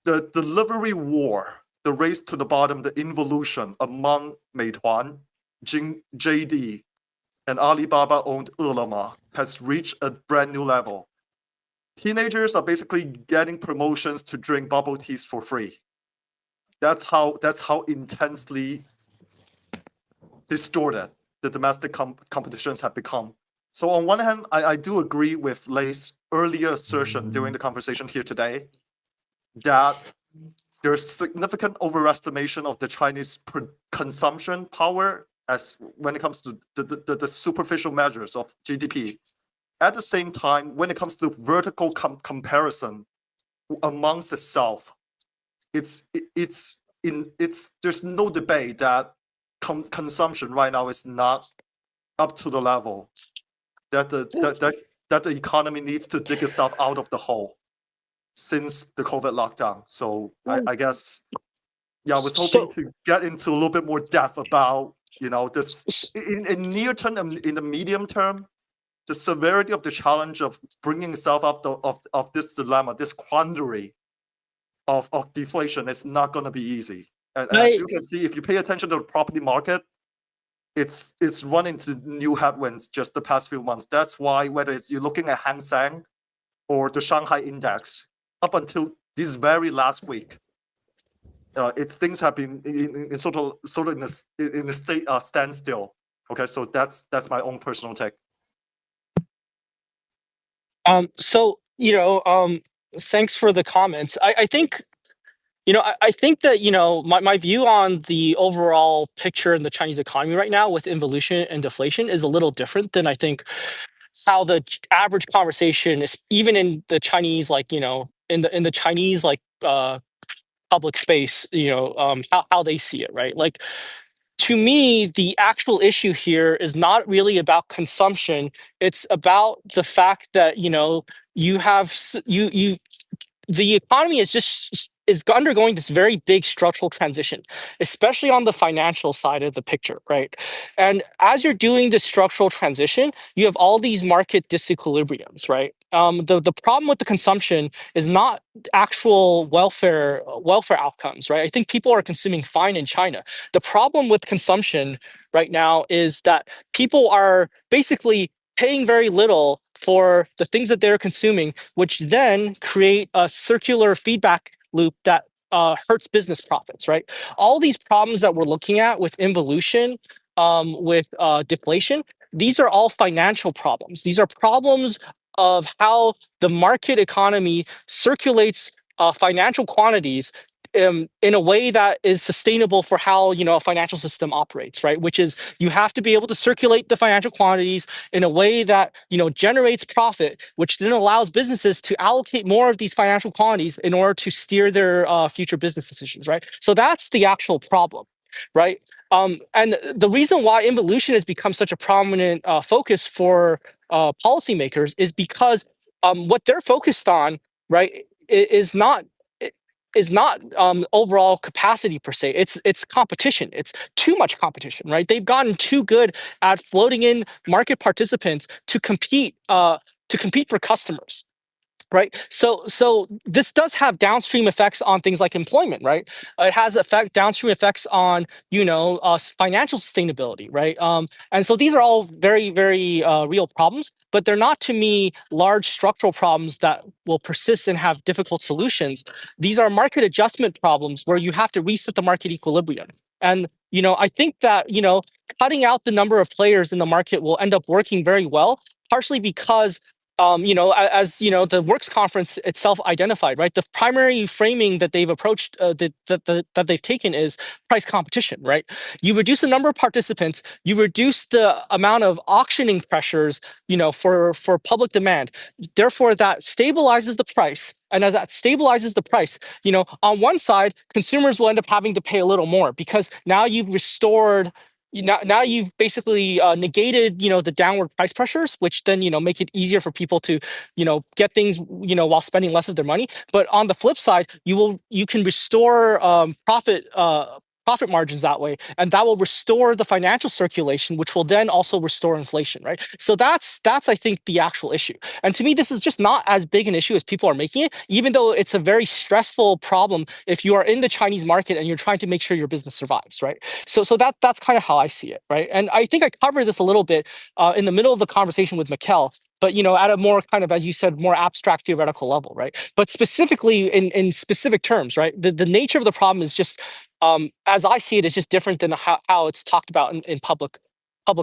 the delivery war, the race to the bottom, the involution among Meituan, JD, and Alibaba-owned Ele.me has reached a brand new level. Teenagers are basically getting promotions to drink bubble teas for free. That's how intensely distorted the domestic competitions have become. So on one hand, I do agree with Lei's earlier assertion during the conversation here today that there's significant overestimation of the Chinese consumption power as when it comes to the superficial measures of GDP. At the same time, when it comes to vertical comparison amongst itself, there's no debate that consumption right now is not up to the level that the economy needs to dig itself out of the hole since the COVID lockdown. So I guess, yeah, I was hoping to get into a little bit more depth about, this in near term and in the medium term, the severity of the challenge of bringing itself up of this dilemma, this quandary of deflation is not going to be easy. And as you can see, if you pay attention to the property market, it's run into new headwinds just the past few months. That's why whether it's you're looking at Hang Seng or the Shanghai index, up until this very last week, things have been in sort of in a state standstill. Okay, so that's my own personal take. So thanks for the comments. I think I think that my view on the overall picture in the Chinese economy right now with involution and deflation is a little different than I think how the average conversation is, even in the Chinese, like in the Chinese public space, how they see it, right? Like, to me, the actual issue here is not really about consumption. It's about the fact that you have the economy is undergoing this very big structural transition, especially on the financial side of the picture, right? And as you're doing this structural transition, you have all these market disequilibriums, right? The problem with the consumption is not actual welfare outcomes, right? I think people are consuming fine in China. The problem with consumption right now is that people are basically paying very little for the things that they're consuming, which then create a circular feedback loop that hurts business profits, right? All these problems that we're looking at with involution, with deflation, these are all financial problems. These are problems of how the market economy circulates financial quantities in a way that is sustainable for how a financial system operates, right? Which is you have to be able to circulate the financial quantities in a way that generates profit, which then allows businesses to allocate more of these financial quantities in order to steer their future business decisions, right? So that's the actual problem, right? And the reason why involution has become such a prominent focus for policymakers is because what they're focused on, right, is not overall capacity per se. It's competition. It's too much competition, right? They've gotten too good at floating in market participants to compete for customers, right? So this does have downstream effects on things like employment, right? It has downstream effects on financial sustainability, right? And so these are all very, very real problems, but they're not, to me, large structural problems that will persist and have difficult solutions. These are market adjustment problems where you have to reset the market equilibrium. And I think that cutting out the number of players in the market will end up working very well, partially because as the Works Conference itself identified, right? The primary framing that they've approached, that they've taken is price competition, right? You reduce the number of participants, you reduce the amount of auctioning pressures, for public demand. Therefore, that stabilizes the price. And as that stabilizes the price, on one side, consumers will end up having to pay a little more because now you've restored now you've basically negated the downward price pressures, which then make it easier for people to get things while spending less of their money. But on the flip side, you can restore profit margins that way, and that will restore the financial circulation, which will then also restore inflation, right? So that's I think the actual issue. And to me, this is just not as big an issue as people are making it, even though it's a very stressful problem if you are in the Chinese market and you're trying to make sure your business survives, right? So that's kind of how I see it, right? And I think I covered this a little bit in the middle of the conversation with Miquel, but at a more kind of, as you said, more abstract theoretical level, right? But specifically in specific terms, right? The nature of the problem is just, as I see it, is just different than how it's talked about in public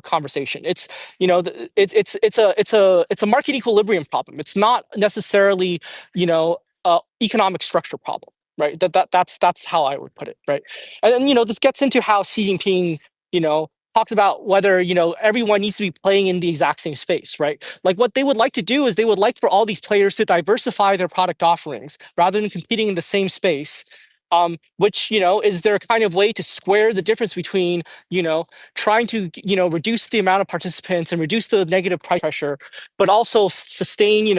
conversation. It's it's a market equilibrium problem. It's not necessarily economic structure problem, right? That's how I would put it, right? And then this gets into how Xi Jinping talks about whether everyone needs to be playing in the exact same space, right? Like what they would like to do is they would like for all these players to diversify their product offerings rather than competing in the same space, which is their kind of way to square the difference between trying to reduce the amount of participants and reduce the negative price pressure, but also sustain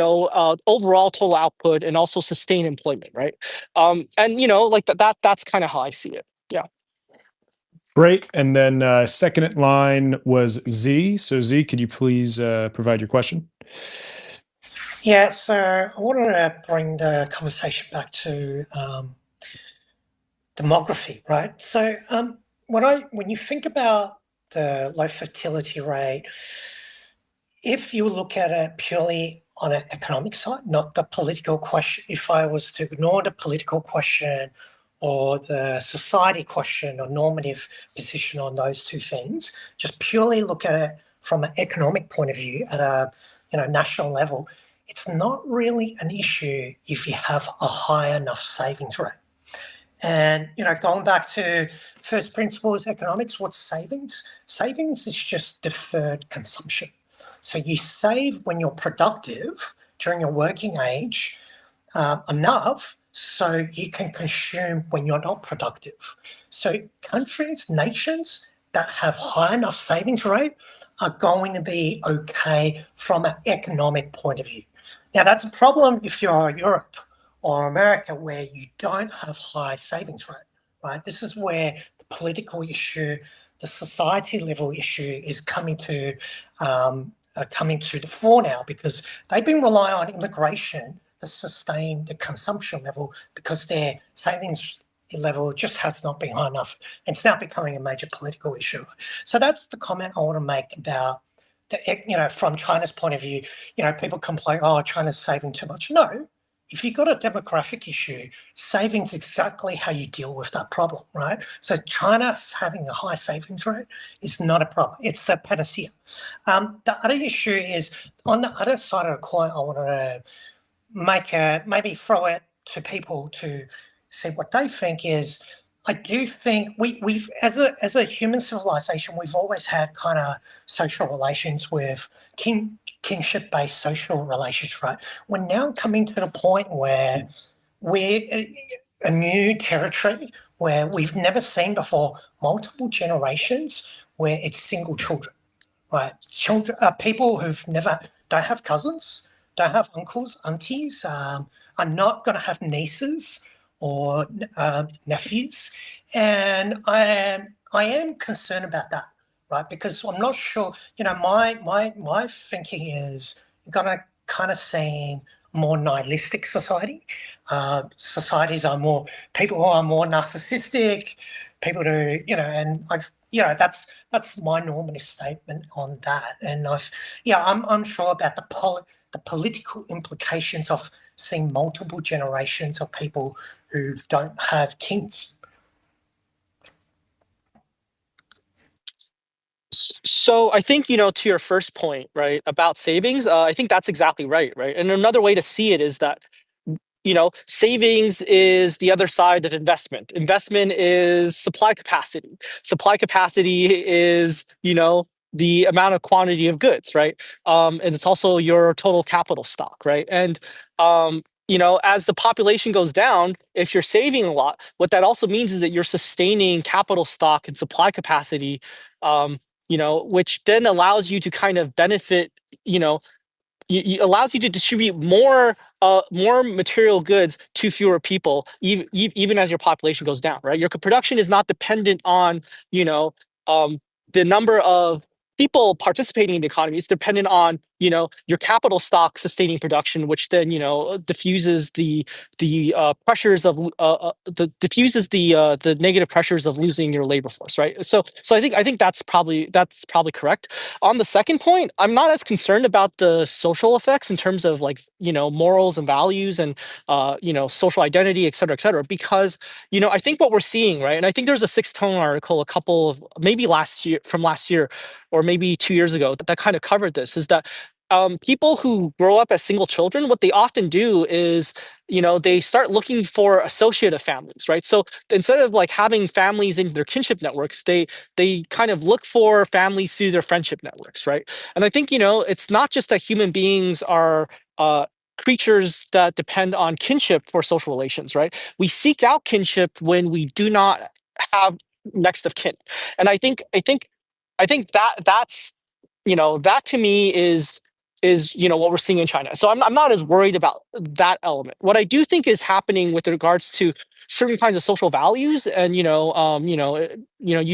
overall total output and also sustain employment, right? And like that's kind of how I see it. Yeah. Great. And then second in line was Z. So Z, could you please provide your question? Yeah, so I wanted to bring the conversation back to demography, right? So when you think about the low fertility rate, if you look at it purely on an economic side, not the political question, if I was to ignore the political question or the society question or normative position on those two things, just purely look at it from an economic point of view at a national level, it's not really an issue if you have a high enough savings rate. And going back to first principles economics, what's savings? Savings is just deferred consumption. So you save when you're productive during your working age enough so you can consume when you're not productive. So countries, nations that have high enough savings rate are going to be okay from an economic point of view. Now, that's a problem if you're Europe or America where you don't have high savings rate, right? This is where the political issue, the society level issue is coming to the fore now, because they've been relying on immigration to sustain the consumption level because their savings level just has not been high enough. And it's now becoming a major political issue. So that's the comment I want to make about from China's point of view. People complain, oh, China's saving too much. No. If you've got a demographic issue, savings exactly how you deal with that problem, right? So China having a high savings rate is not a problem. It's the panacea. The other issue is on the other side of the coin. I want to maybe throw it to people to see what they think is. I do think we've as a human civilization, we've always had kind of social relations with kinship-based social relations, right? We're now coming to the point where we're a new territory where we've never seen before multiple generations where it's single children, right? Children, people don't have cousins, don't have uncles, aunties, are not going to have nieces or nephews, and I am concerned about that, right? Because I'm not sure. My thinking is you're gonna kind of see more nihilistic society. Societies are more people who are more narcissistic, people who and that's my normative statement on that. And I'm unsure about the political implications of seeing multiple generations of people who don't have kids. So I think, to your first point, right, about savings, I think that's exactly right, right? And another way to see it is that, savings is the other side of investment. Investment is supply capacity. Supply capacity is, the amount of quantity of goods, right? And it's also your total capital stock, right? And, as the population goes down, if you're saving a lot, what that also means is that you're sustaining capital stock and supply capacity, which then allows you to kind of benefit, allows you to distribute more material goods to fewer people, even as your population goes down, right? Your production is not dependent on, the number of people participating in the economy. It's dependent on, your capital stock sustaining production, which then, diffuses the pressures of the negative pressures of losing your labor force, right? So I think that's probably correct. On the second point, I'm not as concerned about the social effects in terms of like, morals and values and, social identity, et cetera, because, I think what we're seeing, right? And I think there's a Sixth Tone article, a couple of maybe last year, or maybe 2 years ago that kind of covered this, is that people who grow up as single children, what they often do is, they start looking for associative families, right? So instead of like having families in their kinship networks, they kind of look for families through their friendship networks, right? And I think, it's not just that human beings are creatures that depend on kinship for social relations, right? We seek out kinship when we do not have next of kin. And I think that's, that to me is what we're seeing in China. So I'm not as worried about that element. What I do think is happening with regards to certain kinds of social values, and you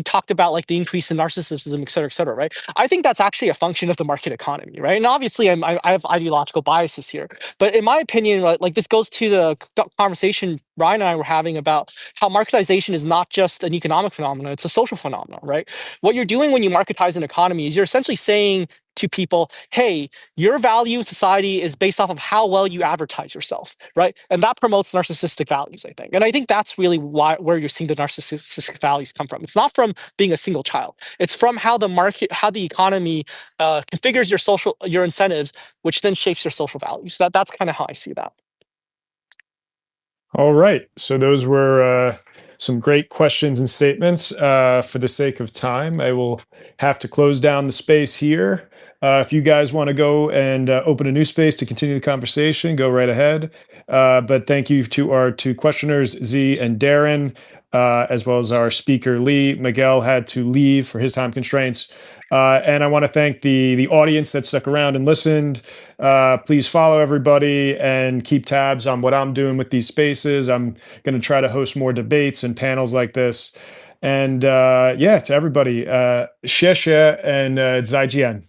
talked about like the increase in narcissism, et cetera, right? I think that's actually a function of the market economy, right? And obviously, I have ideological biases here, but in my opinion, like this goes to the conversation Ryan and I were having about how marketization is not just an economic phenomenon; it's a social phenomenon, right? What you're doing when you marketize an economy is you're essentially saying to people, hey, your value in society is based off of how well you advertise yourself, right? And that promotes narcissistic values, I think. And I think that's really where you're seeing the narcissistic values come from. It's not from being a single child. It's from how the economy configures your incentives, which then shapes your social values. That's kind of how I see that. All right. So those were some great questions and statements. For the sake of time, I will have to close down the space here. If you guys want to go and open a new space to continue the conversation, go right ahead. But thank you to our two questioners, Z and Darren, as well as our speaker, Lee. Miguel had to leave for his time constraints. And I want to thank the audience that stuck around and listened. Please follow everybody and keep tabs on what I'm doing with these spaces. I'm going to try to host more debates and panels like this. And yeah, to everybody, xie and zaijian.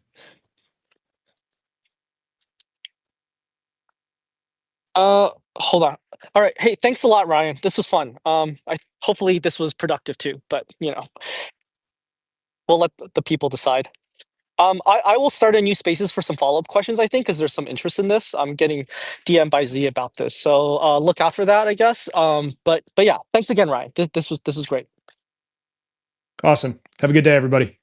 Hold on. All right. Hey, thanks a lot, Ryan. This was fun. Hopefully this was productive too, but we'll let the people decide. I will start a new spaces for some follow-up questions, I think, because there's some interest in this. I'm getting DM by Z about this, so look out for that, I guess. But yeah, thanks again, Ryan. This was great. Awesome. Have a good day, everybody.